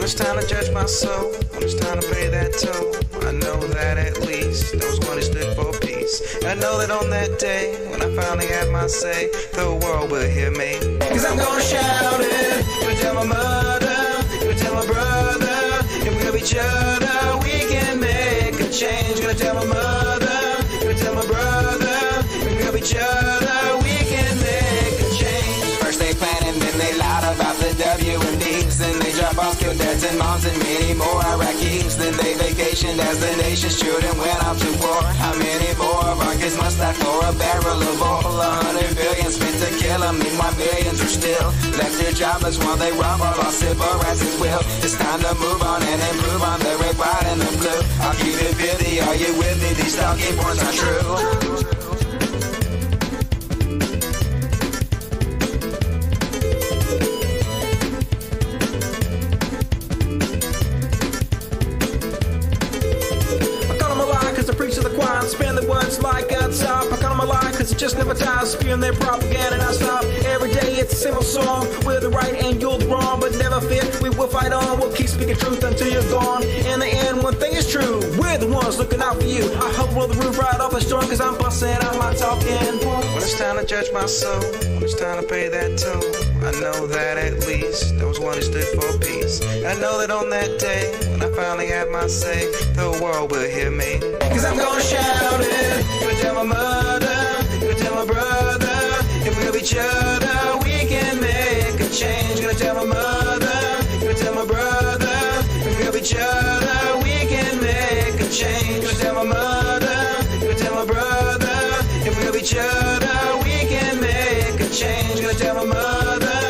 It's time to judge my soul, when it's time to pay that toll. I know that at least those one who stood for peace. And I know that on that day, when I finally have my say, the world will hear me. Cause I'm gonna shout it, gonna tell my mother, gonna tell my brother, if we love each other, we can make a change. Gonna tell my mother, gonna tell my brother, if we love each other, we can make a change. First they planned and then they lied about the W&Ds. Then they drop off, killed dads and moms and many more Iraqis. Then they vacationed as the nation's children went off to war. How many more rockets must I pour a barrel of oil? 100 billion spent to kill them, meanwhile millions are still left there jobless while they rob our lost civil rights as well. It's time to move on and improve on the red, white, and the blue. I'll keep it 50, are you with me? These talking points are true. Spin the words like a top. I call them a lie cause hands, just never tire spewing their propaganda non-stop. Every day it's a simple song, we're the right and you're the wrong, but never fear, we will fight on, we'll keep speaking truth until you're gone. In the end, one thing is true, we're the ones looking out for you. I hope we'll the roof right off the storm, cause I'm busting out my talking. When it's time to judge my soul, when it's time to pay that toll, I know that at least there was one who stood for peace. And I know that on that day, when I finally had my say, the world will hear me. Cause I'm gonna shout it, gonna tell my mother, gonna tell my brother, if we love each other, we can make a change. Gonna tell my mother, gonna tell my brother, if we love each other, we can make a change. Gonna tell my mother, gonna tell my brother, if we love each other, we can make a change. Gonna tell my mother,